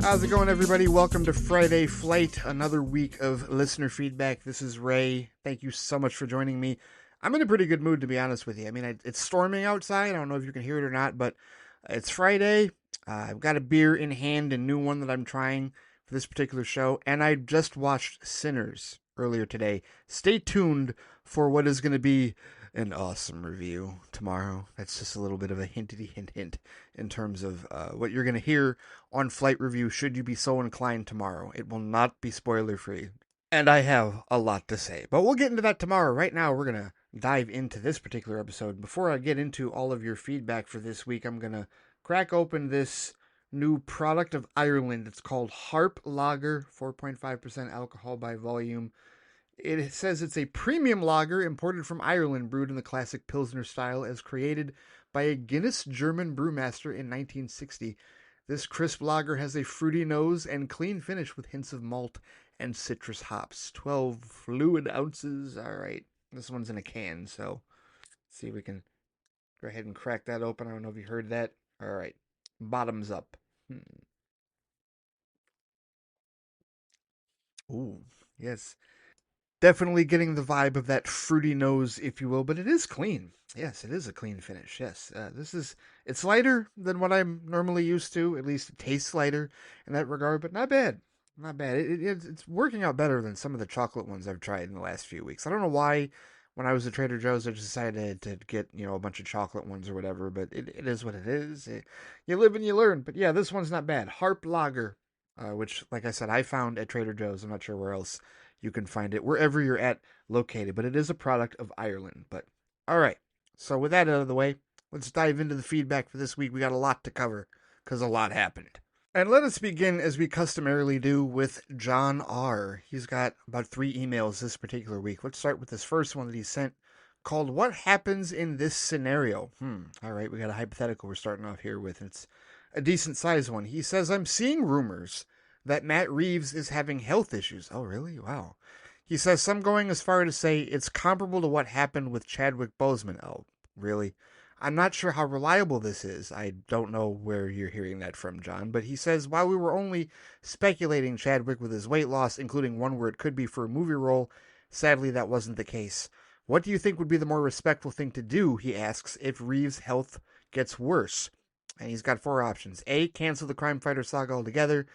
How's it going, everybody? Welcome to Friday Flight, another week of listener feedback. This is Ray. Thank you so much for joining me. I'm in a pretty good mood, to be honest with you. I mean, it's storming outside. I don't know if you can hear it or not, but it's Friday. I've got a beer in hand, a new one that I'm trying for this particular show, and I just watched Sinners earlier today. Stay tuned for what is going to be an awesome review tomorrow. That's just a little bit of a hint in terms of what you're going to hear on Flight Review should you be so inclined tomorrow. It will not be spoiler free. And I have a lot to say, but we'll get into that tomorrow. Right now, we're going to dive into this particular episode. Before I get into all of your feedback for this week, I'm going to crack open this new product of Ireland. It's called Harp Lager, 4.5% alcohol by volume. It says it's a premium lager imported from Ireland, brewed in the classic Pilsner style as created by a Guinness German brewmaster in 1960. This crisp lager has a fruity nose and clean finish with hints of malt and citrus hops. 12 fluid ounces. All right. This one's in a can, so let's see if we can go ahead and crack that open. I don't know if you heard that. All right. Bottoms up. Ooh, yes. Definitely getting the vibe of that fruity nose, if you will, but it is clean. Yes, it is a clean finish. Yes, it's lighter than what I'm normally used to. At least it tastes lighter in that regard, but not bad. Not bad. It's working out better than some of the chocolate ones I've tried in the last few weeks. I don't know why. When I was at Trader Joe's, I just decided to get a bunch of chocolate ones or whatever. But it is what it is. You live and you learn. But yeah, this one's not bad. Harp Lager, which, like I said, I found at Trader Joe's. I'm not sure where else you can find it, wherever you're at located. But it is a product of Ireland. But all right. So with that out of the way, let's dive into the feedback for this week. We got a lot to cover because a lot happened. And let us begin, as we customarily do, with John R. He's got about 3 emails this particular week. Let's start with this first one that he sent called What Happens in This Scenario? All right, we got a hypothetical we're starting off here with. It's a decent sized one. He says, I'm seeing rumors that Matt Reeves is having health issues. Oh, really? Wow. He says, some going as far to say it's comparable to what happened with Chadwick Boseman. Oh, really? I'm not sure how reliable this is. I don't know where you're hearing that from, John. But he says, while we were only speculating Chadwick with his weight loss, including one where it could be for a movie role, sadly that wasn't the case. What do you think would be the more respectful thing to do, he asks, if Reeves' health gets worse? And he's got 4 options. A, cancel the Crime Fighter saga altogether.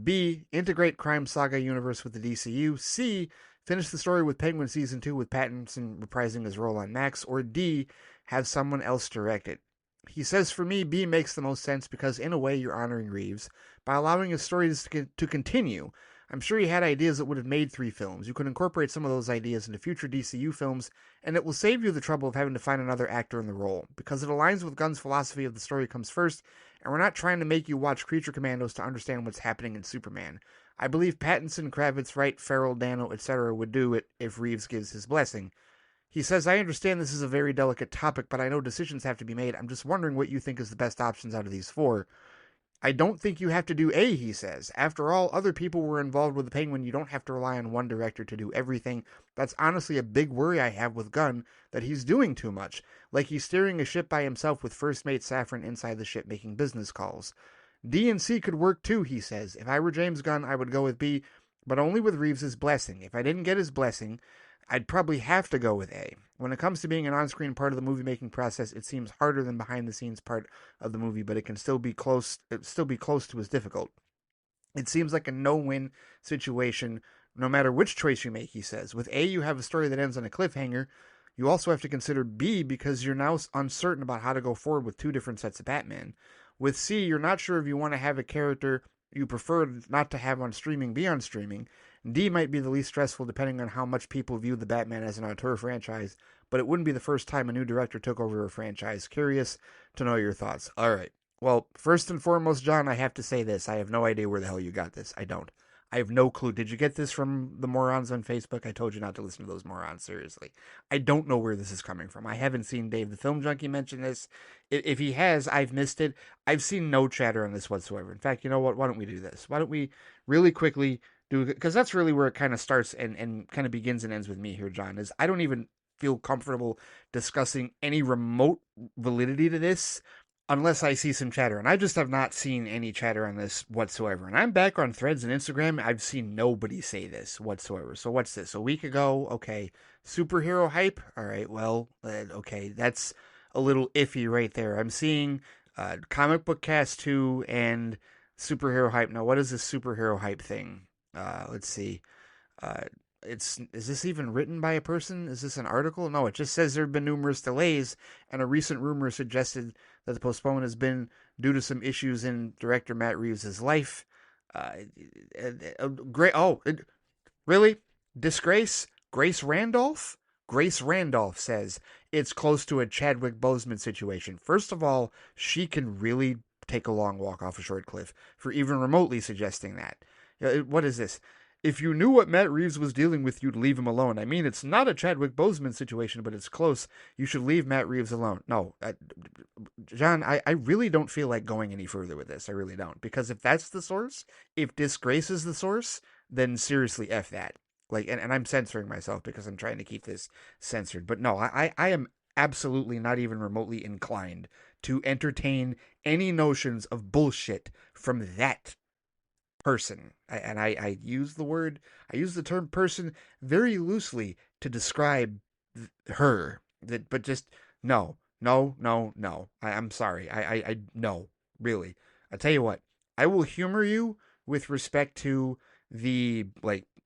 B, integrate Crime Saga universe with the DCU. C, finish the story with Penguin Season 2 with Pattinson reprising his role on Max. Or D, have someone else direct it. He says, for me, B makes the most sense because, in a way, you're honoring Reeves by allowing his story to continue. I'm sure he had ideas that would have made 3 films. You could incorporate some of those ideas into future DCU films, and it will save you the trouble of having to find another actor in the role, because it aligns with Gunn's philosophy of the story comes first, and we're not trying to make you watch Creature Commandos to understand what's happening in Superman. I believe Pattinson, Kravitz, Wright, Farrell, Dano, etc. would do it if Reeves gives his blessing. He says, I understand this is a very delicate topic, but I know decisions have to be made. I'm just wondering what you think is the best options out of these 4. I don't think you have to do A, he says. After all, other people were involved with the Penguin. You don't have to rely on one director to do everything. That's honestly a big worry I have with Gunn, that he's doing too much. Like he's steering a ship by himself with first mate Safran inside the ship making business calls. D and C could work too, he says. If I were James Gunn, I would go with B, but only with Reeves' blessing. If I didn't get his blessing, I'd probably have to go with A. When it comes to being an on-screen part of the movie-making process, it seems harder than behind-the-scenes part of the movie, but it can still be close. It still be close to as difficult. It seems like a no-win situation, no matter which choice you make, he says. With A, you have a story that ends on a cliffhanger. You also have to consider B because you're now uncertain about how to go forward with 2 different sets of Batman. With C, you're not sure if you want to have a character you prefer not to have on streaming be on streaming. D might be the least stressful depending on how much people view the Batman as an auteur franchise, but it wouldn't be the first time a new director took over a franchise. Curious to know your thoughts. All right. Well, first and foremost, John, I have to say this. I have no idea where the hell you got this. I don't. I have no clue. Did you get this from the morons on Facebook? I told you not to listen to those morons, seriously. I don't know where this is coming from. I haven't seen Dave the Film Junkie mention this. If he has, I've missed it. I've seen no chatter on this whatsoever. In fact, you know what? Why don't we do this? Why don't we really quickly do, because that's really where it kind of starts and kind of begins and ends with me here, John, is I don't even feel comfortable discussing any remote validity to this unless I see some chatter. And I just have not seen any chatter on this whatsoever. And I'm back on Threads and Instagram. I've seen nobody say this whatsoever. So what's this? A week ago? Okay. Superhero hype? All right. Well, okay. That's a little iffy right there. I'm seeing Comic Book Cast 2 and superhero hype. Now, what is this superhero hype thing? Let's see. Uh, is this even written by a person? Is this an article? No, it just says there have been numerous delays, and a recent rumor suggested that the postponement has been due to some issues in director Matt Reeves' life. Uh, great. Oh, really? Disgrace? Grace Randolph? Grace Randolph says it's close to a Chadwick Boseman situation. First of all, she can really take a long walk off a short cliff for even remotely suggesting that. What is this? If you knew what Matt Reeves was dealing with, you'd leave him alone. I mean, it's not a Chadwick Boseman situation, but it's close. You should leave Matt Reeves alone. No, John, I really don't feel like going any further with this. I really don't. Because if that's the source, if Disgrace is the source, then seriously, F that. Like, and I'm censoring myself because I'm trying to keep this censored. But no, I am absolutely not even remotely inclined to entertain any notions of bullshit from that person. I use I use the term person very loosely to describe her. But just no, no, no, no. I'm sorry. No, really. I tell you what, I will humor you with respect to the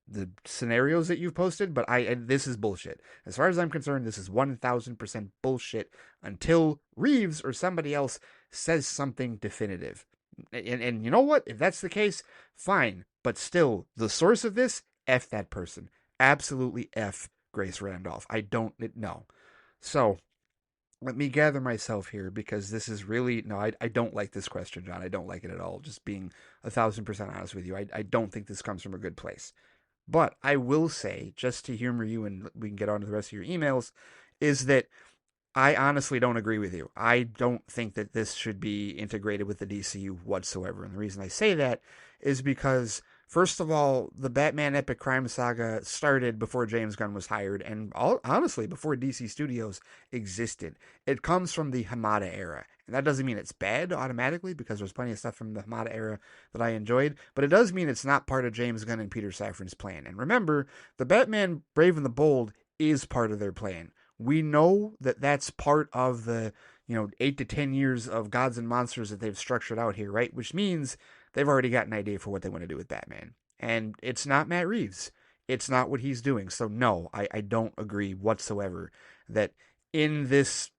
the scenarios that you've posted, but this is bullshit. As far as I'm concerned, this is 1000% bullshit until Reeves or somebody else says something definitive. And you know what? If that's the case, fine. But still, the source of this, F that person. Absolutely F Grace Randolph. I don't know. So let me gather myself here because this is really no, I don't like this question, John. I don't like it at all. Just being 1000% honest with you. I don't think this comes from a good place. But I will say, just to humor you and we can get on to the rest of your emails, is that I honestly don't agree with you. I don't think that this should be integrated with the DCU whatsoever. And the reason I say that is because, first of all, the Batman Epic Crime Saga started before James Gunn was hired, and honestly, before DC Studios existed. It comes from the Hamada era. And that doesn't mean it's bad automatically, because there's plenty of stuff from the Hamada era that I enjoyed, but it does mean it's not part of James Gunn and Peter Safran's plan. And remember, the Batman Brave and the Bold is part of their plan. We know that that's part of the 8 to 10 years of gods and monsters that they've structured out here, right? Which means they've already got an idea for what they want to do with Batman. And it's not Matt Reeves. It's not what he's doing. So no, I don't agree whatsoever that in this,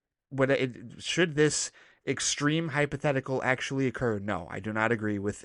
should this extreme hypothetical actually occur? No, I do not agree with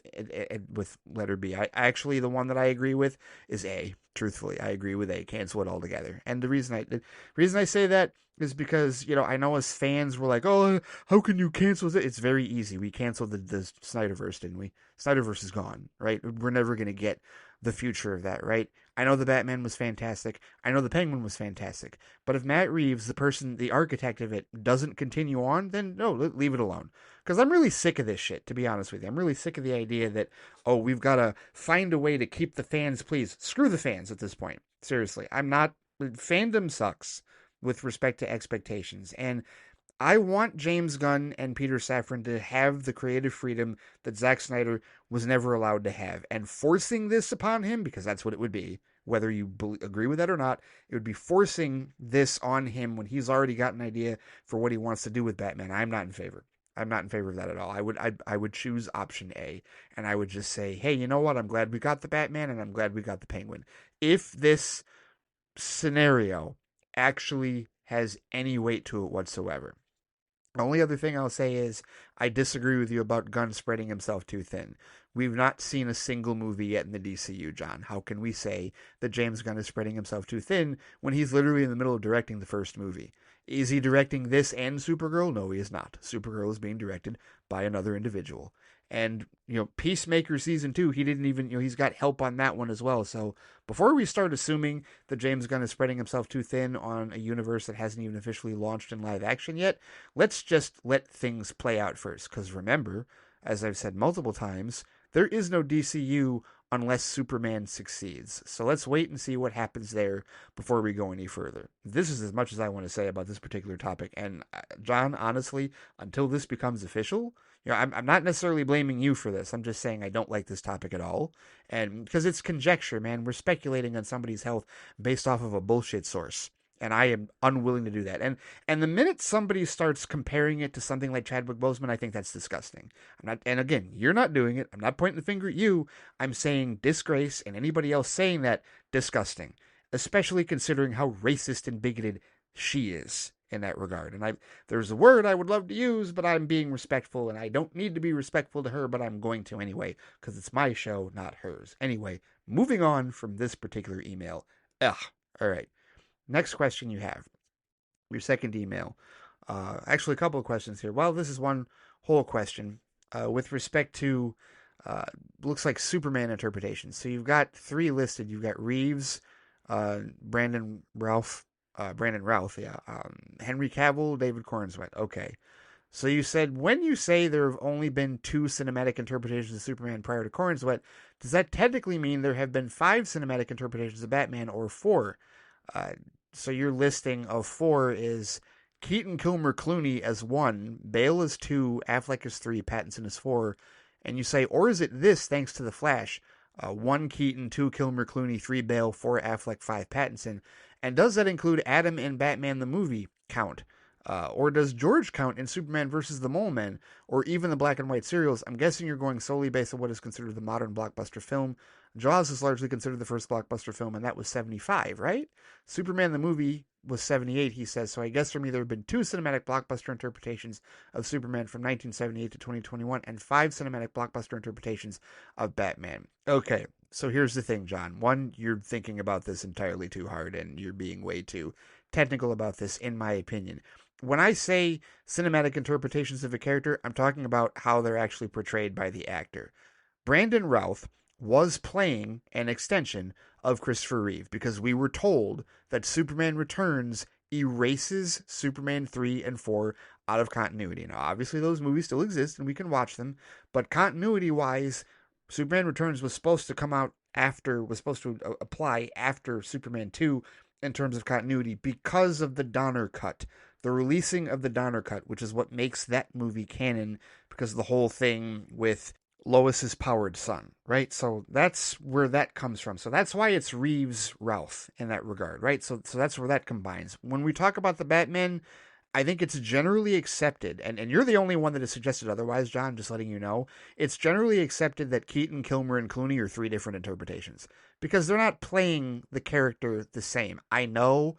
letter B. Actually, the one that I agree with is A. Truthfully, I agree with A. Cancel it altogether. And the reason I say that is because I know as fans we're like, oh, how can you cancel it? It's very easy. We canceled the Snyderverse, didn't we? Snyderverse is gone, right? We're never gonna get the future of that, right? I know the Batman was fantastic. I know the Penguin was fantastic. But if Matt Reeves, the person, the architect of it, doesn't continue on, then no, leave it alone. Because I'm really sick of this shit, to be honest with you. I'm really sick of the idea that, oh, we've got to find a way to keep the fans pleased. Screw the fans at this point. Seriously. I'm not. Fandom sucks with respect to expectations. And I want James Gunn and Peter Safran to have the creative freedom that Zack Snyder was never allowed to have. And forcing this upon him, because that's what it would be, whether you agree with that or not, it would be forcing this on him when he's already got an idea for what he wants to do with Batman. I'm not in favor. I'm not in favor of that at all. I would choose option A, and I would just say, hey, you know what? I'm glad we got the Batman, and I'm glad we got the Penguin. If this scenario actually has any weight to it whatsoever. The only other thing I'll say is I disagree with you about Gunn spreading himself too thin. We've not seen a single movie yet in the DCU, John. How can we say that James Gunn is spreading himself too thin when he's literally in the middle of directing the first movie? Is he directing this and Supergirl? No, he is not. Supergirl is being directed by another individual. And, Peacemaker season 2, he didn't even, he's got help on that one as well. So before we start assuming that James Gunn is spreading himself too thin on a universe that hasn't even officially launched in live action yet, let's just let things play out first. Because remember, as I've said multiple times, there is no DCU unless Superman succeeds. So let's wait and see what happens there before we go any further. This is as much as I want to say about this particular topic. And John, honestly, until this becomes official, I'm not necessarily blaming you for this. I'm just saying I don't like this topic at all. And because it's conjecture, man, we're speculating on somebody's health based off of a bullshit source. And I am unwilling to do that. And the minute somebody starts comparing it to something like Chadwick Boseman, I think that's disgusting. I'm not, and again, you're not doing it. I'm not pointing the finger at you. I'm saying disgrace, and anybody else saying that, disgusting. Especially considering how racist and bigoted she is in that regard. And there's a word I would love to use, but I'm being respectful, and I don't need to be respectful to her, but I'm going to anyway, because it's my show, not hers. Anyway, moving on from this particular email. Ugh. All right. Next question you have. Your second email. Actually, a couple of questions here. Well, this is one whole question with respect to looks like Superman interpretations. So you've got three listed. You've got Reeves, Brandon Routh, yeah. Henry Cavill, David Cornsweet. Okay. So you said, when you say there have only been two cinematic interpretations of Superman prior to Cornsweet, does that technically mean there have been five cinematic interpretations of Batman or four? Uh, so your listing of four is Keaton, Kilmer, Clooney as one, Bale as two, Affleck as three, Pattinson as four, and you say, or is it this thanks to the Flash? One Keaton, two Kilmer, Clooney, three Bale, four Affleck, five Pattinson. And does that include Adam in Batman the movie count? Or does George count in Superman versus the Mole Men, or even the black and white serials? I'm guessing you're going solely based on what is considered the modern blockbuster film. Jaws is largely considered the first blockbuster film, and that was 75, right? Superman the movie was 78, he says, so I guess for me there have been two cinematic blockbuster interpretations of Superman from 1978 to 2021, and five cinematic blockbuster interpretations of Batman. Okay, so here's the thing, John. One, you're thinking about this entirely too hard, and you're being way too technical about this, in my opinion. When I say cinematic interpretations of a character, I'm talking about how they're actually portrayed by the actor. Brandon Routh was playing an extension of Christopher Reeve because we were told that Superman Returns erases Superman 3 and 4 out of continuity. Now, obviously, those movies still exist and we can watch them, but continuity wise, Superman Returns was supposed to come out after, was supposed to apply after Superman 2 in terms of continuity because of the Donner cut. The releasing of the Donner cut, which is what makes that movie canon because of the whole thing with Lois's powered son, right? So that's where that comes from. So that's why it's Reeves Routh in that regard, right? So that's where that combines. When we talk about the Batman, I think it's generally accepted, and you're the only one that has suggested otherwise, John, just letting you know. It's generally accepted that Keaton, Kilmer, and Clooney are three different interpretations because they're not playing the character the same. I know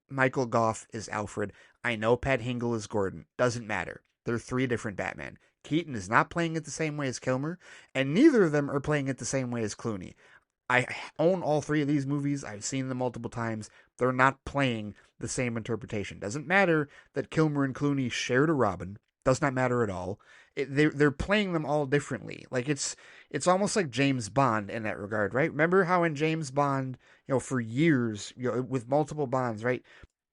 Michael Goff is Alfred. I know Pat Hingle is Gordon. Doesn't matter. They're three different Batman. Keaton is not playing it the same way as Kilmer, and neither of them are playing it the same way as Clooney. I own all three of these movies. I've seen them multiple times. They're not playing the same interpretation. Doesn't matter that Kilmer and Clooney shared a Robin. Does not matter at all. They're playing them all differently. Like it's almost like James Bond in that regard, right? Remember how in James Bond, for years, with multiple Bonds, right?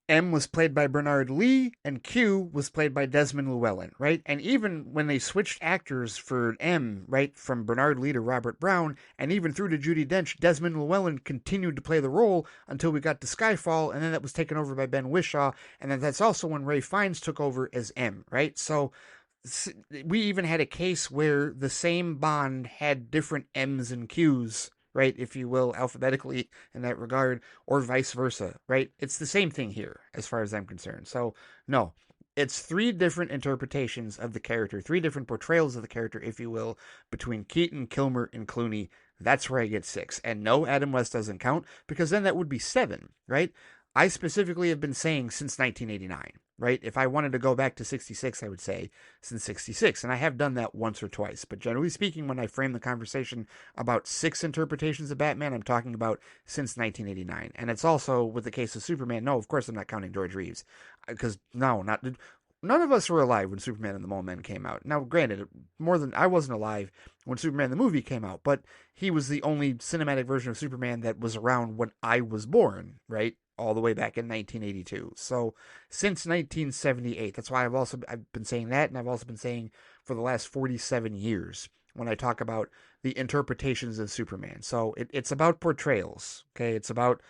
M was played by Bernard Lee, and Q was played by Desmond Llewellyn, right? And even when they switched actors for M, right, from Bernard Lee to Robert Brown, and even through to Judi Dench, Desmond Llewellyn continued to play the role until we got to Skyfall, and then that was taken over by Ben Whishaw, and then that's also when Ray Fiennes took over as M, right? So we even had a case where the same Bond had different M's and Q's, right, if you will, alphabetically in that regard, or vice versa, right? It's the same thing here, as far as I'm concerned. So, no, it's three different interpretations of the character, three different portrayals of the character, if you will, between Keaton, Kilmer, and Clooney. That's where I get six. And no, Adam West doesn't count, because then that would be seven, right? I specifically have been saying since 1989, right? If I wanted to go back to 66, I would say since 66. And I have done that once or twice. But generally speaking, when I frame the conversation about six interpretations of Batman, I'm talking about since 1989. And it's also with the case of Superman. No, of course I'm not counting George Reeves. Because, no, none of us were alive when Superman and the Mole Men came out. Now, granted, I wasn't alive when Superman the movie came out, but he was the only cinematic version of Superman that was around when I was born, right? All the way back in 1982. So since 1978, that's why I've been saying that, and I've also been saying for the last 47 years when I talk about the interpretations of Superman. So it's about portrayals, okay? It's about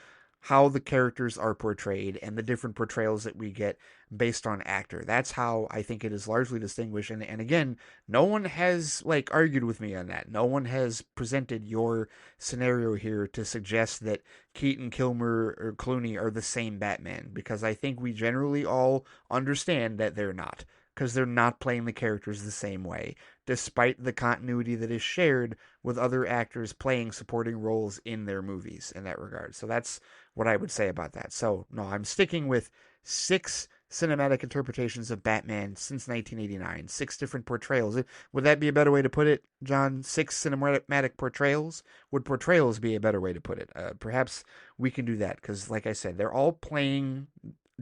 how the characters are portrayed and the different portrayals that we get based on actor. That's how I think it is largely distinguished. And again, no one has like argued with me on that. No one has presented your scenario here to suggest that Keaton, Kilmer, or Clooney are the same Batman, because I think we generally all understand that they're not, because they're not playing the characters the same way, despite the continuity that is shared with other actors playing supporting roles in their movies in that regard. So that's what I would say about that. So, no, I'm sticking with 6 cinematic interpretations of Batman since 1989. 6 different portrayals. Would that be a better way to put it, John? 6 cinematic portrayals? Would portrayals be a better way to put it? Perhaps we can do that, because, like I said, they're all playing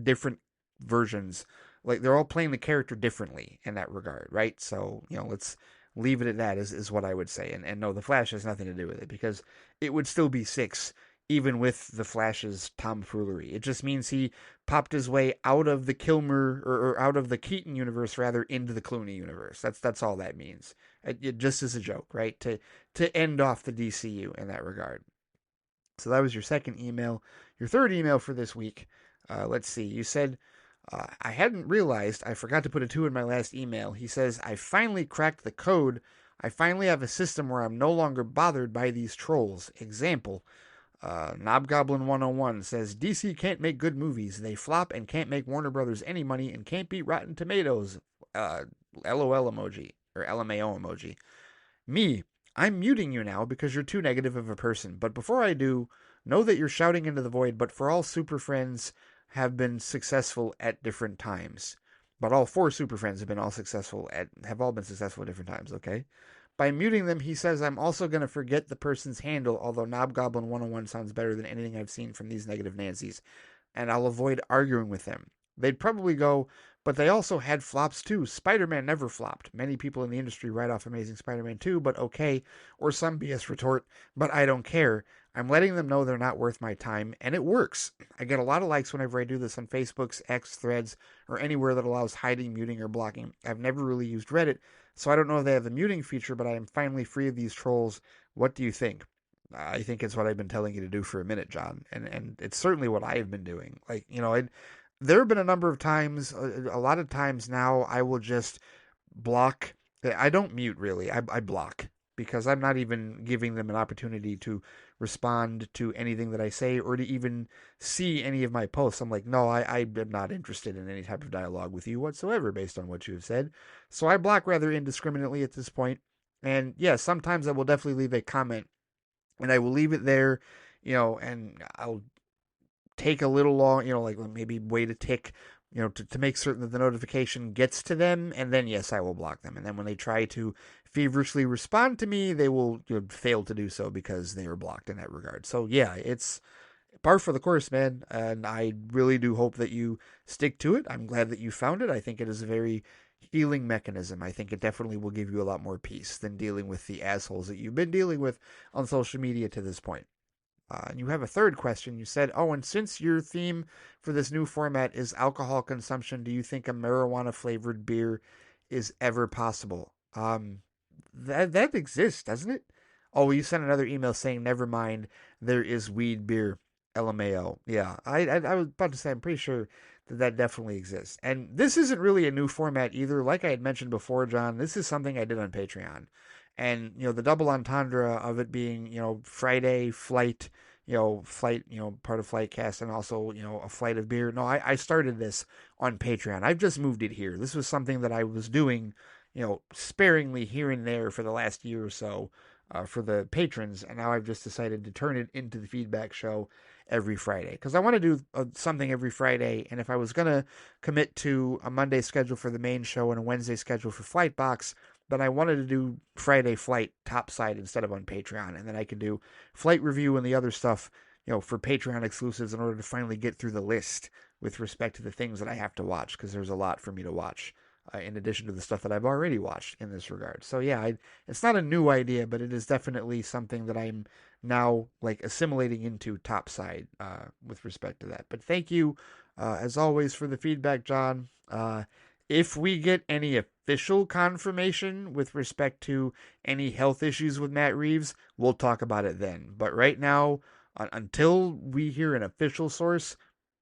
different versions. Like, they're all playing the character differently in that regard, right? So, let's leave it at that, is what I would say. And no, the Flash has nothing to do with it, because it would still be 6 even with the Flash's tomfoolery. It just means he popped his way out of the Kilmer, or out of the Keaton universe rather, into the Clooney universe. That's all that means. It just is a joke, right? To end off the DCU in that regard. So that was your second email. Your third email for this week. Let's see. You said, I hadn't realized I forgot to put a 2 in my last email. He says, I finally cracked the code. I finally have a system where I'm no longer bothered by these trolls. Example, Knobgoblin 101 says, DC can't make good movies. They flop and can't make Warner Brothers any money and can't beat Rotten Tomatoes. LOL emoji, or LMAO emoji. Me, I'm muting you now because you're too negative of a person. But before I do, know that you're shouting into the void, but for all Super Friends have been successful at different times. But all 4 Super Friends have all been successful at different times, okay? By muting them, he says I'm also going to forget the person's handle, although Knobgoblin 101 sounds better than anything I've seen from these negative Nancys, and I'll avoid arguing with them. They'd probably go, but they also had flops too. Spider-Man never flopped. Many people in the industry write off Amazing Spider-Man 2, but okay. Or some BS retort, but I don't care. I'm letting them know they're not worth my time, and it works. I get a lot of likes whenever I do this on Facebook's, X, Threads, or anywhere that allows hiding, muting, or blocking. I've never really used Reddit, so I don't know if they have a muting feature, but I am finally free of these trolls. What do you think? I think it's what I've been telling you to do for a minute, John, and it's certainly what I've been doing. Like, there have been a number of times, a lot of times now, I will just block. I don't mute really. I block, because I'm not even giving them an opportunity to respond to anything that I say, or to even see any of my posts. I'm like, no, I am not interested in any type of dialogue with you whatsoever based on what you have said. So I block rather indiscriminately at this point. And yeah, sometimes I will definitely leave a comment, and I will leave it there, and I'll take a little long, like maybe wait a tick, to make certain that the notification gets to them, and then yes, I will block them. And then when they try to feverishly respond to me, they will fail to do so because they are blocked in that regard. So yeah, it's par for the course, man, and I really do hope that you stick to it. I'm glad that you found it. I think it is a very healing mechanism. I think it definitely will give you a lot more peace than dealing with the assholes that you've been dealing with on social media to this point. And you have a third question. You said, oh, and since your theme for this new format is alcohol consumption, do you think a marijuana flavored beer is ever possible? That exists, doesn't it? Oh, you sent another email saying, never mind, there is weed beer. LMAO. Yeah, I was about to say, I'm pretty sure that definitely exists. And this isn't really a new format either. Like I had mentioned before, John, this is something I did on Patreon. And, the double entendre of it being, Friday, FLITE, FLITE, part of FLITE Cast, and also, a flight of beer. No, I started this on Patreon. I've just moved it here. This was something that I was doing, sparingly here and there for the last year or so, for the patrons. And now I've just decided to turn it into the feedback show every Friday, because I want to do something every Friday. And if I was going to commit to a Monday schedule for the main show and a Wednesday schedule for Flightbox, then I wanted to do Friday FLITE topside instead of on Patreon. And then I can do FLITE review and the other stuff, for Patreon exclusives, in order to finally get through the list with respect to the things that I have to watch, because there's a lot for me to watch, in addition to the stuff that I've already watched in this regard. So yeah, it's not a new idea, but it is definitely something that I'm now like assimilating into topside, with respect to that. But thank you, as always, for the feedback, John. If we get any official confirmation with respect to any health issues with Matt Reeves, we'll talk about it then. But right now, until we hear an official source,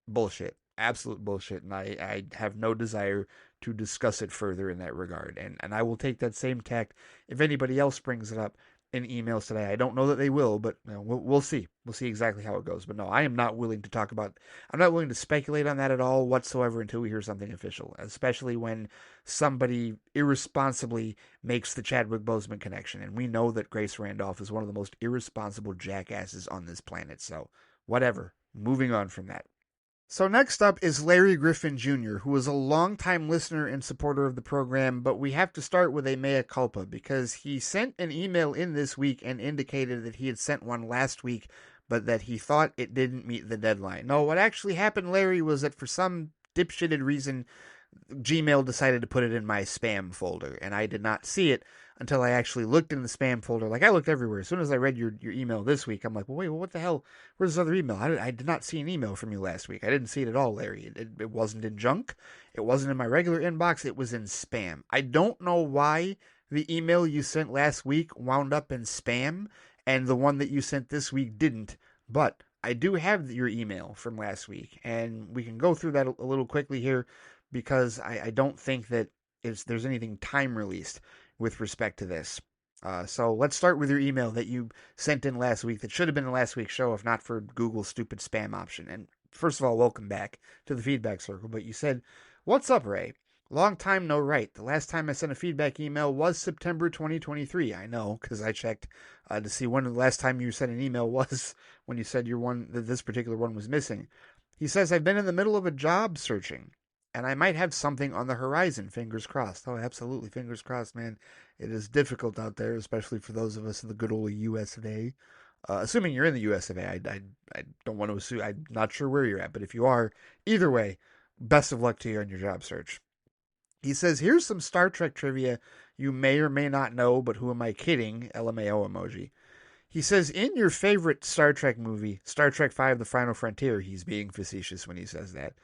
bullshit. Absolute bullshit. And I have no desire to discuss it further in that regard. And I will take that same tact if anybody else brings it up in emails today. I don't know that they will, but we'll see. We'll see exactly how it goes. But no, I am not willing to talk about, I'm not willing to speculate on that at all whatsoever until we hear something official, especially when somebody irresponsibly makes the Chadwick Boseman connection. And we know that Grace Randolph is one of the most irresponsible jackasses on this planet. So, whatever. Moving on from that. So next up is Larry Griffin Jr., who is a longtime listener and supporter of the program, but we have to start with a mea culpa because he sent an email in this week and indicated that he had sent one last week, but that he thought it didn't meet the deadline. No, what actually happened, Larry, was that for some dipshitted reason, Gmail decided to put it in my spam folder, and I did not see it until I actually looked in the spam folder. Like, I looked everywhere. As soon as I read your email this week, I'm like, well, wait, well, what the hell? Where's this other email? I did not see an email from you last week. I didn't see it at all, Larry. It wasn't in junk. It wasn't in my regular inbox. It was in spam. I don't know why the email you sent last week wound up in spam, and the one that you sent this week didn't, but I do have your email from last week, and we can go through that a little quickly here because I don't think that there's anything time released with respect to this. So let's start with your email that you sent in last week that should have been in last week's show if not for Google's stupid spam option. And first of all, welcome back to the feedback circle. But you said, "What's up, Ray? Long time no write. The last time I sent a feedback email was September 2023. I know because I checked to see when the last time you sent an email was when you said that this particular one was missing." He says, "I've been in the middle of a job searching, and I might have something on the horizon. Fingers crossed." Oh, absolutely, fingers crossed, man. It is difficult out there, especially for those of us in the good old U.S. of A. Assuming you're in the U.S. of A, I don't want to assume. I'm not sure where you're at, but if you are, either way, best of luck to you on your job search. He says, "Here's some Star Trek trivia you may or may not know, but who am I kidding? LMAO emoji." He says, "In your favorite Star Trek movie, Star Trek V: The Final Frontier," he's being facetious when he says that,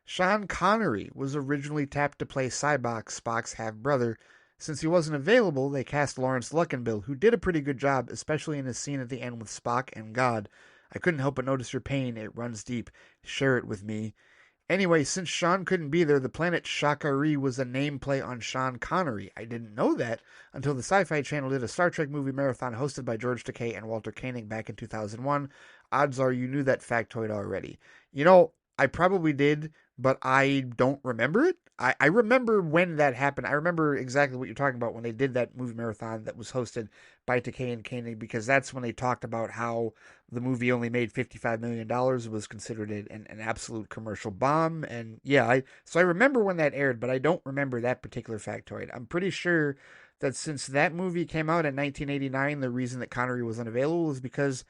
"Sean Connery was originally tapped to play Sybok, Spock's half-brother. Since he wasn't available, they cast Lawrence Luckinbill, who did a pretty good job, especially in his scene at the end with Spock and God. I couldn't help but notice your pain. It runs deep. Share it with me. Anyway, since Sean couldn't be there, the planet Shakari was a nameplay on Sean Connery. I didn't know that until the Sci-Fi Channel did a Star Trek movie marathon hosted by George Takei and Walter Koenig back in 2001. Odds are you knew that factoid already." You know, I probably did, but I don't remember it. I remember when that happened. I remember exactly what you're talking about when they did that movie marathon that was hosted by Takei and Koenig, because that's when they talked about how the movie only made $55 million. It was considered an absolute commercial bomb. And yeah, so I remember when that aired, but I don't remember that particular factoid. I'm pretty sure that since that movie came out in 1989, the reason that Connery was unavailable is because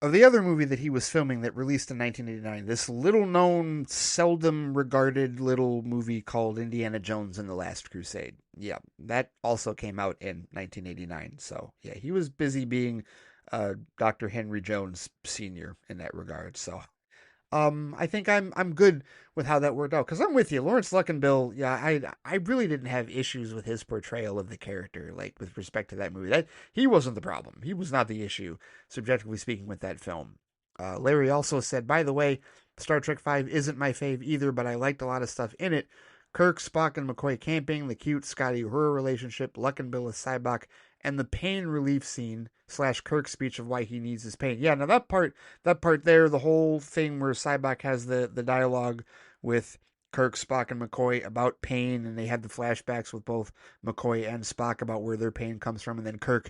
of the other movie that he was filming that released in 1989, this little known, seldom regarded little movie called Indiana Jones and the Last Crusade. Yeah, that also came out in 1989. So, yeah, he was busy being Dr. Henry Jones Sr. in that regard. So, I think I'm good with how that worked out because I'm with you, Lawrence Luckinbill. Yeah, I really didn't have issues with his portrayal of the character, like with respect to that movie. That he wasn't the problem. He was not the issue, subjectively speaking, with that film. Larry also said, "By the way, Star Trek V isn't my fave either, but I liked a lot of stuff in it. Kirk, Spock, and McCoy camping, the cute Scotty Uhura relationship, Luckinbill as Sybok, and the pain relief scene / Kirk's speech of why he needs his pain." Yeah, now that part there, the whole thing where Sybok has the dialogue with Kirk, Spock, and McCoy about pain, and they had the flashbacks with both McCoy and Spock about where their pain comes from, and then Kirk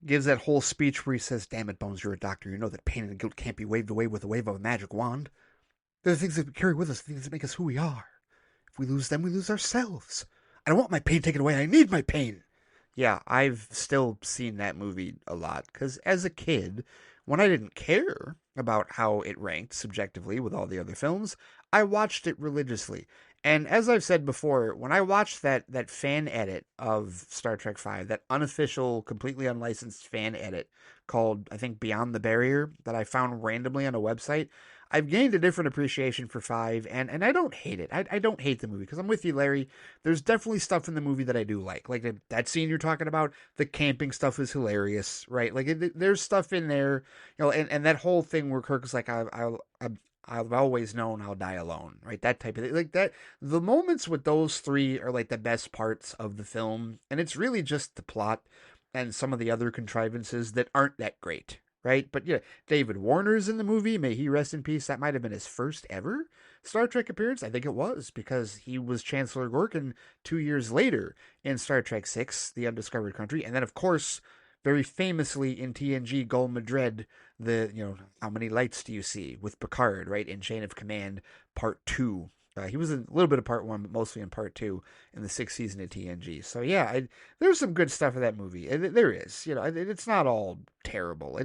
gives that whole speech where he says, "Damn it, Bones, you're a doctor. You know that pain and guilt can't be waved away with a wave of a magic wand. They're the things that we carry with us, the things that make us who we are. If we lose them, we lose ourselves. I don't want my pain taken away. I need my pain." Yeah, I've still seen that movie a lot because as a kid, when I didn't care about how it ranked subjectively with all the other films, I watched it religiously. And as I've said before, when I watched that fan edit of Star Trek V, that unofficial, completely unlicensed fan edit called, I think, Beyond the Barrier, that I found randomly on a website, I've gained a different appreciation for 5, and I don't hate it. I don't hate the movie because I'm with you, Larry. There's definitely stuff in the movie that I do like that scene you're talking about. The camping stuff is hilarious, right? Like there's stuff in there, and that whole thing where Kirk is like, I've always known I'll die alone, right? That type of thing. Like that, the moments with those three are like the best parts of the film, and it's really just the plot and some of the other contrivances that aren't that great, right? But yeah, David Warner's in the movie. May he rest in peace. That might have been his first ever Star Trek appearance. I think it was because he was Chancellor Gorkin 2 years later in Star Trek Six: The Undiscovered Country, and then of course, very famously in TNG Gul Madred, how many lights do you see with Picard, right, in Chain of Command Part Two. He was in a little bit of Part One, but mostly in Part Two in the sixth season of TNG. So yeah, there's some good stuff in that movie. There is, it's not all terrible.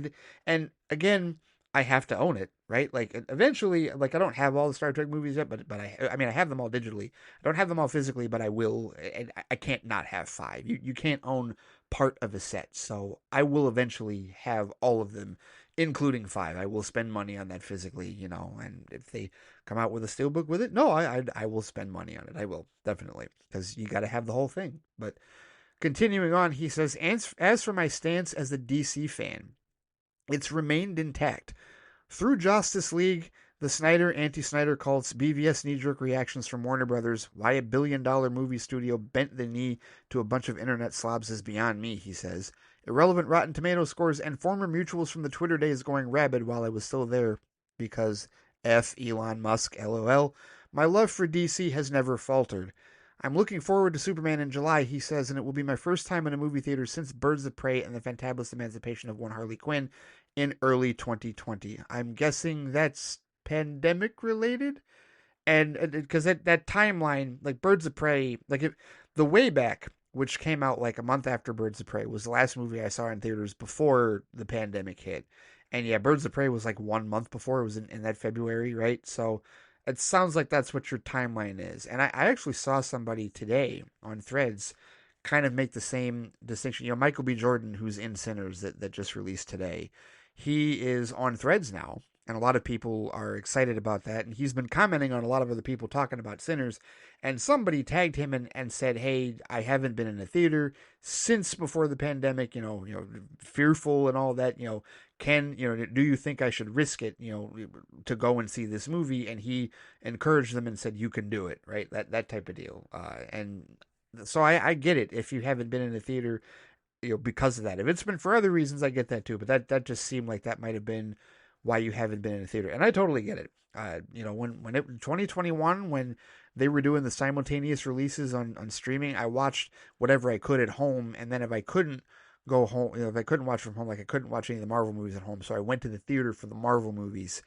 And again, I have to own it, right? Like eventually, like I don't have all the Star Trek movies yet, but I mean I have them all digitally. I don't have them all physically, but I will. And I can't not have 5. You can't own part of a set, so I will eventually have all of them, including 5. I will spend money on that physically, and if they come out with a steelbook with it, no, I will spend money on it. I will definitely, because you got to have the whole thing. But continuing on, he says, as for my stance as a DC fan, it's remained intact. Through Justice League, the Snyder anti-Snyder cults, BVS knee-jerk reactions from Warner Brothers, why a billion-dollar movie studio bent the knee to a bunch of internet slobs is beyond me, he says. Irrelevant Rotten Tomato scores and former mutuals from the Twitter days going rabid while I was still there because F. Elon Musk, LOL. My love for DC has never faltered. I'm looking forward to Superman in July, he says, and it will be my first time in a movie theater since Birds of Prey and the Fantabulous Emancipation of One Harley Quinn in early 2020. I'm guessing that's pandemic related, and because that timeline, like Birds of Prey, the Way Back, which came out like a month after Birds of Prey, was the last movie I saw in theaters before the pandemic hit. And yeah, Birds of Prey was like 1 month before. It was in that February, right? So it sounds like that's what your timeline is. And I actually saw somebody today on Threads kind of make the same distinction. Michael B. Jordan, who's in Sinners that just released today, he is on Threads now. And a lot of people are excited about that. And he's been commenting on a lot of other people talking about Sinners. And somebody tagged him and said, hey, I haven't been in a theater since before the pandemic, fearful and all that, do you think I should risk it, to go and see this movie? And he encouraged them and said, you can do it, right? That type of deal. And so I get it if you haven't been in a theater, because of that. If it's been for other reasons, I get that too. But that just seemed like that might have been why you haven't been in a theater. And I totally get it. When 2021, when they were doing the simultaneous releases on streaming, I watched whatever I could at home. And then if I couldn't go home, if I couldn't watch from home, like I couldn't watch any of the Marvel movies at home. So I went to the theater for the Marvel movies,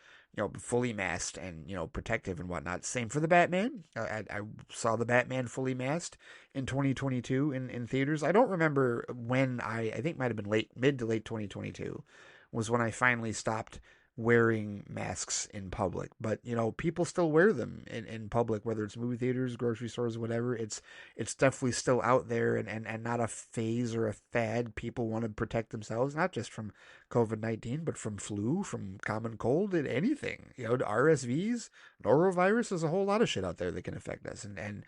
fully masked and, protective and whatnot. Same for the Batman. I saw the Batman fully masked in 2022 in theaters. I don't remember when I think it might have been mid to late 2022 was when I finally stopped wearing masks in public. But people still wear them in public, whether it's movie theaters, grocery stores, whatever. It's definitely still out there, and not a phase or a fad. People want to protect themselves, not just from COVID-19, but from flu, from common cold, and anything. RSVs, norovirus. There's a whole lot of shit out there that can affect us. And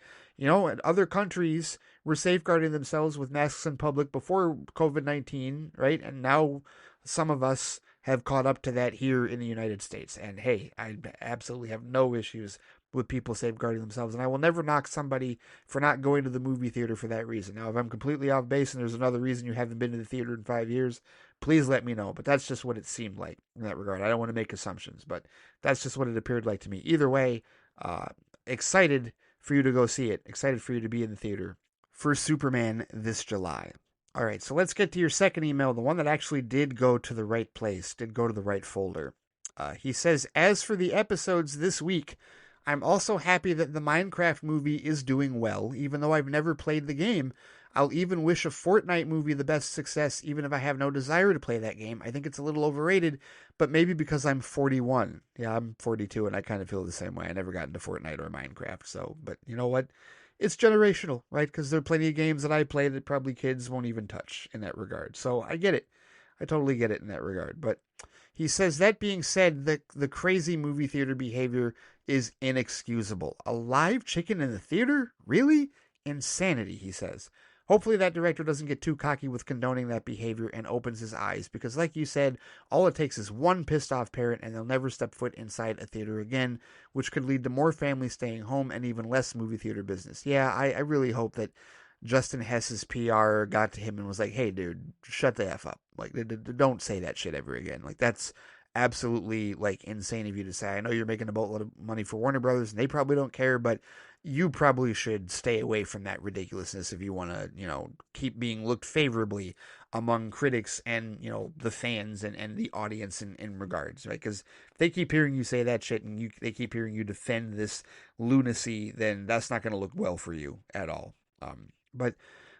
other countries were safeguarding themselves with masks in public before COVID-19, right? And now some of us have caught up to that here in the United States. And hey, I absolutely have no issues with people safeguarding themselves. And I will never knock somebody for not going to the movie theater for that reason. Now, if I'm completely off base and there's another reason you haven't been to the theater in 5 years, please let me know. But that's just what it seemed like in that regard. I don't want to make assumptions, but that's just what it appeared like to me. Either way, excited for you to go see it. Excited for you to be in the theater for Superman this July. All right, so let's get to your second email, the one that actually did go to the right place, did go to the right folder. He says, as for the episodes this week, I'm also happy that the Minecraft movie is doing well, even though I've never played the game. I'll even wish a Fortnite movie the best success, even if I have no desire to play that game. I think it's a little overrated, but maybe because I'm 41. Yeah, I'm 42, and I kind of feel the same way. I never got into Fortnite or Minecraft, but you know what? It's generational, right? Because there are plenty of games that I play that probably kids won't even touch in that regard. So I get it. I totally get it in that regard. But He says, that being said, the crazy movie theater behavior is inexcusable. A live chicken in the theater? Really? Insanity, he says. Hopefully that director doesn't get too cocky with condoning that behavior and opens his eyes, because like you said, all it takes is one pissed off parent and they'll never step foot inside a theater again, which could lead to more families staying home and even less movie theater business. Yeah, I really hope that Justin Hess's PR got to him and was like, "Hey, dude, shut the f up! Like, don't say that shit ever again. Like, that's absolutely like insane of you to say. I know you're making a boatload of money for Warner Brothers, and they probably don't care, but you probably should stay away from that ridiculousness if you want to, keep being looked favorably among critics and the fans and the audience in regards, right? Because if they keep hearing you say that shit and they keep hearing you defend this lunacy, then that's not going to look well for you at all. But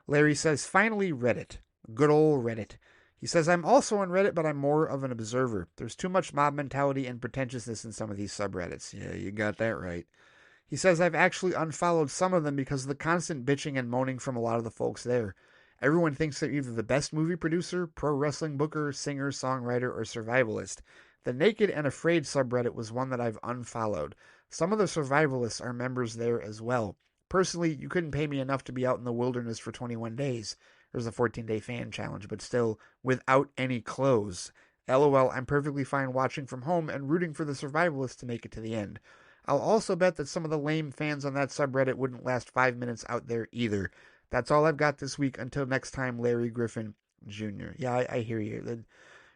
Larry says, finally Reddit. Good old Reddit. He says, I'm also on Reddit, but I'm more of an observer. There's too much mob mentality and pretentiousness in some of these subreddits. Yeah, you got that right. He says, I've actually unfollowed some of them because of the constant bitching and moaning from a lot of the folks there. Everyone thinks they're either the best movie producer, pro wrestling booker, singer, songwriter, or survivalist. The Naked and Afraid subreddit was one that I've unfollowed. Some of the survivalists are members there as well. Personally, you couldn't pay me enough to be out in the wilderness for 21 days. There's a 14-day fan challenge, but still, without any clothes. LOL, I'm perfectly fine watching from home and rooting for the survivalists to make it to the end. I'll also bet that some of the lame fans on that subreddit wouldn't last 5 minutes out there either. That's all I've got this week. Until next time, Larry Griffin Jr. Yeah, I hear you.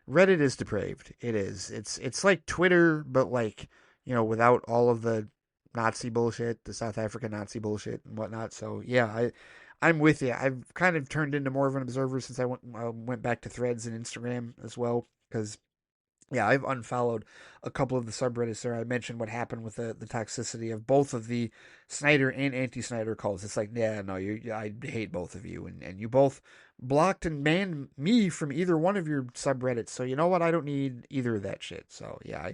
Reddit is depraved. It is. It's like Twitter, but like, without all of the Nazi bullshit, the South African Nazi bullshit and whatnot. So yeah, I'm with you. I've kind of turned into more of an observer since I went back to Threads and Instagram as well, because yeah, I've unfollowed a couple of the subreddits there. I mentioned what happened with the toxicity of both of the Snyder and anti-Snyder calls. It's like, yeah, no, I hate both of you, and you both blocked and banned me from either one of your subreddits. So you know what? I don't need either of that shit. So yeah,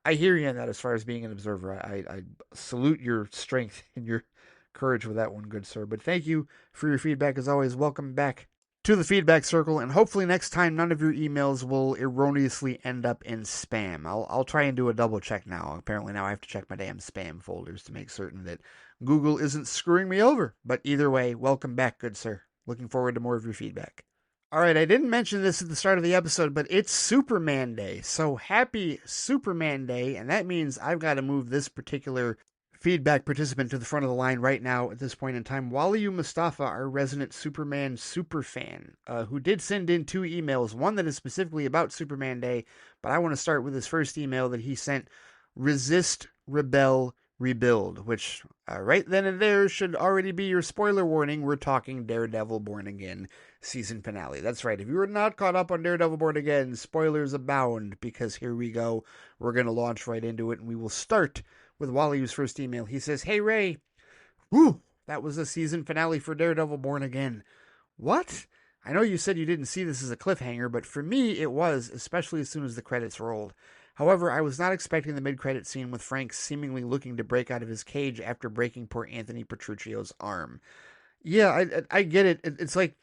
I hear you on that as far as being an observer. I salute your strength and your courage with that one, good sir. But thank you for your feedback as always. Welcome back to the feedback circle, and hopefully next time none of your emails will erroneously end up in spam. I'll try and do a double check now. Apparently now I have to check my damn spam folders to make certain that Google isn't screwing me over. But either way, welcome back, good sir. Looking forward to more of your feedback. All right, I didn't mention this at the start of the episode, but it's Superman Day. So happy Superman Day, and that means I've got to move this particular feedback participant to the front of the line right now at this point in time. Waliyu Mustafa, our resident Superman superfan, who did send in 2 emails, one that is specifically about Superman Day, but I want to start with his first email that he sent, Resist, Rebel, Rebuild, which right then and there should already be your spoiler warning. We're talking Daredevil Born Again season finale. That's right. If you are not caught up on Daredevil Born Again, spoilers abound, because here we go. We're going to launch right into it, and we will start with Wally's first email. He says, Hey Ray, whew, that was the season finale for Daredevil Born Again. What? I know you said you didn't see this as a cliffhanger, but for me it was, especially as soon as the credits rolled. However, I was not expecting the mid-credit scene with Frank seemingly looking to break out of his cage after breaking poor Anthony Petruccio's arm. Yeah, I get it. It's like,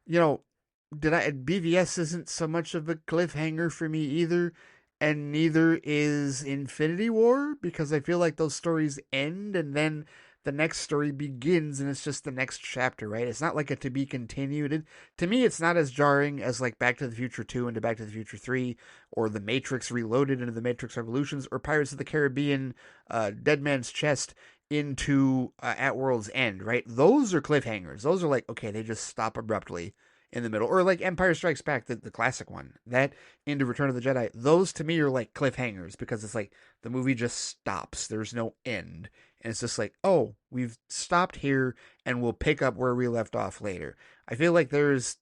BVS isn't so much of a cliffhanger for me either. And neither is Infinity War, because I feel like those stories end and then the next story begins and it's just the next chapter, right? It's not like a to be continued. To me, it's not as jarring as like Back to the Future 2 into Back to the Future 3, or The Matrix Reloaded into The Matrix Revolutions, or Pirates of the Caribbean, Dead Man's Chest into At World's End, right? Those are cliffhangers. Those are like, okay, they just stop abruptly in the middle, or like Empire Strikes Back, the classic one, that into Return of the Jedi. Those to me are like cliffhangers, because it's like the movie just stops. There's no end, and it's just like, oh, we've stopped here and we'll pick up where we left off later. I feel like there's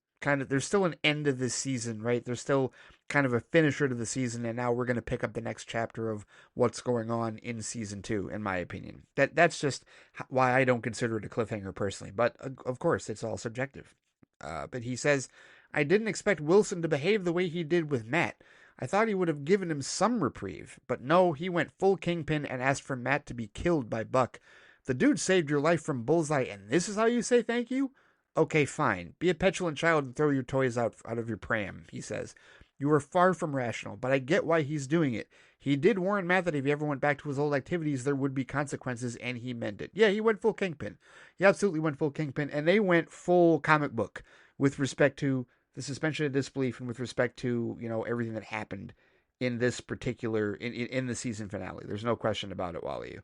still an end of this season, right? There's still kind of a finisher to the season, and now we're going to pick up the next chapter of what's going on in season 2, in my opinion. That's just why I don't consider it a cliffhanger personally, but of course it's all subjective. But he says, I didn't expect Wilson to behave the way he did with Matt. I thought he would have given him some reprieve, but no, he went full Kingpin and asked for Matt to be killed by Buck. The dude saved your life from Bullseye, and this is how you say thank you? Okay, fine. Be a petulant child and throw your toys out of your pram, he says. You are far from rational, but I get why he's doing it. He did warn Matt that if he ever went back to his old activities, there would be consequences, and he meant it. Yeah, he went full Kingpin. He absolutely went full Kingpin, and they went full comic book with respect to the suspension of disbelief and with respect to, everything that happened in this particular, in the season finale. There's no question about it, Wally.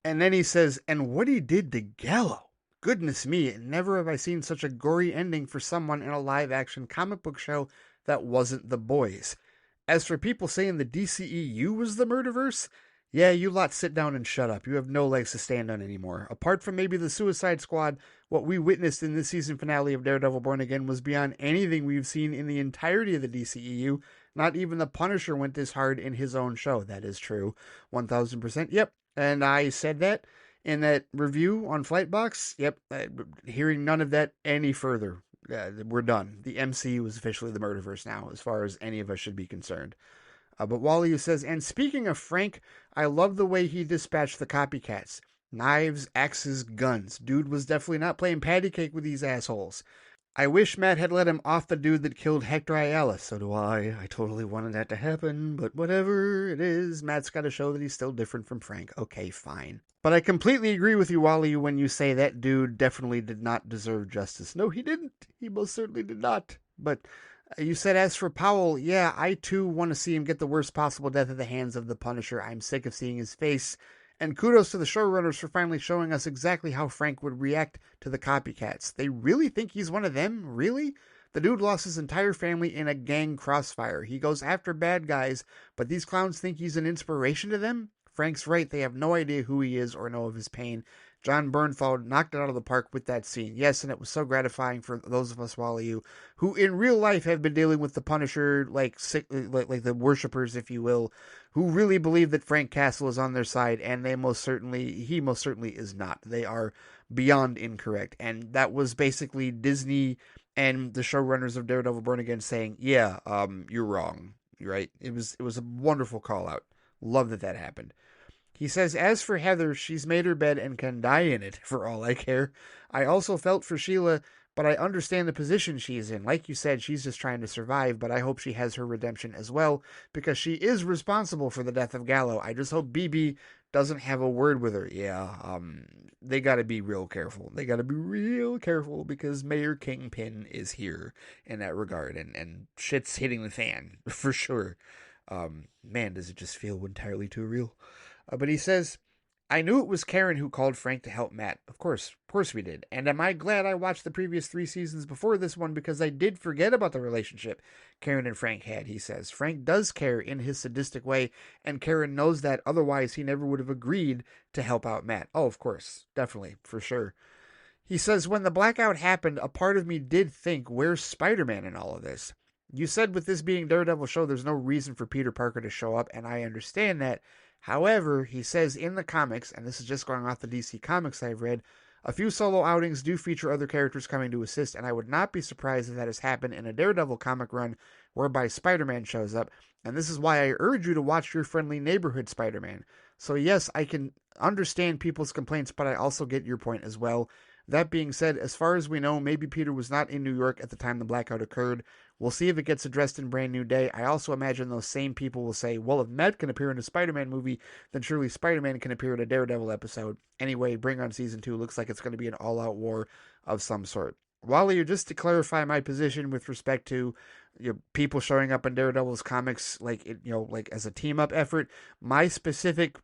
And then he says, and what he did to Gallo. Goodness me, never have I seen such a gory ending for someone in a live action comic book show that wasn't The Boys. As for people saying the DCEU was the murderverse, yeah, you lot sit down and shut up. You have no legs to stand on anymore. Apart from maybe the Suicide Squad, what we witnessed in this season finale of Daredevil Born Again was beyond anything we've seen in the entirety of the DCEU. Not even the Punisher went this hard in his own show. That is true. 1000%. Yep. And I said that in that review on Flightbox. Yep. Hearing none of that any further. We're done. The MCU is officially the murderverse now, as far as any of us should be concerned. But Wally says, and speaking of Frank, I love the way he dispatched the copycats. Knives, axes, guns. Dude was definitely not playing patty cake with these assholes. I wish Matt had let him off the dude that killed Hector Ayala. So do I. I totally wanted that to happen, but whatever it is, Matt's got to show that he's still different from Frank. Okay, fine. But I completely agree with you, Wally, when you say that dude definitely did not deserve justice. No, he didn't. He most certainly did not. But you said, as for Powell, yeah, I too want to see him get the worst possible death at the hands of the Punisher. I'm sick of seeing his face. And kudos to the showrunners for finally showing us exactly how Frank would react to the copycats. They really think he's one of them? Really? The dude lost his entire family in a gang crossfire. He goes after bad guys, but these clowns think he's an inspiration to them? Frank's right. They have no idea who he is or know of his pain. John Bernthal knocked it out of the park with that scene. Yes, and it was so gratifying for those of us, Wally, who in real life have been dealing with the Punisher, like the worshippers, if you will, who really believe that Frank Castle is on their side, and he most certainly is not. They are beyond incorrect. And that was basically Disney and the showrunners of Daredevil Born Again saying, yeah, you're wrong. Right? It was a wonderful call out. Love that happened. He says, as for Heather, she's made her bed and can die in it, for all I care. I also felt for Sheila, but I understand the position she's in. Like you said, she's just trying to survive, but I hope she has her redemption as well, because she is responsible for the death of Gallo. I just hope BB doesn't have a word with her. Yeah, they gotta be real careful. They gotta be real careful, because Mayor Kingpin is here in that regard, and shit's hitting the fan, for sure. Man, does it just feel entirely too real. But he says, I knew it was Karen who called Frank to help Matt. Of course we did. And am I glad I watched the previous 3 seasons before this one, because I did forget about the relationship Karen and Frank had, he says. Frank does care in his sadistic way, and Karen knows that, otherwise he never would have agreed to help out Matt. Oh, of course. Definitely. For sure. He says, when the blackout happened, a part of me did think, where's Spider-Man in all of this? You said with this being Daredevil show, there's no reason for Peter Parker to show up, and I understand that. However, he says in the comics, and this is just going off the DC comics I've read, a few solo outings do feature other characters coming to assist, and I would not be surprised if that has happened in a Daredevil comic run whereby Spider-Man shows up, and this is why I urge you to watch Your Friendly Neighborhood Spider-Man. So yes, I can understand people's complaints, but I also get your point as well. That being said, as far as we know, maybe Peter was not in New York at the time the blackout occurred. We'll see if it gets addressed in Brand New Day. I also imagine those same people will say, well, if Matt can appear in a Spider-Man movie, then surely Spider-Man can appear in a Daredevil episode. Anyway, bring on Season 2. Looks like it's going to be an all-out war of some sort. Wally, just to clarify my position with respect to people showing up in Daredevil's comics, like as a team-up effort, my specific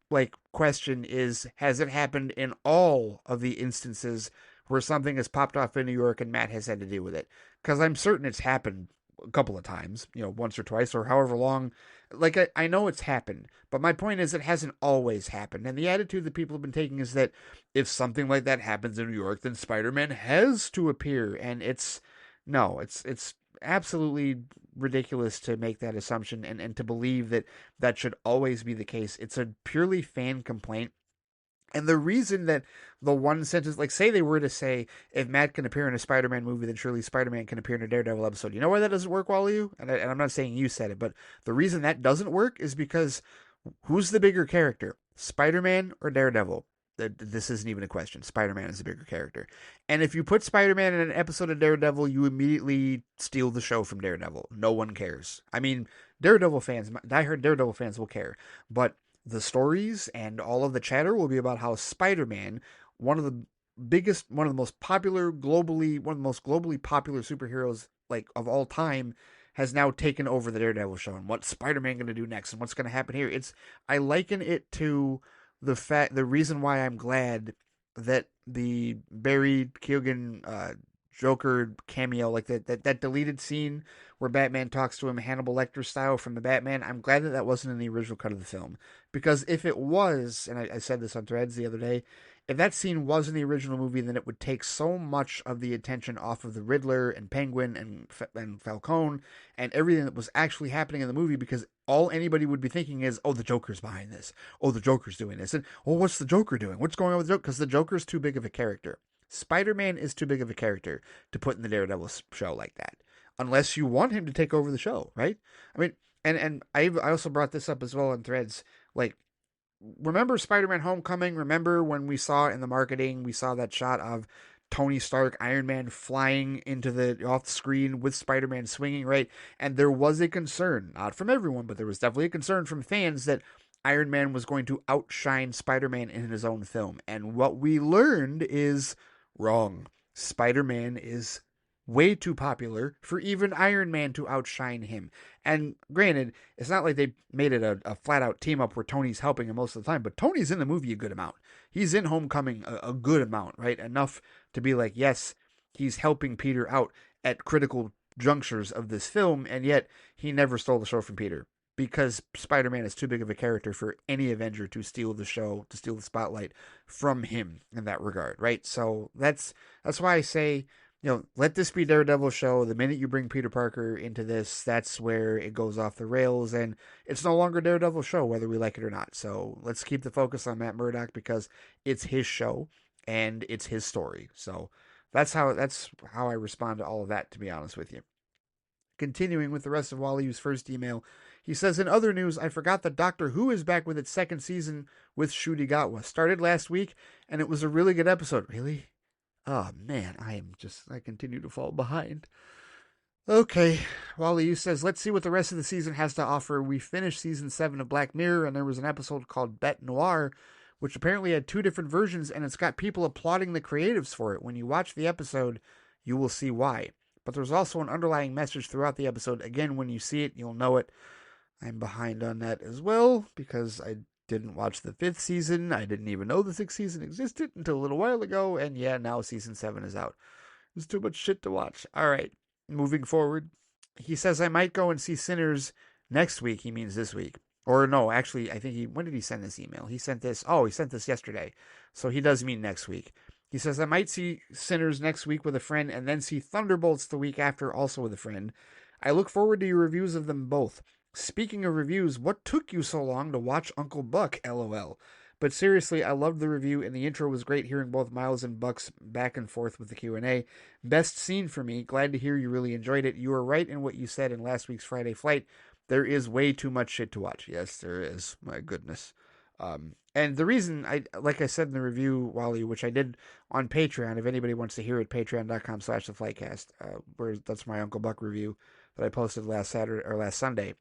question is, has it happened in all of the instances where something has popped off in New York and Matt has had to deal with it? Because I'm certain it's happened a couple of times, once or twice or however long. I know it's happened, but my point is it hasn't always happened. And the attitude that people have been taking is that if something like that happens in New York, then Spider-Man has to appear. And it's absolutely ridiculous to make that assumption and to believe that that should always be the case. It's a purely fan complaint. And the reason that the one sentence, say they were to say, if Matt can appear in a Spider-Man movie, then surely Spider-Man can appear in a Daredevil episode. You know why that doesn't work, Wally? And I'm not saying you said it, but the reason that doesn't work is because who's the bigger character, Spider-Man or Daredevil? This isn't even a question. Spider-Man is a bigger character. And if you put Spider-Man in an episode of Daredevil, you immediately steal the show from Daredevil. No one cares. I mean, Daredevil fans, diehard Daredevil fans will care. But the stories and all of the chatter will be about how Spider-Man, one of the one of the most popular globally, one of the most globally popular superheroes like of all time, has now taken over the Daredevil show. And what's Spider-Man going to do next? And what's going to happen here? I liken it to the reason why I'm glad that the Barry Keoghan Joker cameo, like that deleted scene where Batman talks to him Hannibal Lecter style from the Batman, I'm glad that wasn't in the original cut of the film. Because if it was, and I said this on Threads the other day, if that scene was in the original movie, then it would take so much of the attention off of the Riddler and Penguin and Falcone and everything that was actually happening in the movie, because all anybody would be thinking is, oh, the Joker's behind this. Oh, the Joker's doing this. And, oh, what's the Joker doing? What's going on with the Joker? Because the Joker's too big of a character. Spider-Man is too big of a character to put in the Daredevil show like that. Unless you want him to take over the show, right? I mean, and I also brought this up as well on Threads. Like, remember Spider-Man Homecoming? Remember when we saw in the marketing, we saw that shot of Tony Stark, Iron Man flying into the off the screen with Spider-Man swinging, right? And there was a concern, not from everyone, but there was definitely a concern from fans that Iron Man was going to outshine Spider-Man in his own film. And what we learned is wrong. Spider-Man is way too popular for even Iron Man to outshine him. And granted, it's not like they made it a flat out team up where Tony's helping him most of the time, but Tony's in the movie a good amount. He's in Homecoming a good amount, right? Enough to be like, yes, he's helping Peter out at critical junctures of this film, and yet he never stole the show from Peter. Because Spider-Man is too big of a character for any Avenger to steal the show, to steal the spotlight from him in that regard, right? So that's why I say, let this be Daredevil show. The minute you bring Peter Parker into this, that's where it goes off the rails, and it's no longer Daredevil show, whether we like it or not. So let's keep the focus on Matt Murdock because it's his show and it's his story. So that's how I respond to all of that, to be honest with you. Continuing with the rest of Wally's first email, he says, in other news, I forgot that Doctor Who is back with its second season with Ncuti Gatwa. Started last week, and it was a really good episode. Really? Oh, man, I continue to fall behind. Okay, Wally says, let's see what the rest of the season has to offer. We finished season 7 of Black Mirror, and there was an episode called Bête Noire, which apparently had 2 different versions, and it's got people applauding the creatives for it. When you watch the episode, you will see why. But there's also an underlying message throughout the episode. Again, when you see it, you'll know it. I'm behind on that as well, because I didn't watch the 5th season. I didn't even know the 6th season existed until a little while ago, and yeah, now season 7 is out. There's too much shit to watch. All right, moving forward. He says I might go and see Sinners next week. He means this week. Or no, actually, I think when did he send this email? He sent this yesterday. So he does mean next week. He says, I might see Sinners next week with a friend and then see Thunderbolts the week after also with a friend. I look forward to your reviews of them both. Speaking of reviews, what took you so long to watch Uncle Buck? LOL. But seriously, I loved the review, and the intro was great hearing both Miles and Buck's back and forth with the Q&A. Best scene for me. Glad to hear you really enjoyed it. You were right in what you said in last week's Friday Flight. There is way too much shit to watch. Yes, there is. My goodness. And the reason, like I said in the review, Wally, which I did on Patreon, if anybody wants to hear it, patreon.com/theflightcast, where that's my Uncle Buck review that I posted last Sunday.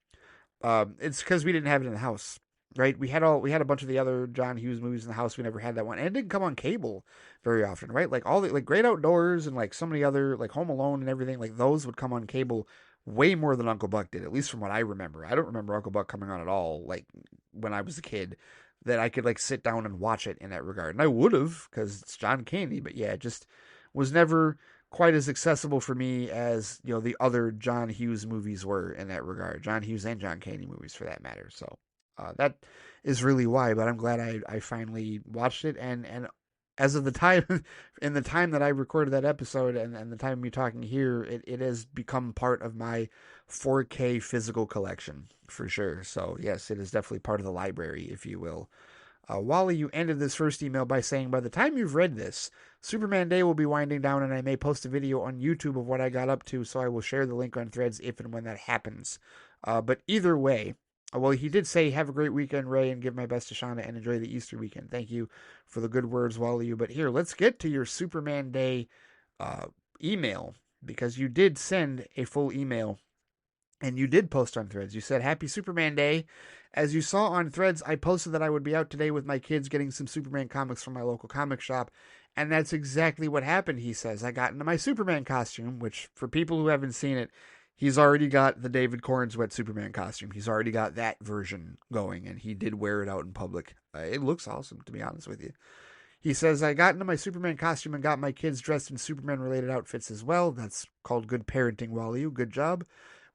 It's because we didn't have it in the house, right? We had a bunch of the other John Hughes movies in the house. We never had that one, and it didn't come on cable very often, right? Like all the Great Outdoors and like so many other like Home Alone and everything, like those would come on cable way more than Uncle Buck did, at least from what I remember. I don't remember Uncle Buck coming on at all, like when I was a kid, that I could like sit down and watch it in that regard. And I would have, because it's John Candy, but yeah, it just was never quite as accessible for me as, the other John Hughes movies were in that regard. John Hughes and John Candy movies for that matter. So that is really why, but I'm glad I finally watched it. And as of the time, in the time that I recorded that episode and the time of me talking here, it has become part of my 4K physical collection for sure. So yes, it is definitely part of the library, if you will. Wally, you ended this first email by saying, by the time you've read this, Superman Day will be winding down and I may post a video on YouTube of what I got up to, so I will share the link on Threads if and when that happens. But either way, Well, he did say, have a great weekend, Ray, and give my best to Shauna and enjoy the Easter weekend. Thank you for the good words, Wally. But here, let's get to your Superman Day uh, email, because you did send a full email and you did post on Threads. You said, Happy Superman Day. As you saw on Threads, I posted that I would be out today with my kids getting some Superman comics from my local comic shop. And that's exactly what happened, he says. I got into my Superman costume, which, for people who haven't seen it, he's already got the David Corns wet Superman costume. He's already got that version going, and he did wear it out in public. It looks awesome, to be honest with you. He says, I got into my Superman costume and got my kids dressed in Superman related outfits as well. That's called good parenting, Wally. Good job.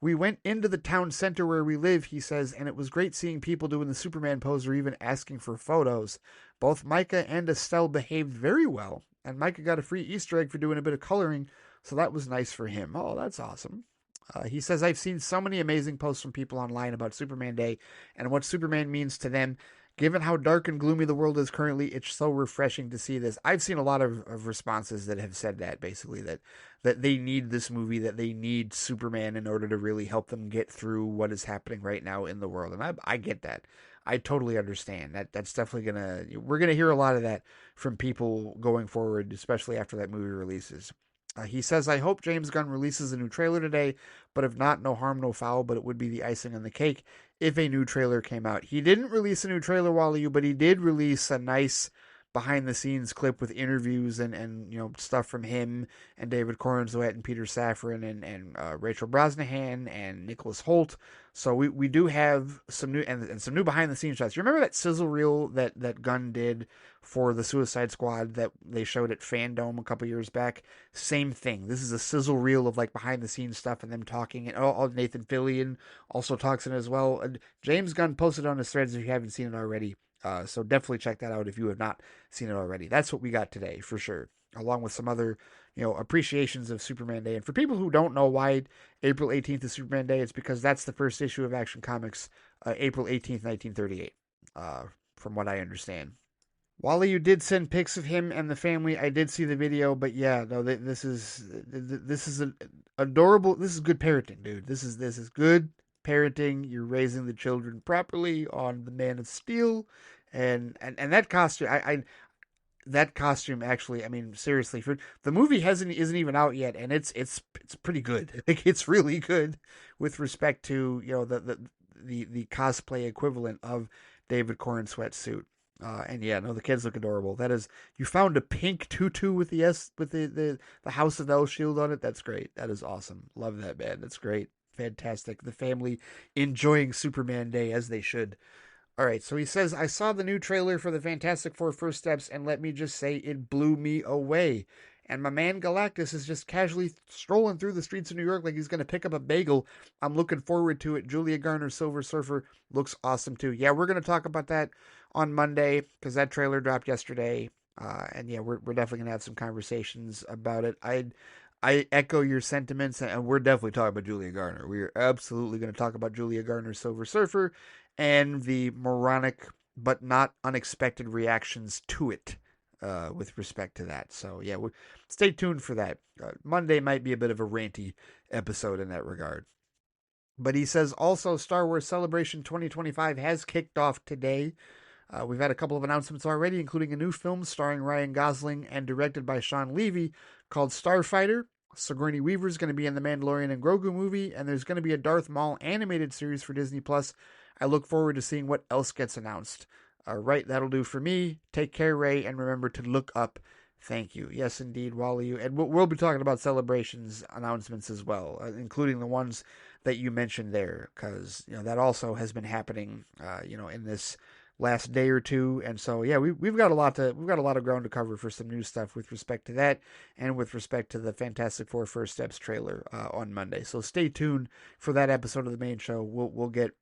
We went into the town center where we live, he says, and it was great seeing people doing the Superman pose or even asking for photos. Both Micah and Estelle behaved very well, and Micah got a free Easter egg for doing a bit of coloring, so that was nice for him. Oh, that's awesome. He says, I've seen so many amazing posts from people online about Superman Day and what Superman means to them. Given how dark and gloomy the world is currently, it's so refreshing to see this. I've seen a lot of responses that have said that, basically, that they need this movie, that they need Superman in order to really help them get through what is happening right now in the world. And I get that. I totally understand. That's definitely we're gonna hear a lot of that from people going forward, especially after that movie releases. He says, I hope James Gunn releases a new trailer today, but if not, no harm, no foul, but it would be the icing on the cake if a new trailer came out. He didn't release a new trailer, Wally, but he did release a nice behind the scenes clip with interviews and stuff from him and David Cornswet and Peter Safran and Rachel Brosnahan and Nicholas Holt. So we do have some new and some new behind the scenes shots. You remember that sizzle reel that Gunn did for the Suicide Squad that they showed at Fandom a couple years back? Same thing. This is a sizzle reel of like behind the scenes stuff and them talking. And Nathan Fillion also talks in it as well. James Gunn posted on his Threads if you haven't seen it already. So definitely check that out if you have not seen it already. That's what we got today for sure, along with some other appreciations of Superman Day. And for people who don't know why April 18th is Superman Day, it's because that's the first issue of Action Comics, April 18th, 1938, from what I understand. Wally, you did send pics of him and the family. I did see the video, but yeah, no, this is an adorable. This is good parenting, dude. This is good parenting. You're raising the children properly on the Man of Steel, and that costume. I that costume actually. I mean, seriously, for the movie isn't even out yet, and it's pretty good. Like, it's really good with respect to the cosplay equivalent of David Corn sweatsuit. And yeah, no, the kids look adorable. That is, you found a pink tutu with the House of L shield on it. That's great. That is awesome. Love that, man. That's great. Fantastic. The family enjoying Superman Day as they should. All right, so he says, I saw the new trailer for the Fantastic Four First Steps, and let me just say, it blew me away. And my man Galactus is just casually strolling through the streets of New York like he's going to pick up a bagel. I'm looking forward to it. Julia Garner, Silver Surfer, looks awesome too. Yeah, we're going to talk about that on Monday because that trailer dropped yesterday. And yeah, we're definitely going to have some conversations about it. I echo your sentiments, and we're definitely talking about Julia Garner. We are absolutely going to talk about Julia Garner, Silver Surfer, and the moronic but not unexpected reactions to it with respect to that. So, yeah, stay tuned for that. Monday might be a bit of a ranty episode in that regard. But he says also Star Wars Celebration 2025 has kicked off today. We've had a couple of announcements already, including a new film starring Ryan Gosling and directed by Sean Levy called Starfighter. Sigourney Weaver is going to be in the Mandalorian and Grogu movie, and there's going to be a Darth Maul animated series for Disney Plus. I look forward to seeing what else gets announced. All right, that'll do for me. Take care, Ray, and remember to look up. Thank you. Yes, indeed, Wally. And we'll be talking about Celebrations announcements as well, including the ones that you mentioned there, because that also has been happening, in this last day or two. And so yeah, we've got a lot of ground to cover for some new stuff with respect to that and with respect to the Fantastic Four First Steps trailer on Monday. So stay tuned for that episode of the main show. We'll get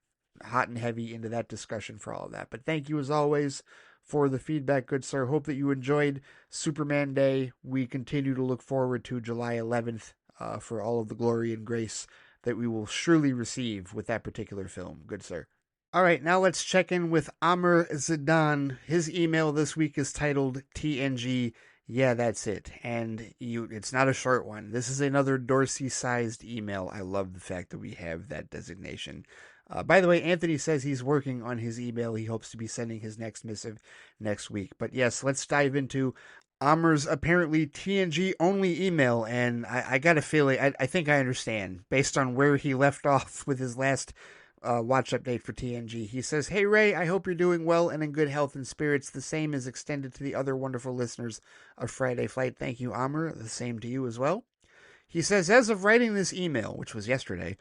hot and heavy into that discussion for all of that. But thank you as always for the feedback, good sir. Hope that you enjoyed Superman Day. We continue to look forward to July 11th for all of the glory and grace that we will surely receive with that particular film, good sir. All right, now let's check in with Amr Zidan. His email this week is titled TNG. Yeah, that's it. And it's not a short one. This is another Dorsey-sized email. I love the fact that we have that designation. By the way, Anthony says he's working on his email. He hopes to be sending his next missive next week. But yes, let's dive into Amar's apparently TNG only email. And I got a feeling, I think I understand based on where he left off with his last watch update for TNG. He says, "Hey Ray, I hope you're doing well and in good health and spirits. The same is extended to the other wonderful listeners of Friday Flight. Thank you, Amar. The same to you as well." He says, "As of writing this email, which was yesterday,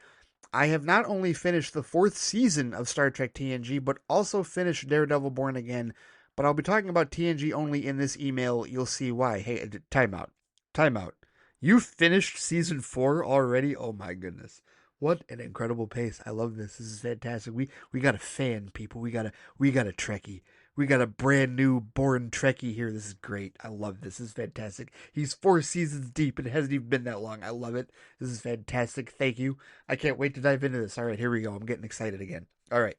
I have not only finished the 4th season of Star Trek TNG, but also finished Daredevil Born Again. But I'll be talking about TNG only in this email. You'll see why." Hey, time out. Time out. You finished season 4 already? Oh my goodness. What an incredible pace. I love this. This is fantastic. We got a fan, people. We got a Trekkie. We got a brand new born Trekkie here. This is great. I love this. This is fantastic. He's 4 seasons deep. It hasn't even been that long. I love it. This is fantastic. Thank you. I can't wait to dive into this. All right, here we go. I'm getting excited again. All right.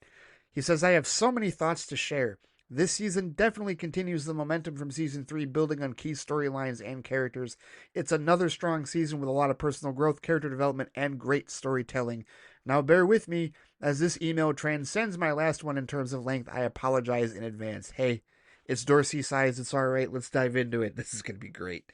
He says, "I have so many thoughts to share. This season definitely continues the momentum from season 3, building on key storylines and characters. It's another strong season with a lot of personal growth, character development, and great storytelling. Now bear with me, as this email transcends my last one in terms of length. I apologize in advance." Hey, it's Dorsey size. It's all right. Let's dive into it. This is going to be great.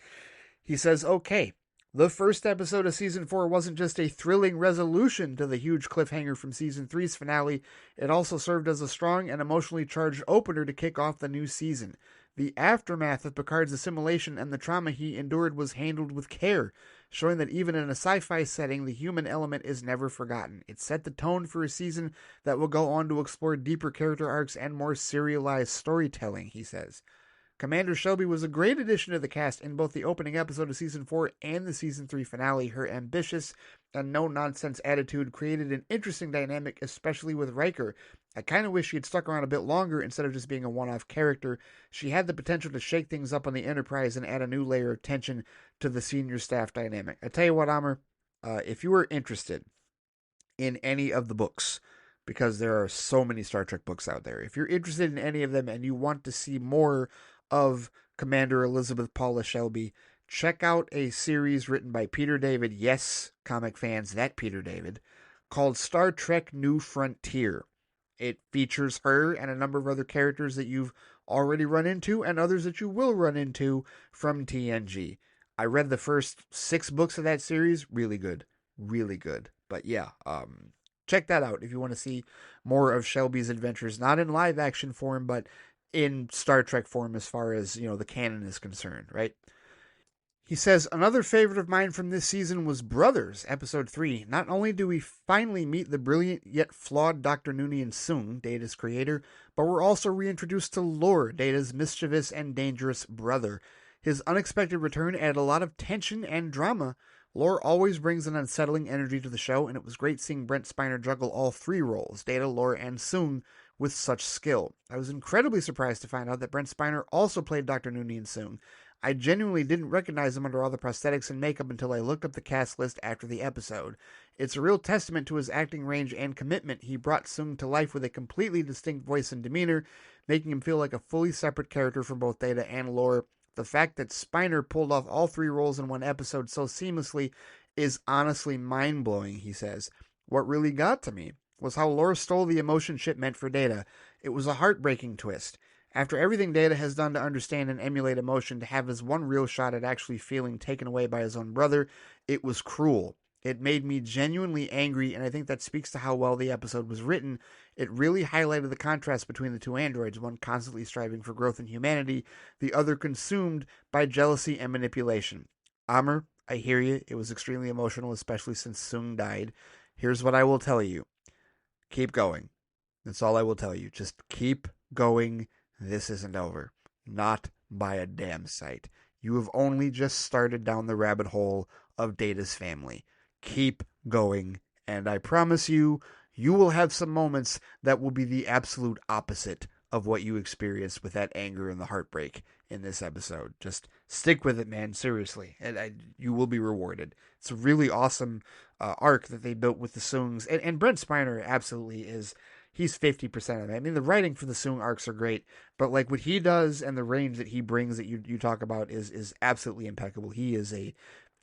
He says, "Okay. The first episode of season 4 wasn't just a thrilling resolution to the huge cliffhanger from season 3's finale, it also served as a strong and emotionally charged opener to kick off the new season. The aftermath of Picard's assimilation and the trauma he endured was handled with care, showing that even in a sci-fi setting, the human element is never forgotten. It set the tone for a season that will go on to explore deeper character arcs and more serialized storytelling," he says. "Commander Shelby was a great addition to the cast in both the opening episode of Season 4 and the Season 3 finale. Her ambitious and no-nonsense attitude created an interesting dynamic, especially with Riker. I kind of wish she had stuck around a bit longer instead of just being a one-off character. She had the potential to shake things up on the Enterprise and add a new layer of tension to the senior staff dynamic." I tell you what, Amr, if you are interested in any of the books, because there are so many Star Trek books out there, if you're interested in any of them and you want to see more of Commander Elizabeth Paula Shelby, check out a series written by Peter David, yes, comic fans, that Peter David, called Star Trek New Frontier. It features her and a number of other characters that you've already run into and others that you will run into from TNG. I read the first 6 books of that series. Really good. Really good. But yeah, check that out if you want to see more of Shelby's adventures, not in live action form, but in Star Trek form as far as, the canon is concerned, right? He says, "Another favorite of mine from this season was Brothers, episode 3. Not only do we finally meet the brilliant yet flawed Dr. Noonien Soong, Data's creator, but we're also reintroduced to Lore, Data's mischievous and dangerous brother. His unexpected return added a lot of tension and drama. Lore always brings an unsettling energy to the show, and it was great seeing Brent Spiner juggle all 3 roles, Data, Lore, and Soong, with such skill. I was incredibly surprised to find out that Brent Spiner also played Dr. Noonien Soong. I genuinely didn't recognize him under all the prosthetics and makeup until I looked up the cast list after the episode. It's a real testament to his acting range and commitment. He brought Soong to life with a completely distinct voice and demeanor, making him feel like a fully separate character from both Data and Lore. The fact that Spiner pulled off all 3 roles in one episode so seamlessly is honestly mind-blowing," he says. "What really got to me was how Lore stole the emotion ship meant for Data. It was a heartbreaking twist. After everything Data has done to understand and emulate emotion, to have his one real shot at actually feeling taken away by his own brother, it was cruel. It made me genuinely angry, and I think that speaks to how well the episode was written. It really highlighted the contrast between the 2 androids, one constantly striving for growth and humanity, the other consumed by jealousy and manipulation. Amr, I hear you. It was extremely emotional, especially since Soong died. Here's what I will tell you. Keep going. That's all I will tell you. Just keep going. This isn't over. Not by a damn sight. You have only just started down the rabbit hole of Data's family. Keep going, and I promise you, you will have some moments that will be the absolute opposite of what you experienced with that anger and the heartbreak in this episode. Just stick with it, man. Seriously, and you will be rewarded. It's a really awesome arc that they built with the Soongs, and Brent Spiner absolutely is. He's 50% of it. I mean, the writing for the Soong arcs are great, but like what he does and the range that he brings that you talk about is absolutely impeccable. He is a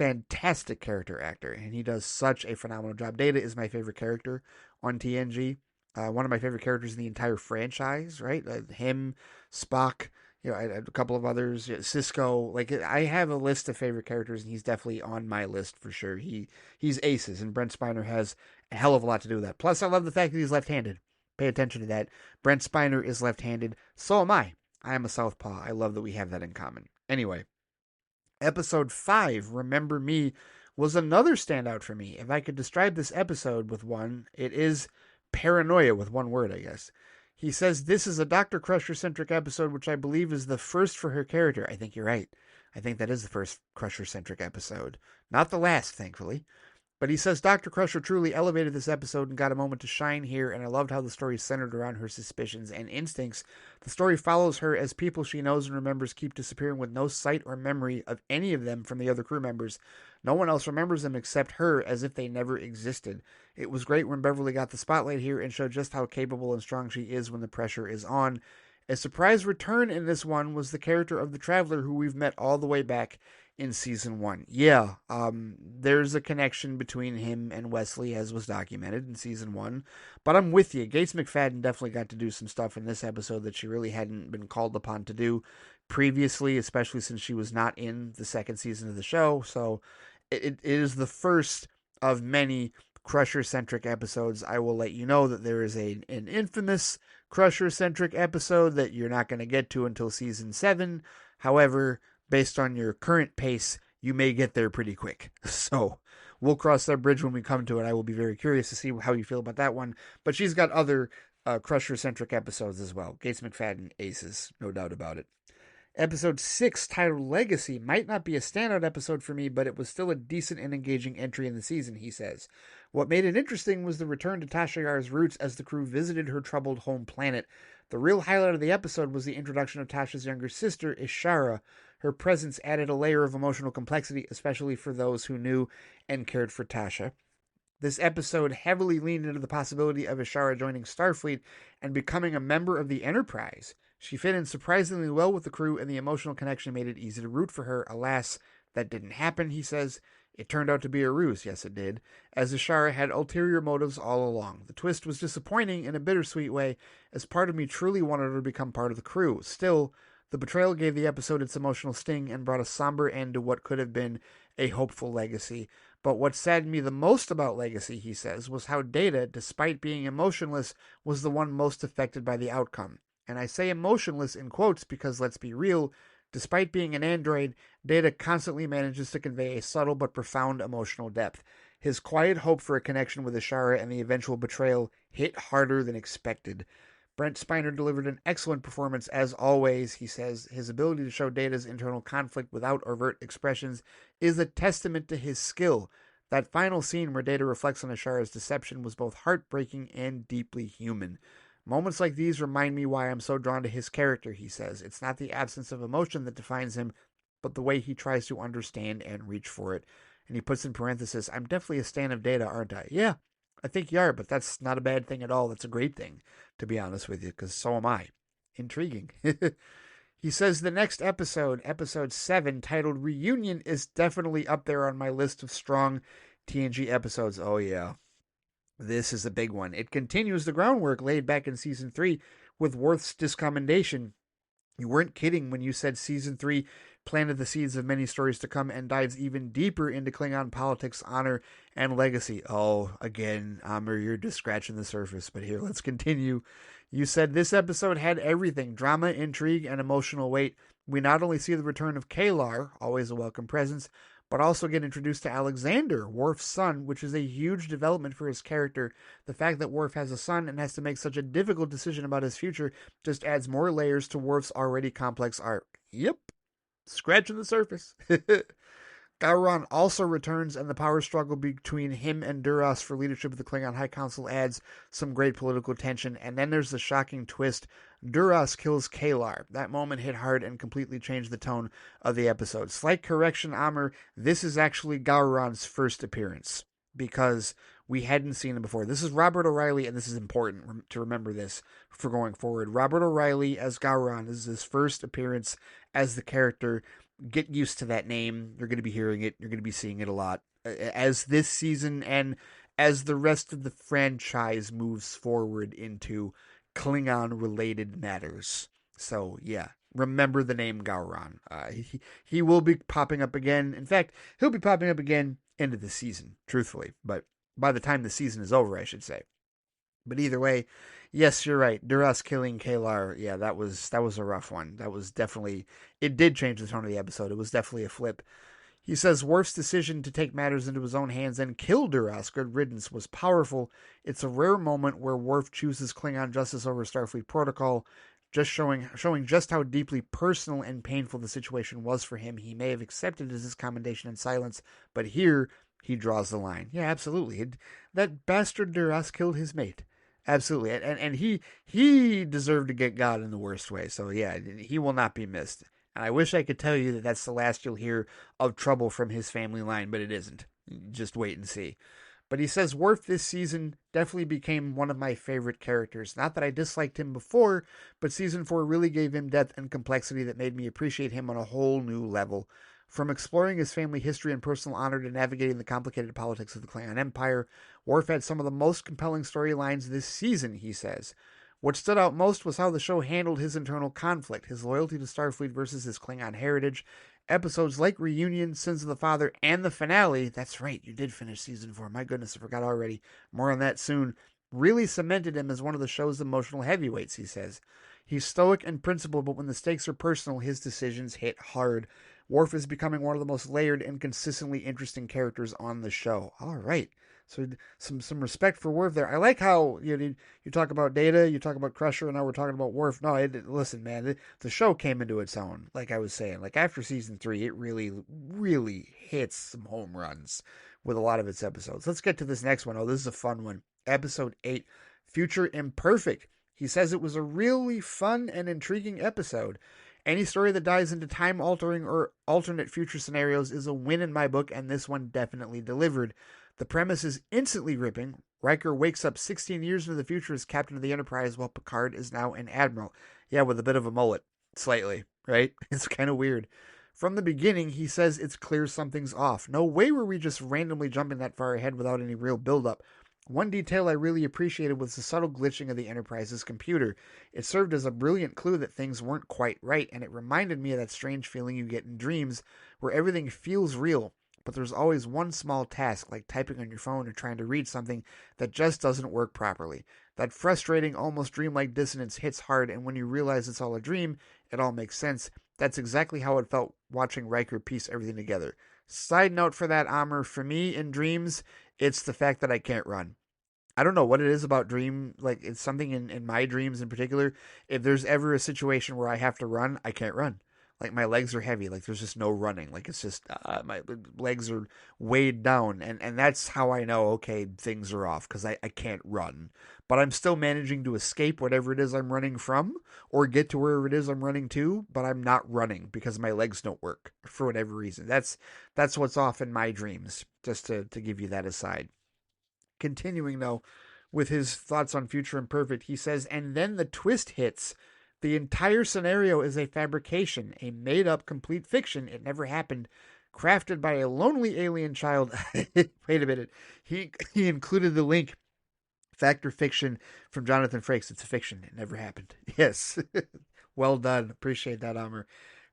fantastic character actor, and he does such a phenomenal job. Data is my favorite character on TNG. One of my favorite characters in the entire franchise, right? Him, Spock, a couple of others, Cisco. Like, I have a list of favorite characters, and he's definitely on my list for sure. He's aces, and Brent Spiner has a hell of a lot to do with that. Plus, I love the fact that he's left-handed. Pay attention to that. Brent Spiner is left-handed. So am I. I am a southpaw. I love that we have that in common. Anyway, episode 5, Remember Me, was another standout for me. If I could describe this episode with one, it is paranoia, with one word, I guess. He says this is a Dr. Crusher-centric episode, which I believe is the first for her character. I think you're right. I think that is the first Crusher-centric episode. Not the last, thankfully. But he says Dr. Crusher truly elevated this episode and got a moment to shine here, and I loved how the story centered around her suspicions and instincts. The story follows her as people she knows and remembers keep disappearing with no sight or memory of any of them from the other crew members. No one else remembers them except her, as if they never existed. It was great when Beverly got the spotlight here and showed just how capable and strong she is when the pressure is on. A surprise return in this one was the character of the Traveler, who we've met all the way back in season 1. Yeah, there's a connection between him and Wesley, as was documented in season 1. But I'm with you. Gates McFadden definitely got to do some stuff in this episode that she really hadn't been called upon to do previously, especially since she was not in the second season of the show. So it is the first of many Crusher-centric episodes. I will let you know that there is an infamous Crusher-centric episode that you're not going to get to until season 7. However, based on your current pace, you may get there pretty quick. So we'll cross that bridge when we come to it. I will be very curious to see how you feel about that one. But she's got other Crusher-centric episodes as well. Gates McFadden aces, no doubt about it. Episode 6, titled Legacy, might not be a standout episode for me, but it was still a decent and engaging entry in the season, he says. What made it interesting was the return to Tasha Yar's roots as the crew visited her troubled home planet. The real highlight of the episode was the introduction of Tasha's younger sister, Ishara. Her presence added a layer of emotional complexity, especially for those who knew and cared for Tasha. This episode heavily leaned into the possibility of Ishara joining Starfleet and becoming a member of the Enterprise. She fit in surprisingly well with the crew, and the emotional connection made it easy to root for her. Alas, that didn't happen, he says. It turned out to be a ruse, yes it did, as Ishara had ulterior motives all along. The twist was disappointing in a bittersweet way, as part of me truly wanted her to become part of the crew. Still, the betrayal gave the episode its emotional sting and brought a somber end to what could have been a hopeful legacy. But what saddened me the most about Legacy, he says, was how Data, despite being emotionless, was the one most affected by the outcome. And I say emotionless in quotes because, let's be real, despite being an android, Data constantly manages to convey a subtle but profound emotional depth. His quiet hope for a connection with Ishara and the eventual betrayal hit harder than expected. Brent Spiner delivered an excellent performance as always, he says. His ability to show Data's internal conflict without overt expressions is a testament to his skill. That final scene where Data reflects on Ishara's deception was both heartbreaking and deeply human. Moments like these remind me why I'm so drawn to his character, he says. It's not the absence of emotion that defines him, but the way he tries to understand and reach for it. And he puts in parenthesis, I'm definitely a stan of Data, aren't I? Yeah, I think you are, but that's not a bad thing at all. That's a great thing, to be honest with you, because so am I. Intriguing. He says the next episode, episode 7, titled Reunion, is definitely up there on my list of strong TNG episodes. Oh, yeah. This is a big one. It continues the groundwork laid back in Season 3 with Worf's discommendation. You weren't kidding when you said Season 3 planted the seeds of many stories to come and dives even deeper into Klingon politics, honor, and legacy. Oh, again, Amr, you're just scratching the surface, but here, let's continue. You said this episode had everything, drama, intrigue, and emotional weight. We not only see the return of Kalar, always a welcome presence, but also get introduced to Alexander, Worf's son, which is a huge development for his character. The fact that Worf has a son and has to make such a difficult decision about his future just adds more layers to Worf's already complex arc. Yep, scratching the surface. Gowron also returns, and the power struggle between him and Duras for leadership of the Klingon High Council adds some great political tension. And then there's the shocking twist. Duras kills Kalar. That moment hit hard and completely changed the tone of the episode. Slight correction, Amr, this is actually Gowron's first appearance, because we hadn't seen him before. This is Robert O'Reilly, and this is important to remember this for going forward. Robert O'Reilly as Gowron is his first appearance as the character get used to that name. You're going to be hearing it. You're going to be seeing it a lot as this season and as the rest of the franchise moves forward into Klingon related matters. So, yeah, remember the name Gowron. He will be popping up again. In fact, he'll be popping up again into the season, truthfully. But by the time the season is over, I should say. But either way, yes, you're right. Duras killing Kalar, yeah, that was a rough one. That was definitely it did change the tone of the episode. It was definitely a flip. He says Worf's decision to take matters into his own hands and kill Duras, good riddance, was powerful. It's a rare moment where Worf chooses Klingon justice over Starfleet protocol, just showing just how deeply personal and painful the situation was for him. He may have accepted his commendation in silence, but here he draws the line. Yeah, absolutely. That bastard Duras killed his mate. Absolutely, and he deserved to get God in the worst way. So yeah, he will not be missed. And I wish I could tell you that that's the last you'll hear of trouble from his family line, but it isn't. Just wait and see. But he says Worf this season definitely became one of my favorite characters. Not that I disliked him before, but season 4 really gave him depth and complexity that made me appreciate him on a whole new level. From exploring his family history and personal honor to navigating the complicated politics of the Klingon Empire, Worf had some of the most compelling storylines this season, he says. What stood out most was how the show handled his internal conflict, his loyalty to Starfleet versus his Klingon heritage. Episodes like Reunion, Sins of the Father, and the finale, that's right, you did finish season 4, my goodness, I forgot already, more on that soon, really cemented him as one of the show's emotional heavyweights, he says. He's stoic and principled, but when the stakes are personal, his decisions hit hard. Worf is becoming one of the most layered and consistently interesting characters on the show. All right. So some respect for Worf there. I like how you talk about Data, you talk about Crusher, and now we're talking about Worf. No, listen, man, the show came into its own. Like I was saying, like after season 3, it really hits some home runs with a lot of its episodes. Let's get to this next one. Oh, this is a fun one. Episode 8, Future Imperfect. He says it was a really fun and intriguing episode. Any story that dives into time-altering or alternate future scenarios is a win in my book, and this one definitely delivered. The premise is instantly ripping. Riker wakes up 16 years into the future as captain of the Enterprise, while Picard is now an admiral. Yeah, with a bit of a mullet. Slightly, right? It's kind of weird. From the beginning, he says it's clear something's off. No way were we just randomly jumping that far ahead without any real build-up. One detail I really appreciated was the subtle glitching of the Enterprise's computer. It served as a brilliant clue that things weren't quite right, and it reminded me of that strange feeling you get in dreams, where everything feels real, but there's always one small task, like typing on your phone or trying to read something, that just doesn't work properly. That frustrating, almost dreamlike dissonance hits hard, and when you realize it's all a dream, it all makes sense. That's exactly how it felt watching Riker piece everything together. Side note for that, Amr, for me in dreams, it's the fact that I can't run. I don't know what it is about dream, like it's something in my dreams in particular. If there's ever a situation where I have to run, I can't run. Like my legs are heavy, like there's just no running. Like it's just my legs are weighed down, and that's how I know okay things are off because I can't run. But I'm still managing to escape whatever it is I'm running from, or get to wherever it is I'm running to. But I'm not running because my legs don't work for whatever reason. That's what's off in my dreams. Just to give you that aside. Continuing, though, with his thoughts on Future Imperfect, he says, and then the twist hits. The entire scenario is a fabrication, a made up complete fiction. It never happened. Crafted by a lonely alien child. Wait a minute. He included the link. Fact or fiction from Jonathan Frakes. It's a fiction. It never happened. Yes. Well done. Appreciate that, Amr.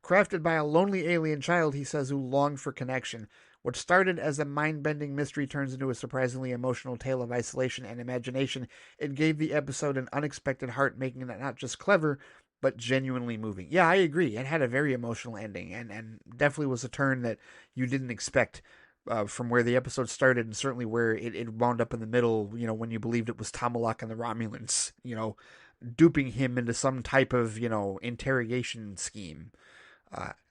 Crafted by a lonely alien child, he says, who longed for connection. What started as a mind-bending mystery turns into a surprisingly emotional tale of isolation and imagination. It gave the episode an unexpected heart, making it not just clever, but genuinely moving. Yeah, I agree. It had a very emotional ending, and definitely was a turn that you didn't expect from where the episode started, and certainly where it wound up in the middle, when you believed it was Tomalak and the Romulans, duping him into some type of, interrogation scheme.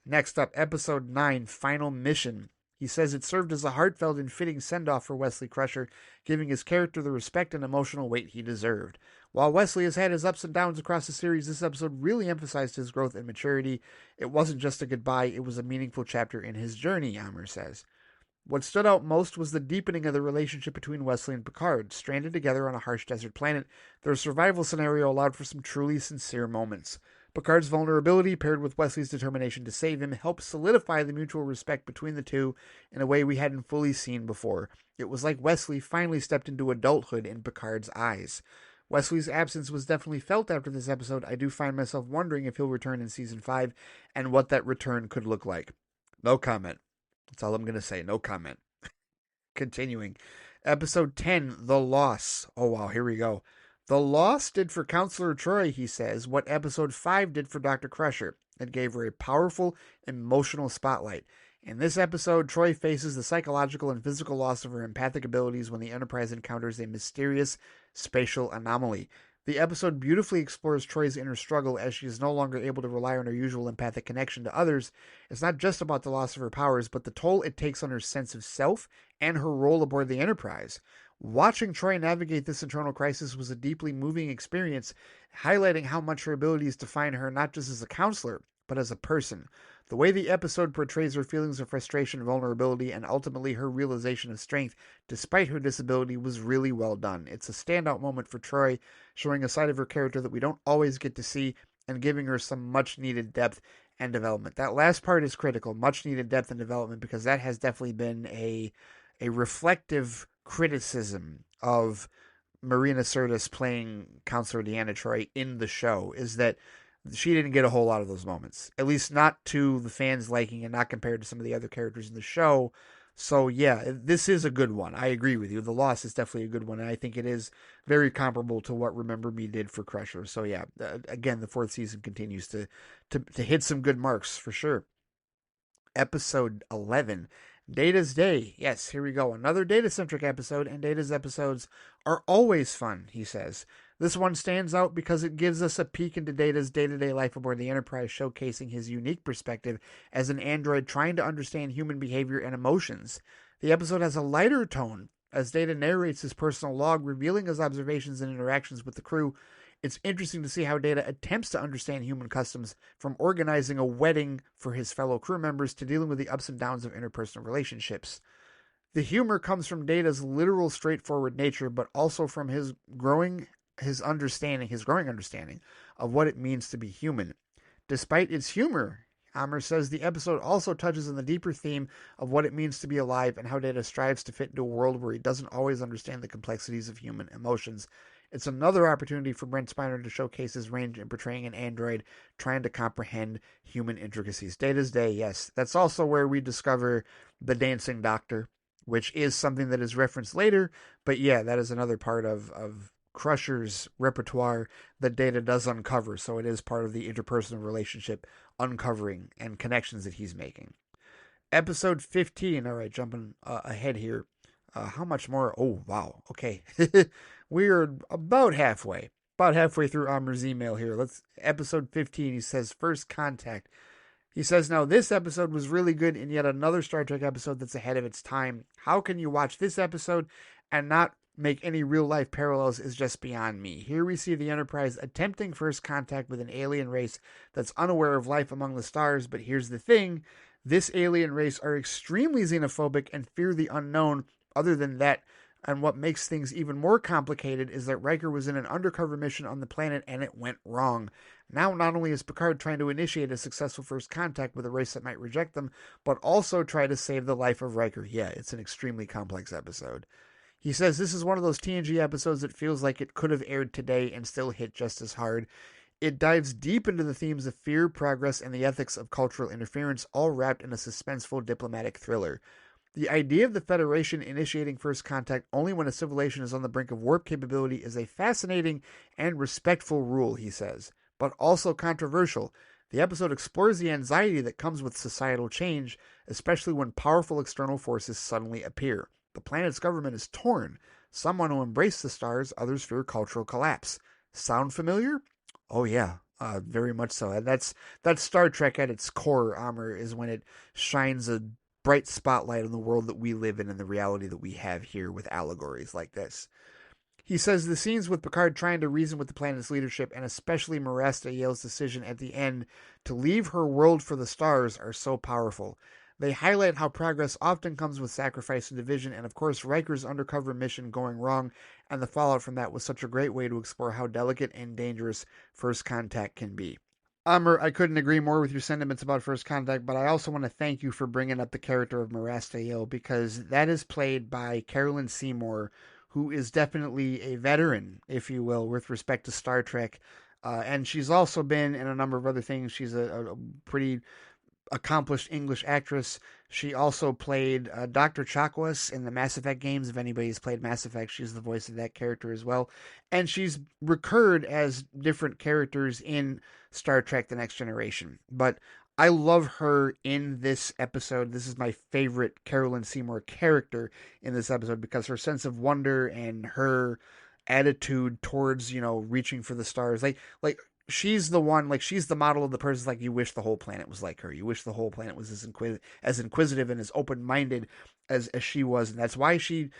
Next up, episode 9, Final Mission. He says it served as a heartfelt and fitting send-off for Wesley Crusher, giving his character the respect and emotional weight he deserved. While Wesley has had his ups and downs across the series, this episode really emphasized his growth and maturity. It wasn't just a goodbye, it was a meaningful chapter in his journey, Amr says. What stood out most was the deepening of the relationship between Wesley and Picard. Stranded together on a harsh desert planet, their survival scenario allowed for some truly sincere moments. Picard's vulnerability, paired with Wesley's determination to save him, helped solidify the mutual respect between the two in a way we hadn't fully seen before. It was like Wesley finally stepped into adulthood in Picard's eyes. Wesley's absence was definitely felt after this episode. I do find myself wondering if he'll return in season 5 and what that return could look like. No comment. That's all I'm going to say. No comment. Continuing. Episode 10, The Loss. Oh, wow. Here we go. The Loss did for Counselor Troy, he says, what episode 5 did for Dr. Crusher. It gave her a powerful, emotional spotlight. In this episode, Troy faces the psychological and physical loss of her empathic abilities when the Enterprise encounters a mysterious spatial anomaly. The episode beautifully explores Troy's inner struggle as she is no longer able to rely on her usual empathic connection to others. It's not just about the loss of her powers, but the toll it takes on her sense of self and her role aboard the Enterprise. Watching Troy navigate this internal crisis was a deeply moving experience, highlighting how much her abilities define her not just as a counselor, but as a person. The way the episode portrays her feelings of frustration, vulnerability, and ultimately her realization of strength despite her disability was really well done. It's a standout moment for Troy, showing a side of her character that we don't always get to see and giving her some much needed depth and development. That last part is critical, much needed depth and development, because that has definitely been a reflective criticism of Marina Sirtis playing Counselor Deanna Troy in the show, is that she didn't get a whole lot of those moments, at least not to the fans' liking and not compared to some of the other characters in the show. So yeah, this is a good one. I agree with you. The Loss is definitely a good one, and I think it is very comparable to what Remember Me did for Crusher. So yeah, again, the 4th season continues to hit some good marks for sure. Episode 11, Data's Day. Yes, here we go. Another Data-centric episode, and Data's episodes are always fun, he says. This one stands out because it gives us a peek into Data's day-to-day life aboard the Enterprise, showcasing his unique perspective as an android trying to understand human behavior and emotions. The episode has a lighter tone as Data narrates his personal log, revealing his observations and interactions with the crew. It's interesting to see how Data attempts to understand human customs, from organizing a wedding for his fellow crew members to dealing with the ups and downs of interpersonal relationships. The humor comes from Data's literal, straightforward nature, but also from his growing understanding of what it means to be human. Despite its humor, Amr says the episode also touches on the deeper theme of what it means to be alive and how Data strives to fit into a world where he doesn't always understand the complexities of human emotions. It's another opportunity for Brent Spiner to showcase his range in portraying an android trying to comprehend human intricacies. Data's Day, yes. That's also where we discover the Dancing Doctor, which is something that is referenced later, but yeah, that is another part of Crusher's repertoire that Data does uncover, so it is part of the interpersonal relationship uncovering and connections that he's making. Episode 15, all right, jumping ahead here. How much more? Oh, wow, okay. We are about halfway through Amr's email here. Episode 15, he says, First Contact. He says, now this episode was really good in yet another Star Trek episode that's ahead of its time. How can you watch this episode and not make any real-life parallels is just beyond me. Here we see the Enterprise attempting first contact with an alien race that's unaware of life among the stars, but here's the thing. This alien race are extremely xenophobic and fear the unknown. Other than that, and what makes things even more complicated is that Riker was in an undercover mission on the planet and it went wrong. Now, not only is Picard trying to initiate a successful first contact with a race that might reject them, but also try to save the life of Riker. Yeah, it's an extremely complex episode. He says this is one of those TNG episodes that feels like it could have aired today and still hit just as hard. It dives deep into the themes of fear, progress, and the ethics of cultural interference, all wrapped in a suspenseful diplomatic thriller. The idea of the Federation initiating first contact only when a civilization is on the brink of warp capability is a fascinating and respectful rule, he says, but also controversial. The episode explores the anxiety that comes with societal change, especially when powerful external forces suddenly appear. The planet's government is torn. Some want to embrace the stars, others fear cultural collapse. Sound familiar? Oh yeah, very much so. And that's Star Trek at its core, Amr, is when it shines a bright spotlight on the world that we live in and the reality that we have here with allegories like this. He says the scenes with Picard trying to reason with the planet's leadership, and especially Marasta Yale's decision at the end to leave her world for the stars, are so powerful. They highlight how progress often comes with sacrifice and division, and of course Riker's undercover mission going wrong and the fallout from that was such a great way to explore how delicate and dangerous first contact can be. Amr, I couldn't agree more with your sentiments about First Contact, but I also want to thank you for bringing up the character of Marasta Hill because that is played by Carolyn Seymour, who is definitely a veteran, if you will, with respect to Star Trek. And she's also been in a number of other things. She's a pretty accomplished English actress. She also played Dr. Chakwas in the Mass Effect games. If anybody's played Mass Effect, she's the voice of that character as well. And she's recurred as different characters in Star Trek The Next Generation. But I love her in this episode. This is my favorite Carolyn Seymour character in this episode because her sense of wonder and her attitude towards, reaching for the stars. Like she's the one, like she's the model of the person like you wish the whole planet was like her. You wish the whole planet was as inquisitive and as open minded as she was, and that's why she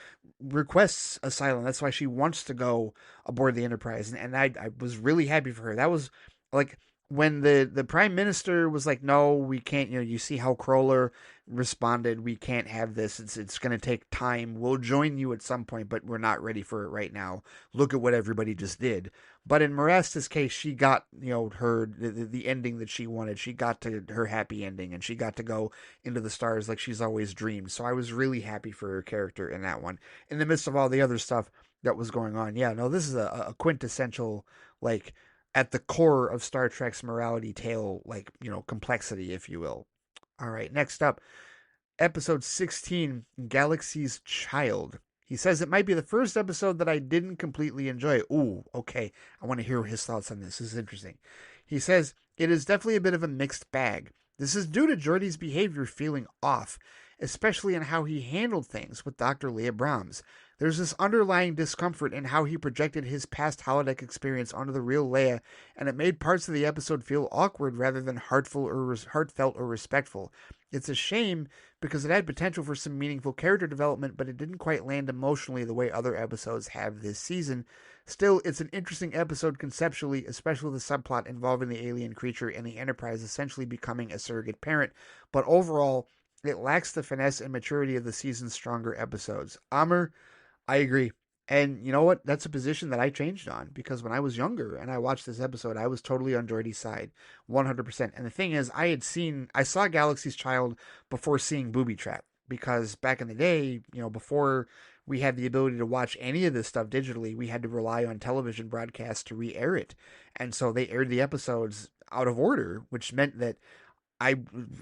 requests asylum. That's why she wants to go aboard the Enterprise, and I was really happy for her. That was like when the prime minister was like, "No, we can't." You see how Kroller responded, "We can't have this. It's going to take time. We'll join you at some point, but we're not ready for it right now. Look at what everybody just did." But in Marasta's case, she got her the ending that she wanted. She got to her happy ending, and she got to go into the stars like she's always dreamed. So I was really happy for her character in that one. In the midst of all the other stuff that was going on, yeah, no, this is a quintessential, like, at the core of Star Trek's morality tale, like, complexity, if you will. All right, next up, episode 16, Galaxy's Child. He says it might be the first episode that I didn't completely enjoy. Ooh, okay. I want to hear his thoughts on this. This is interesting. He says it is definitely a bit of a mixed bag. This is due to Geordi's behavior feeling off, especially in how he handled things with Dr. Leah Brahms. There's this underlying discomfort in how he projected his past holodeck experience onto the real Leia, and it made parts of the episode feel awkward rather than heartfelt or respectful. It's a shame because it had potential for some meaningful character development, but it didn't quite land emotionally the way other episodes have this season. Still, it's an interesting episode conceptually, especially the subplot involving the alien creature and the Enterprise essentially becoming a surrogate parent, but overall, it lacks the finesse and maturity of the season's stronger episodes. Amr, I agree. And you know what? That's a position that I changed on because when I was younger and I watched this episode, I was totally on Geordi's side, 100%. And the thing is, I saw Galaxy's Child before seeing Booby Trap because back in the day, before we had the ability to watch any of this stuff digitally, we had to rely on television broadcasts to re-air it. And so they aired the episodes out of order, which meant that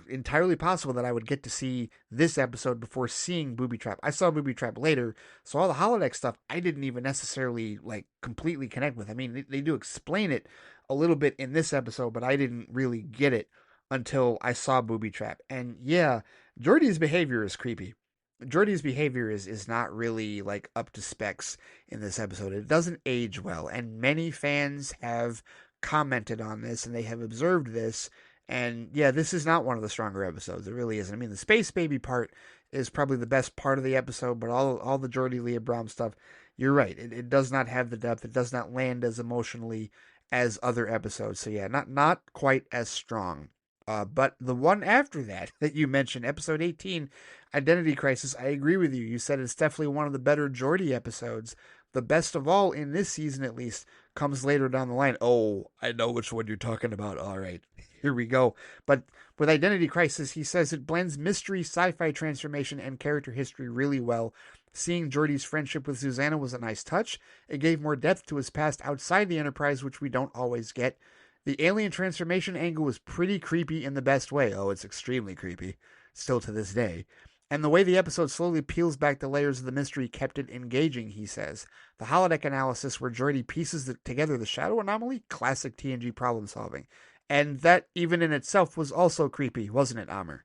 entirely possible that I would get to see this episode before seeing Booby Trap. I saw Booby Trap later, so all the holodeck stuff I didn't even necessarily like completely connect with. I mean, they do explain it a little bit in this episode, but I didn't really get it until I saw Booby Trap. And yeah, Geordi's behavior is creepy. Geordi's behavior is not really like up to specs in this episode. It doesn't age well, and many fans have commented on this and they have observed this, and yeah, this is not one of the stronger episodes. It really isn't. I mean, the space baby part is probably the best part of the episode, but all the Geordi Leah Brown stuff, you're right. It does not have the depth. It does not land as emotionally as other episodes. So yeah, not quite as strong. But the one after that you mentioned, episode 18, Identity Crisis, I agree with you. You said it's definitely one of the better Geordi episodes. The best of all in this season, at least, comes later down the line. Oh, I know which one you're talking about. All right, here we go. But with Identity Crisis, he says it blends mystery, sci-fi transformation, and character history really well. Seeing Geordi's friendship with Susanna was a nice touch. It gave more depth to his past outside the Enterprise, which we don't always get. The alien transformation angle was pretty creepy in the best way. Oh, it's extremely creepy, still to this day. And the way the episode slowly peels back the layers of the mystery kept it engaging, he says. The holodeck analysis where Geordi pieces together the shadow anomaly, classic TNG problem solving. And that, even in itself, was also creepy, wasn't it, Amr?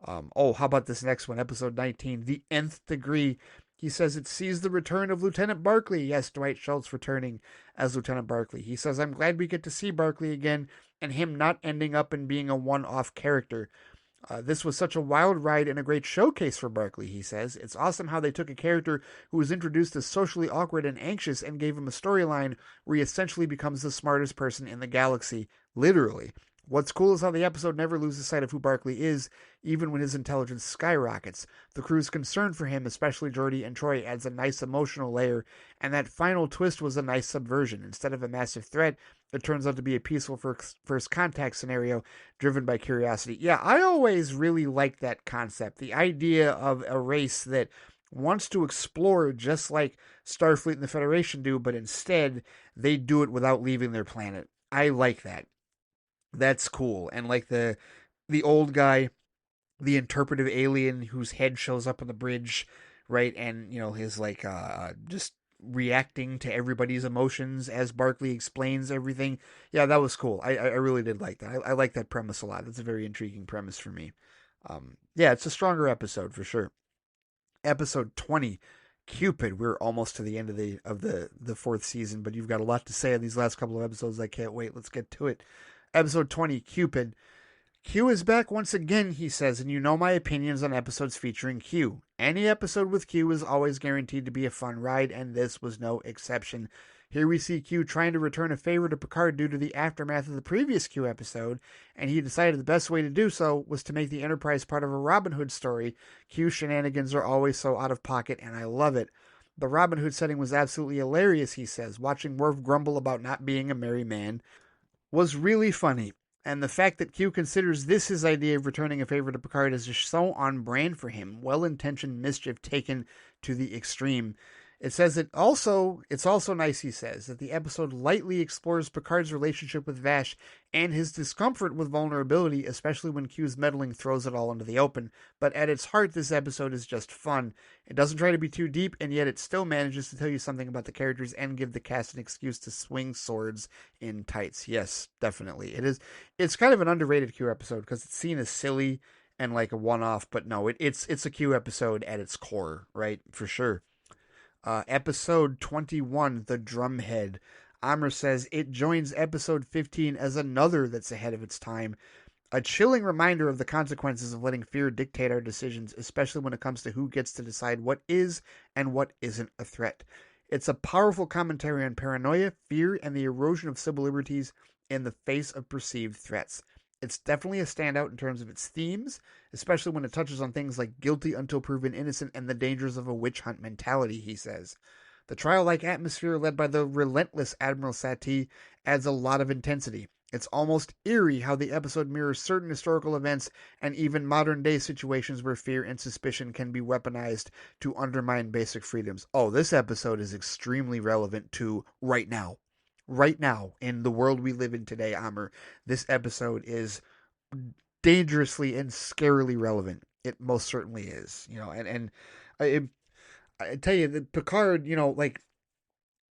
How about this next one, episode 19, The Nth Degree. He says it sees the return of Lieutenant Barclay. Yes, Dwight Schultz returning as Lieutenant Barclay. He says, I'm glad we get to see Barclay again and him not ending up in being a one-off character. This was such a wild ride and a great showcase for Barclay, he says. It's awesome how they took a character who was introduced as socially awkward and anxious and gave him a storyline where he essentially becomes the smartest person in the galaxy, literally. What's cool is how the episode never loses sight of who Barclay is, even when his intelligence skyrockets. The crew's concern for him, especially Geordi and Troy, adds a nice emotional layer, and that final twist was a nice subversion. Instead of a massive threat, it turns out to be a peaceful first contact scenario driven by curiosity. Yeah, I always really liked that concept. The idea of a race that wants to explore just like Starfleet and the Federation do, but instead they do it without leaving their planet. I like that. That's cool. And like the old guy, the interpretive alien whose head shows up on the bridge, right? And his like just reacting to everybody's emotions as Barclay explains everything. Yeah, that was cool. I really did like that. I like that premise a lot. That's a very intriguing premise for me. Yeah, it's a stronger episode for sure. Episode 20, Cupid. We're almost to the end of the fourth season, but you've got a lot to say on these last couple of episodes. I can't wait. Let's get to it. Episode 20, Cupid. Q is back once again, he says, and you know my opinions on episodes featuring Q. Any episode with Q is always guaranteed to be a fun ride, and this was no exception. Here we see Q trying to return a favor to Picard due to the aftermath of the previous Q episode, and he decided the best way to do so was to make the Enterprise part of a Robin Hood story. Q shenanigans are always so out of pocket, and I love it. The Robin Hood setting was absolutely hilarious, he says. Watching Worf grumble about not being a merry man was really funny. And the fact that Q considers this his idea of returning a favor to Picard is just so on brand for him. Well-intentioned mischief taken to the extreme. It says it's also nice, he says, that the episode lightly explores Picard's relationship with Vash and his discomfort with vulnerability, especially when Q's meddling throws it all into the open. But at its heart, this episode is just fun. It doesn't try to be too deep, and yet it still manages to tell you something about the characters and give the cast an excuse to swing swords in tights. Yes, definitely. It is. It's kind of an underrated Q episode because it's seen as silly and like a one-off, but no, it's a Q episode at its core, right? For sure. Episode 21, The Drumhead. Amr says it joins episode 15 as another that's ahead of its time. A chilling reminder of the consequences of letting fear dictate our decisions, especially when it comes to who gets to decide what is and what isn't a threat. It's a powerful commentary on paranoia, fear, and the erosion of civil liberties in the face of perceived threats. It's definitely a standout in terms of its themes, especially when it touches on things like guilty until proven innocent and the dangers of a witch hunt mentality, he says. The trial-like atmosphere led by the relentless Admiral Satie adds a lot of intensity. It's almost eerie how the episode mirrors certain historical events and even modern-day situations where fear and suspicion can be weaponized to undermine basic freedoms. Oh, this episode is extremely relevant to right now. Right now, in the world we live in today, Amr, this episode is dangerously and scarily relevant. It most certainly is, and I tell you, the Picard, like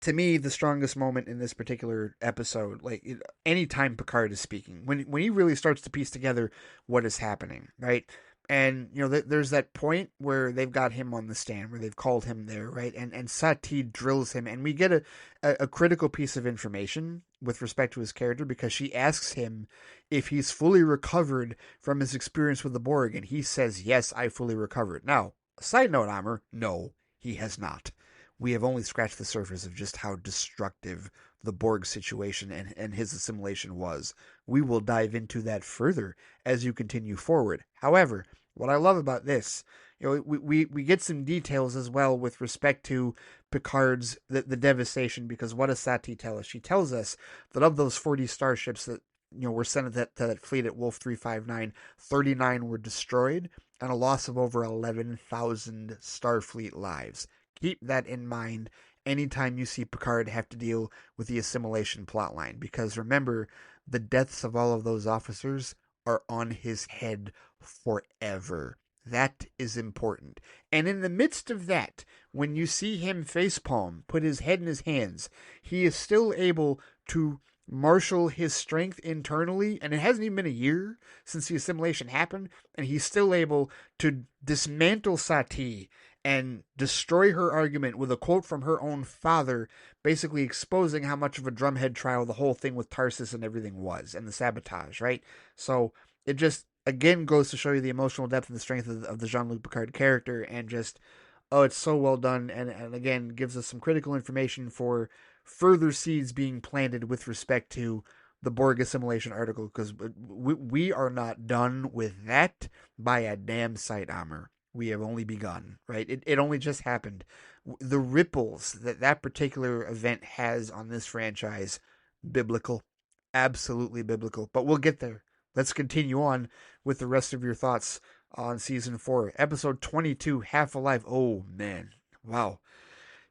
to me, the strongest moment in this particular episode, like anytime Picard is speaking, when he really starts to piece together what is happening, right? And there's that point where they've got him on the stand, where they've called him there, right? And Satie drills him, and we get a critical piece of information with respect to his character because she asks him if he's fully recovered from his experience with the Borg, and he says, "Yes, I fully recovered." Now, side note, Amr, no, he has not. We have only scratched the surface of just how destructive the Borg situation and his assimilation was. We will dive into that further as you continue forward. However, what I love about this, we get some details as well with respect to Picard's the devastation, because what does Satie tell us? She tells us that of those 40 starships that were sent to that fleet at Wolf 359, 39 were destroyed, and a loss of over 11,000 Starfleet lives. Keep that in mind anytime you see Picard have to deal with the assimilation plotline, because remember, the deaths of all of those officers are on his head forever. That is important. And in the midst of that, when you see him facepalm, put his head in his hands, he is still able to marshal his strength internally, and it hasn't even been a year since the assimilation happened, and he's still able to dismantle Satie and destroy her argument with a quote from her own father, basically exposing how much of a drumhead trial the whole thing with Tarsus and everything was, and the sabotage, right? So it just, again, goes to show you the emotional depth and the strength of the Jean-Luc Picard character, and just, oh, it's so well done, and again, gives us some critical information for further seeds being planted with respect to the Borg assimilation article, because we are not done with that by a damn sight, Amr. We have only begun, right? It only just happened. The ripples that particular event has on this franchise, biblical. absolutely biblical. But we'll get there. Let's continue on with the rest of your thoughts on season 4. Episode 22, Half Alive. Oh, man. Wow.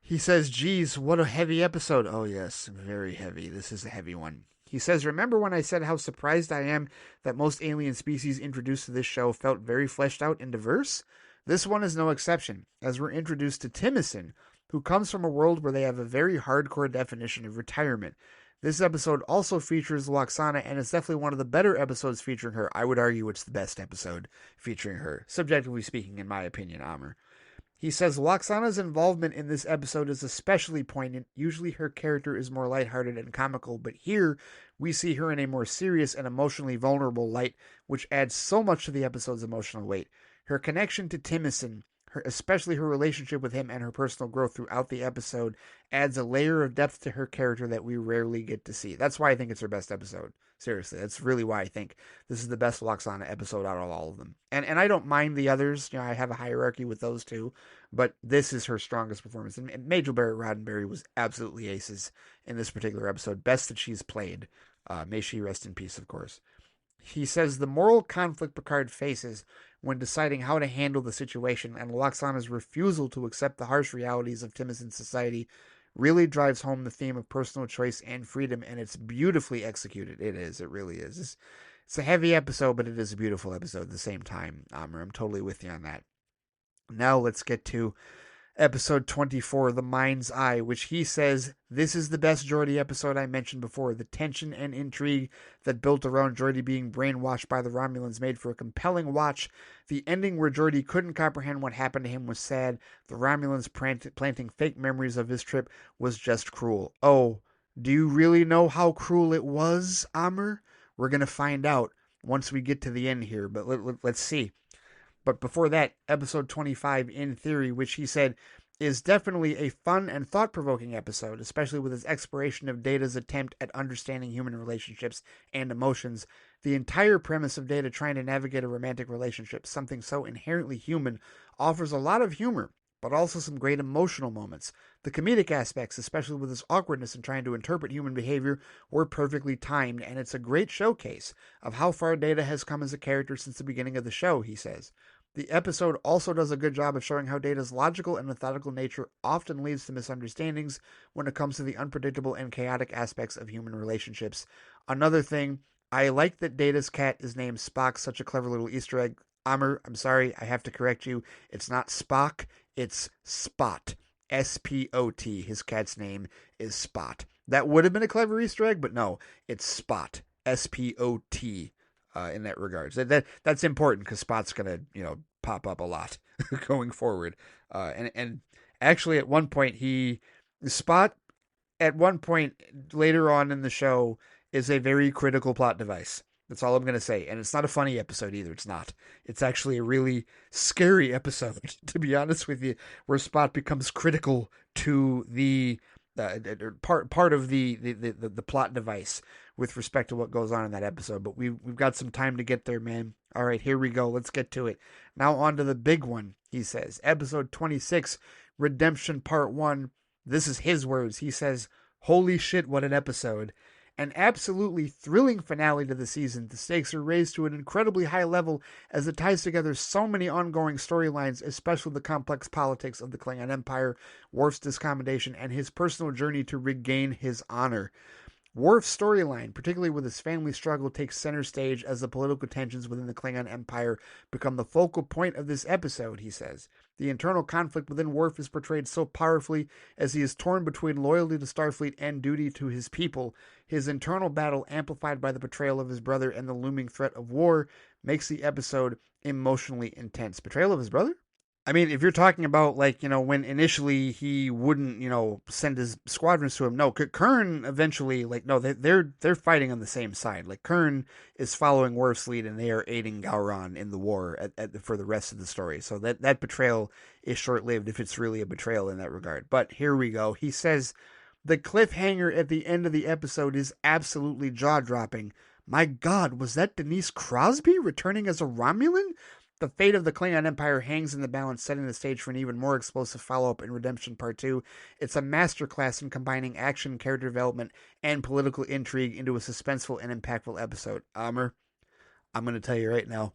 He says, geez, what a heavy episode. Oh, yes, very heavy. This is a heavy one. He says, remember when I said how surprised I am that most alien species introduced to this show felt very fleshed out and diverse? This one is no exception, as we're introduced to Timothy, who comes from a world where they have a very hardcore definition of retirement. This episode also features Loxana, and it's definitely one of the better episodes featuring her. I would argue it's the best episode featuring her, subjectively speaking, in my opinion, Amr. He says Loxana's involvement in this episode is especially poignant. Usually her character is more lighthearted and comical, but here we see her in a more serious and emotionally vulnerable light, which adds so much to the episode's emotional weight. Her connection to Timothy, especially her relationship with him and her personal growth throughout the episode, adds a layer of depth to her character that we rarely get to see. That's why I think it's her best episode. Seriously, that's really why I think this is the best Loxana episode out of all of them. And I don't mind the others. You know, I have a hierarchy with those two, but this is her strongest performance. And Majel Barrett Roddenberry was absolutely aces in this particular episode. Best that she's played. May she rest in peace, of course. He says the moral conflict Picard faces when deciding how to handle the situation and Loxana's refusal to accept the harsh realities of Timothy's society really drives home the theme of personal choice and freedom, and it's beautifully executed. It is. It really is. It's a heavy episode, but it is a beautiful episode at the same time, Amr. I'm totally with you on that. Now let's get to episode 24, The Mind's Eye, which he says, this is the best Geordi episode I mentioned before. The tension and intrigue that built around Geordi being brainwashed by the Romulans made for a compelling watch. The ending where Geordi couldn't comprehend what happened to him was sad. The Romulans planting fake memories of his trip was just cruel. Oh, do you really know how cruel it was, Amr? We're going to find out once we get to the end here, but let's see. But before that, episode 25, In Theory, which he said is definitely a fun and thought-provoking episode, especially with its exploration of Data's attempt at understanding human relationships and emotions. The entire premise of Data trying to navigate a romantic relationship, something so inherently human, offers a lot of humor, but also some great emotional moments. The comedic aspects, especially with its awkwardness in trying to interpret human behavior, were perfectly timed, and it's a great showcase of how far Data has come as a character since the beginning of the show, he says. The episode also does a good job of showing how Data's logical and methodical nature often leads to misunderstandings when it comes to the unpredictable and chaotic aspects of human relationships. Another thing, I like that Data's cat is named Spock, such a clever little Easter egg. Amr, I'm sorry, I have to correct you. It's not Spock, it's Spot. S-P-O-T. His cat's name is Spot. That would have been a clever Easter egg, but no, it's Spot. S-P-O-T. In that regard. That's important because Spot's going to, pop up a lot going forward. And actually at one point Spot at one point later on in the show is a very critical plot device. That's all I'm going to say. And it's not a funny episode either. It's not. It's actually a really scary episode, to be honest with you, where Spot becomes critical to the part of the plot device with respect to what goes on in that episode. But we've got some time to get there, man. All right, here we go. Let's get to it. Now on to the big one, he says. Episode 26, Redemption Part 1. This is his words. He says, holy shit, what an episode. An absolutely thrilling finale to the season. The stakes are raised to an incredibly high level as it ties together so many ongoing storylines, especially the complex politics of the Klingon Empire, Worf's discommendation, and his personal journey to regain his honor. Worf's storyline, particularly with his family struggle, takes center stage as the political tensions within the Klingon Empire become the focal point of this episode, he says. The internal conflict within Worf is portrayed so powerfully as he is torn between loyalty to Starfleet and duty to his people. His internal battle, amplified by the betrayal of his brother and the looming threat of war, makes the episode emotionally intense. Betrayal of his brother? I mean, if you're talking about, when initially he wouldn't, send his squadrons to him, no, Kern eventually, they're fighting on the same side. Like, Kern is following Worf's lead, and they are aiding Gowron in the war for the rest of the story. So that betrayal is short-lived, if it's really a betrayal in that regard. But here we go. He says, the cliffhanger at the end of the episode is absolutely jaw-dropping. My God, was that Denise Crosby returning as a Romulan? The fate of the Klingon Empire hangs in the balance, setting the stage for an even more explosive follow-up in Redemption Part 2. It's a masterclass in combining action, character development, and political intrigue into a suspenseful and impactful episode. Amr, I'm going to tell you right now,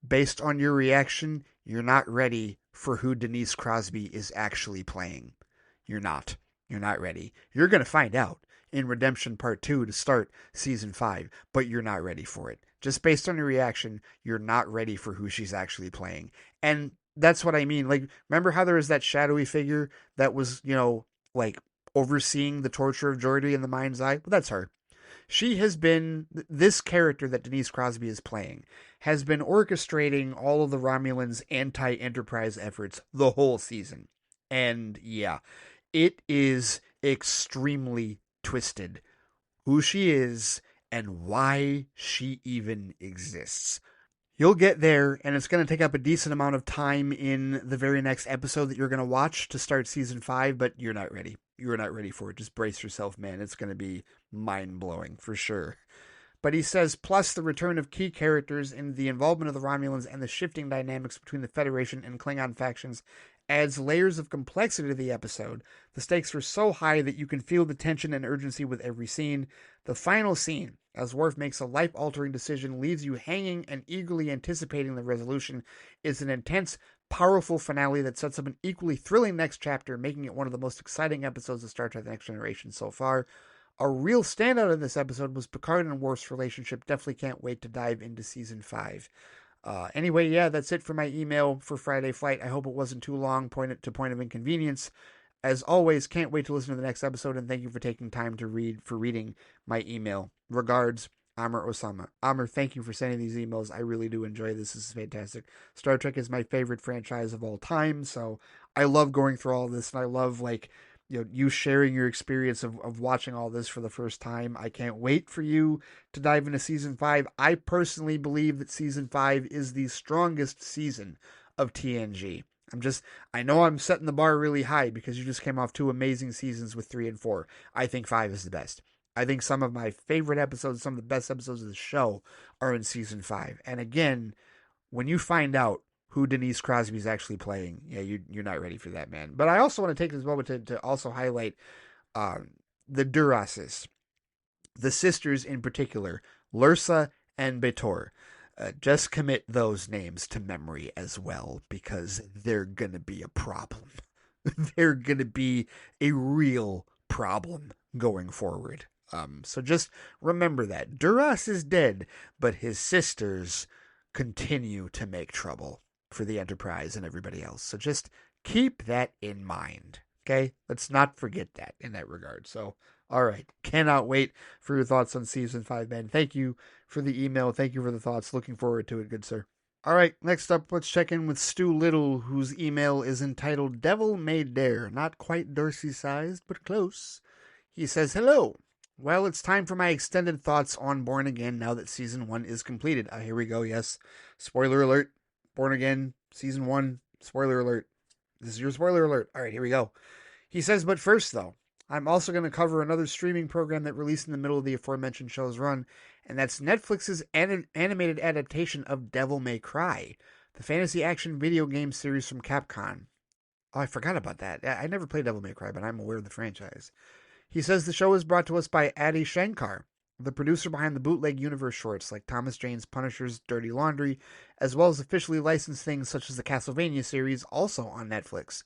based on your reaction, you're not ready for who Denise Crosby is actually playing. You're not. You're not ready. You're going to find out in Redemption Part 2 to start Season 5, but you're not ready for it. Just based on your reaction, you're not ready for who she's actually playing. And that's what I mean. Like, remember how there was that shadowy figure that was, like overseeing the torture of Geordi in the mind's eye? Well, that's her. She has been, this character that Denise Crosby is playing, has been orchestrating all of the Romulans' anti-Enterprise efforts the whole season. And yeah, it is extremely twisted who she is and why she even exists. You'll get there, and it's going to take up a decent amount of time in the very next episode that you're going to watch to start Season 5, but you're not ready. You're not ready for it. Just brace yourself, man. It's going to be mind-blowing, for sure. But he says, plus the return of key characters and the involvement of the Romulans and the shifting dynamics between the Federation and Klingon factions adds layers of complexity to the episode. The stakes are so high that you can feel the tension and urgency with every scene. The final scene, as Worf makes a life-altering decision, leaves you hanging and eagerly anticipating the resolution. Is an intense, powerful finale that sets up an equally thrilling next chapter, making it one of the most exciting episodes of Star Trek: The Next Generation so far. A real standout in this episode was Picard and Worf's relationship. Definitely can't wait to dive into Season 5. Anyway, yeah, that's it for my email for Friday Flight. I hope it wasn't too long, point of inconvenience. As always, can't wait to listen to the next episode, and thank you for taking time to reading my email. Regards, Amr Osama. Amr, thank you for sending these emails. I really do enjoy this. This is fantastic. Star Trek is my favorite franchise of all time, so I love going through all this, and I love, you sharing your experience of watching all this for the first time. I can't wait for you to dive into Season 5. I personally believe that Season 5 is the strongest season of TNG. I know I'm setting the bar really high because you just came off 2 amazing seasons with 3 and 4. I think 5 is the best. I think some of my favorite episodes, some of the best episodes of the show are in Season 5. And again, when you find out who Denise Crosby is actually playing, yeah, you're not ready for that, man. But I also want to take this moment to also highlight the Durases, the sisters in particular, Lursa and Betor. Just commit those names to memory as well, because they're going to be a problem. They're going to be a real problem going forward. So just remember that. Duras is dead, but his sisters continue to make trouble for the Enterprise and everybody else. So just keep that in mind. Okay? Let's not forget that in that regard. So, all right. Cannot wait for your thoughts on Season 5, man. Thank you for the email. Thank you for the thoughts. Looking forward to it, good sir. All right. Next up, let's check in with Stu Little, whose email is entitled Devil May Dare. Not quite Darcy-sized, but close. He says, hello. Well, it's time for my extended thoughts on Born Again now that Season 1 is completed. Here we go, yes. Spoiler alert. Born Again, Season 1, spoiler alert. This is your spoiler alert. All right, here we go. He says, but first, though, I'm also going to cover another streaming program that released in the middle of the aforementioned show's run, and that's Netflix's animated adaptation of Devil May Cry, the fantasy action video game series from Capcom. Oh, I forgot about that. I never played Devil May Cry, but I'm aware of the franchise. He says the show is brought to us by Adi Shankar, the producer behind the Bootleg Universe shorts like Thomas Jane's Punisher's Dirty Laundry, as well as officially licensed things such as the Castlevania series, also on Netflix.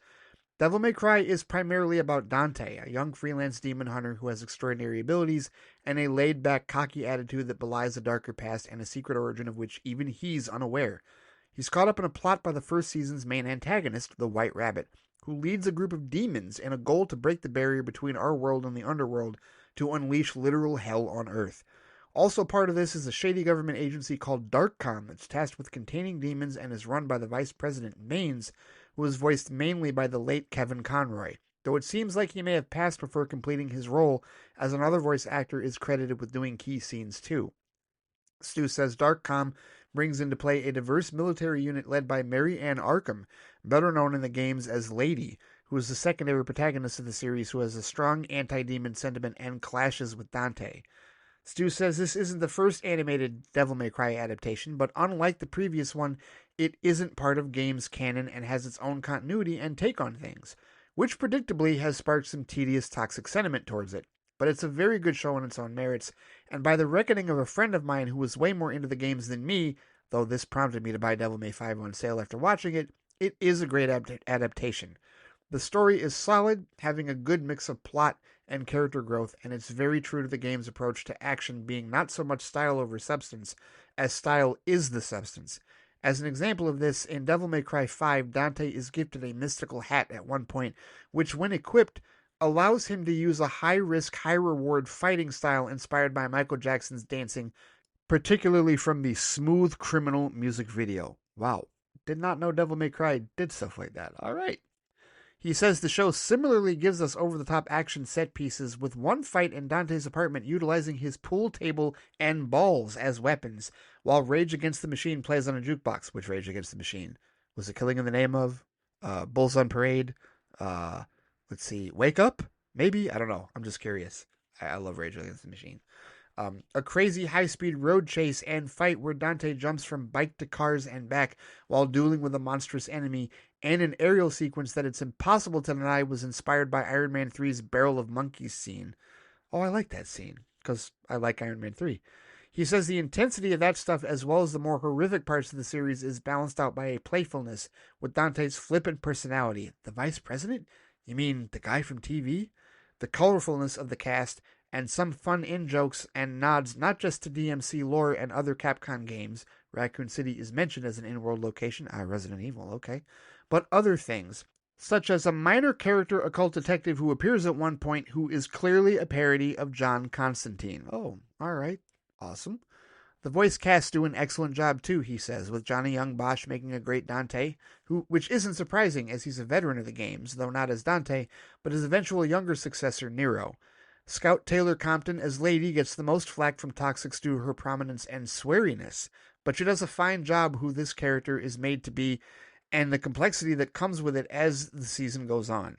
Devil May Cry is primarily about Dante, a young freelance demon hunter who has extraordinary abilities and a laid-back, cocky attitude that belies a darker past and a secret origin of which even he's unaware. He's caught up in a plot by the first season's main antagonist, the White Rabbit, who leads a group of demons in a goal to break the barrier between our world and the underworld to unleash literal hell on Earth. Also part of this is a shady government agency called DarkCom that's tasked with containing demons and is run by the Vice President Maines, who was voiced mainly by the late Kevin Conroy, though it seems like he may have passed before completing his role, as another voice actor is credited with doing key scenes too. Stu says DarkCom brings into play a diverse military unit led by Mary Ann Arkham, better known in the games as Lady, who is the secondary protagonist of the series who has a strong anti-demon sentiment and clashes with Dante. Stu says this isn't the first animated Devil May Cry adaptation, but unlike the previous one, it isn't part of game's canon and has its own continuity and take on things, which predictably has sparked some tedious toxic sentiment towards it. But it's a very good show on its own merits, and by the reckoning of a friend of mine who was way more into the games than me, though this prompted me to buy Devil May 5 on sale after watching it, it is a great adaptation. The story is solid, having a good mix of plot and character growth, and it's very true to the game's approach to action being not so much style over substance, as style is the substance. As an example of this, in Devil May Cry 5, Dante is gifted a mystical hat at one point, which, when equipped, allows him to use a high-risk, high-reward fighting style inspired by Michael Jackson's dancing, particularly from the Smooth Criminal music video. Wow. Did not know Devil May Cry did stuff like that. All right. He says the show similarly gives us over-the-top action set pieces, with one fight in Dante's apartment utilizing his pool table and balls as weapons, while Rage Against the Machine plays on a jukebox. Which Rage Against the Machine? Was it Killing in the Name of? Bulls on Parade? Uh, let's see. Wake Up? Maybe? I don't know. I'm just curious. I love Rage Against the Machine. A crazy high-speed road chase and fight where Dante jumps from bike to cars and back while dueling with a monstrous enemy, and an aerial sequence that it's impossible to deny was inspired by Iron Man 3's Barrel of Monkeys scene. Oh, I like that scene, because I like Iron Man 3. He says the intensity of that stuff, as well as the more horrific parts of the series, is balanced out by a playfulness with Dante's flippant personality. The Vice President? You mean the guy from TV? The colorfulness of the cast, and some fun in-jokes and nods not just to DMC lore and other Capcom games. Raccoon City is mentioned as an in-world location. Resident Evil, okay. But other things, such as a minor character occult detective who appears at one point who is clearly a parody of John Constantine. Oh, alright. Awesome. The voice cast do an excellent job too, he says, with Johnny Young Bosch making a great Dante, which isn't surprising as he's a veteran of the games, though not as Dante, but his eventual younger successor, Nero. Scout Taylor Compton as Lady gets the most flack from Toxics due to her prominence and sweariness, but she does a fine job who this character is made to be, and the complexity that comes with it as the season goes on.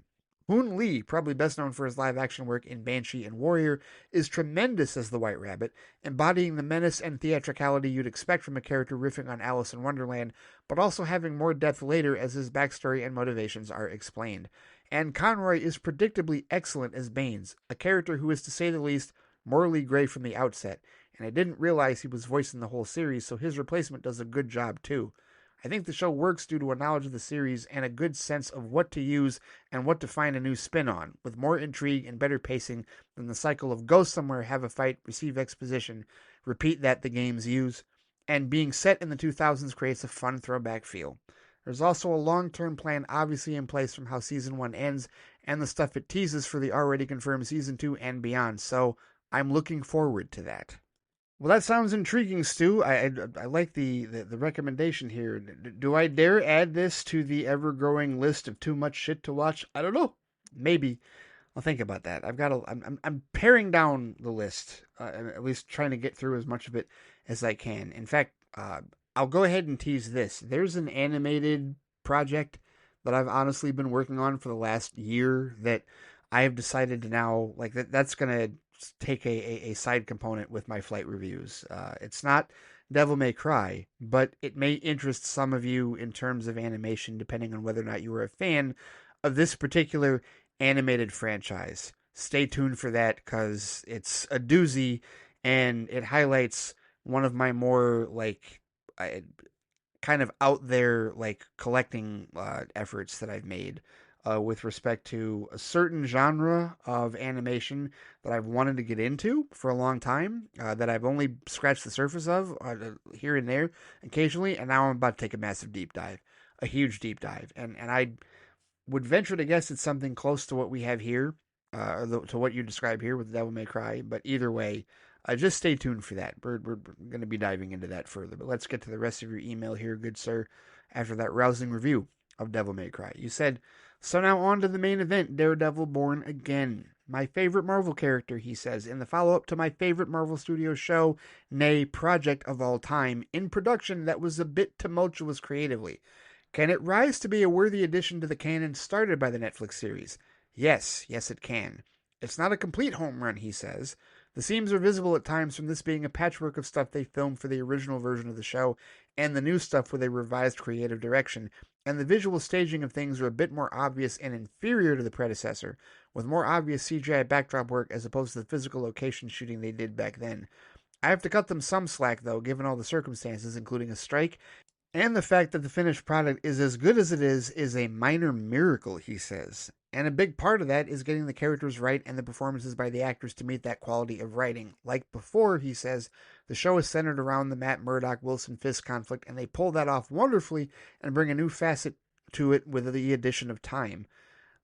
Hoon Lee, probably best known for his live-action work in Banshee and Warrior, is tremendous as the White Rabbit, embodying the menace and theatricality you'd expect from a character riffing on Alice in Wonderland, but also having more depth later as his backstory and motivations are explained. And Conroy is predictably excellent as Baines, a character who is, to say the least, morally gray from the outset, and I didn't realize he was voicing the whole series, so his replacement does a good job too. I think the show works due to a knowledge of the series and a good sense of what to use and what to find a new spin on, with more intrigue and better pacing than the cycle of go somewhere, have a fight, receive exposition, repeat that the games use, and being set in the 2000s creates a fun throwback feel. There's also a long-term plan obviously in place from how Season 1 ends and the stuff it teases for the already confirmed Season 2 and beyond, so I'm looking forward to that. Well, that sounds intriguing, Stu. I like the recommendation here. Do I dare add this to the ever-growing list of too much shit to watch? I don't know. Maybe. I'll think about that. I'm paring down the list, at least trying to get through as much of it as I can. In fact, I'll go ahead and tease this. There's an animated project that I've honestly been working on for the last year that I have decided to now, like, that's going to take a side component with my FLITE reviews. It's not Devil May Cry, but it may interest some of you in terms of animation, depending on whether or not you are a fan of this particular animated franchise. Stay tuned for that, because it's a doozy, and it highlights one of my more, like, kind of out there, like, collecting efforts that I've made with respect to a certain genre of animation that I've wanted to get into for a long time, that I've only scratched the surface of here and there occasionally, and now I'm about to take a massive deep dive, a huge deep dive, and I would venture to guess it's something close to what we have here, to what you describe here with Devil May Cry, but either way, just stay tuned for that. We're going to be diving into that further, but let's get to the rest of your email here, good sir, after that rousing review of Devil May Cry. You said, so now on to the main event, Daredevil Born Again. My favorite Marvel character, he says, in the follow-up to my favorite Marvel Studios show, nay, project of all time, in production that was a bit tumultuous creatively. Can it rise to be a worthy addition to the canon started by the Netflix series? Yes, it can. It's not a complete home run, he says. The seams are visible at times from this being a patchwork of stuff they filmed for the original version of the show and the new stuff with a revised creative direction, and the visual staging of things are a bit more obvious and inferior to the predecessor, with more obvious CGI backdrop work as opposed to the physical location shooting they did back then. I have to cut them some slack, though, given all the circumstances, including a strike, and the fact that the finished product is as good as it is a minor miracle, he says. And a big part of that is getting the characters right and the performances by the actors to meet that quality of writing. Like before, he says, the show is centered around the Matt Murdock Wilson Fisk conflict, and they pull that off wonderfully and bring a new facet to it with the addition of time.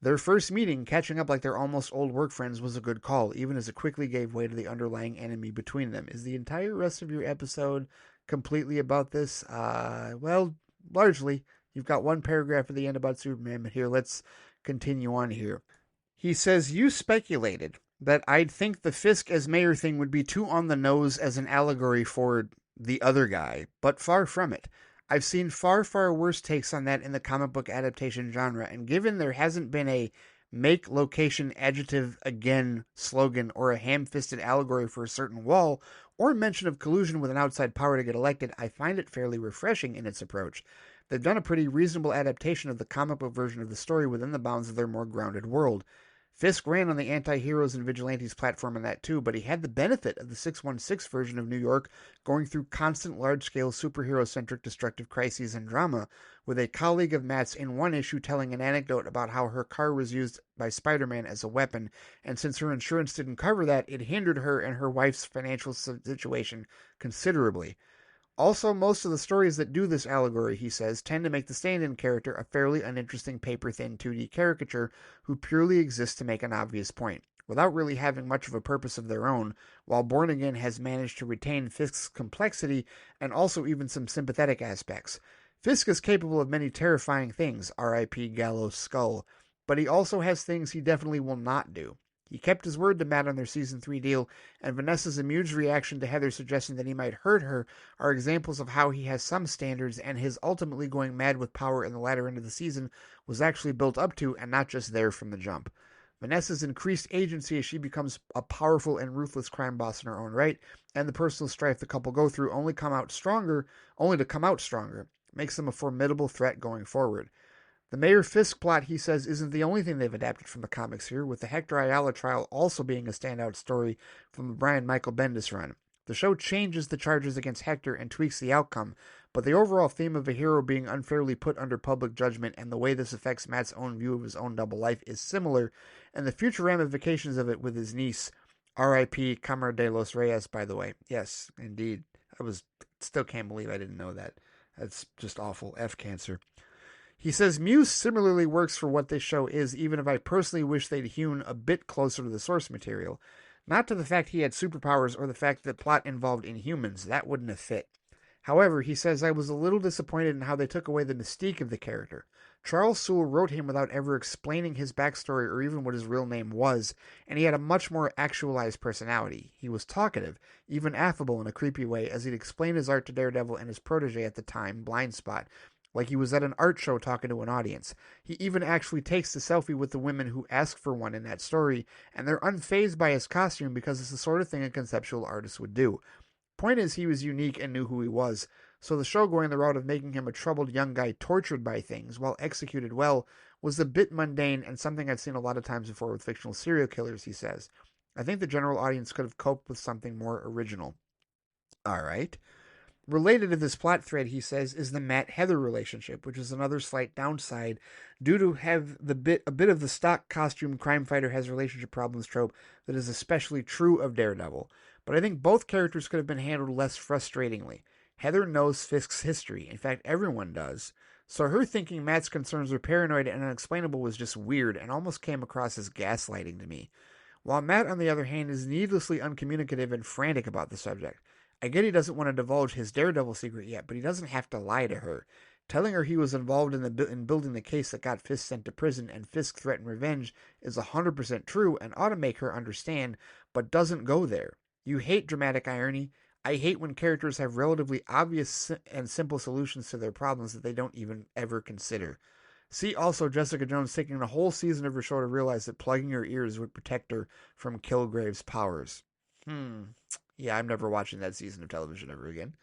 Their first meeting, catching up like they're almost old work friends, was a good call, even as it quickly gave way to the underlying enemy between them. Is the entire rest of your episode completely about this? Well, largely. You've got one paragraph at the end about Superman, but here, let's continue on here. He says, you speculated that I'd think the Fisk as mayor thing would be too on the nose as an allegory for the other guy, but far from it. I've seen far, far worse takes on that in the comic book adaptation genre, and given there hasn't been a make location adjective again slogan or a ham-fisted allegory for a certain wall or mention of collusion with an outside power to get elected, I find it fairly refreshing in its approach. They've done a pretty reasonable adaptation of the comic book version of the story within the bounds of their more grounded world. Fisk ran on the anti-heroes and vigilantes platform in that too, but he had the benefit of the 616 version of New York going through constant large-scale superhero-centric destructive crises and drama, with a colleague of Matt's in one issue telling an anecdote about how her car was used by Spider-Man as a weapon, and since her insurance didn't cover that, it hindered her and her wife's financial situation considerably. Also, most of the stories that do this allegory, he says, tend to make the stand-in character a fairly uninteresting paper-thin 2D caricature who purely exists to make an obvious point, without really having much of a purpose of their own, while Born Again has managed to retain Fisk's complexity and also even some sympathetic aspects. Fisk is capable of many terrifying things, R.I.P. Gallows Skull, but he also has things he definitely will not do. He kept his word to Matt on their Season 3 deal, and Vanessa's amused reaction to Heather suggesting that he might hurt her are examples of how he has some standards, and his ultimately going mad with power in the latter end of the season was actually built up to and not just there from the jump. Vanessa's increased agency as she becomes a powerful and ruthless crime boss in her own right, and the personal strife the couple go through only to come out stronger, makes them a formidable threat going forward. The Mayor Fisk plot, he says, isn't the only thing they've adapted from the comics here, with the Hector Ayala trial also being a standout story from the Brian Michael Bendis run. The show changes the charges against Hector and tweaks the outcome, but the overall theme of a hero being unfairly put under public judgment and the way this affects Matt's own view of his own double life is similar, and the future ramifications of it with his niece, R.I.P. Camara de los Reyes, by the way. Yes, indeed. Still can't believe I didn't know that. That's just awful. F cancer. He says Muse similarly works for what this show is, even if I personally wish they'd hewn a bit closer to the source material. Not to the fact he had superpowers or the fact that the plot involved Inhumans, that wouldn't have fit. However, he says I was a little disappointed in how they took away the mystique of the character. Charles Soule wrote him without ever explaining his backstory or even what his real name was, and he had a much more actualized personality. He was talkative, even affable in a creepy way, as he'd explain his art to Daredevil and his protege at the time, Blindspot, like he was at an art show talking to an audience. He even actually takes the selfie with the women who ask for one in that story, and they're unfazed by his costume because it's the sort of thing a conceptual artist would do. Point is, he was unique and knew who he was, so the show going the route of making him a troubled young guy tortured by things, while executed well, was a bit mundane and something I've seen a lot of times before with fictional serial killers, he says. I think the general audience could have coped with something more original. Alright. Related to this plot thread, he says, is the Matt-Heather relationship, which is another slight downside due to have a bit of the stock costume crime fighter has relationship problems trope that is especially true of Daredevil. But I think both characters could have been handled less frustratingly. Heather knows Fisk's history. In fact, everyone does. So her thinking Matt's concerns were paranoid and unexplainable was just weird and almost came across as gaslighting to me. While Matt, on the other hand, is needlessly uncommunicative and frantic about the subject. I get he doesn't want to divulge his Daredevil secret yet, but he doesn't have to lie to her. Telling her he was involved in building the case that got Fisk sent to prison and Fisk threatened revenge is 100% true and ought to make her understand, but doesn't go there. You hate dramatic irony. I hate when characters have relatively obvious and simple solutions to their problems that they don't even ever consider. See also Jessica Jones taking a whole season of her show to realize that plugging her ears would protect her from Kilgrave's powers. Hmm. Yeah, I'm never watching that season of television ever again.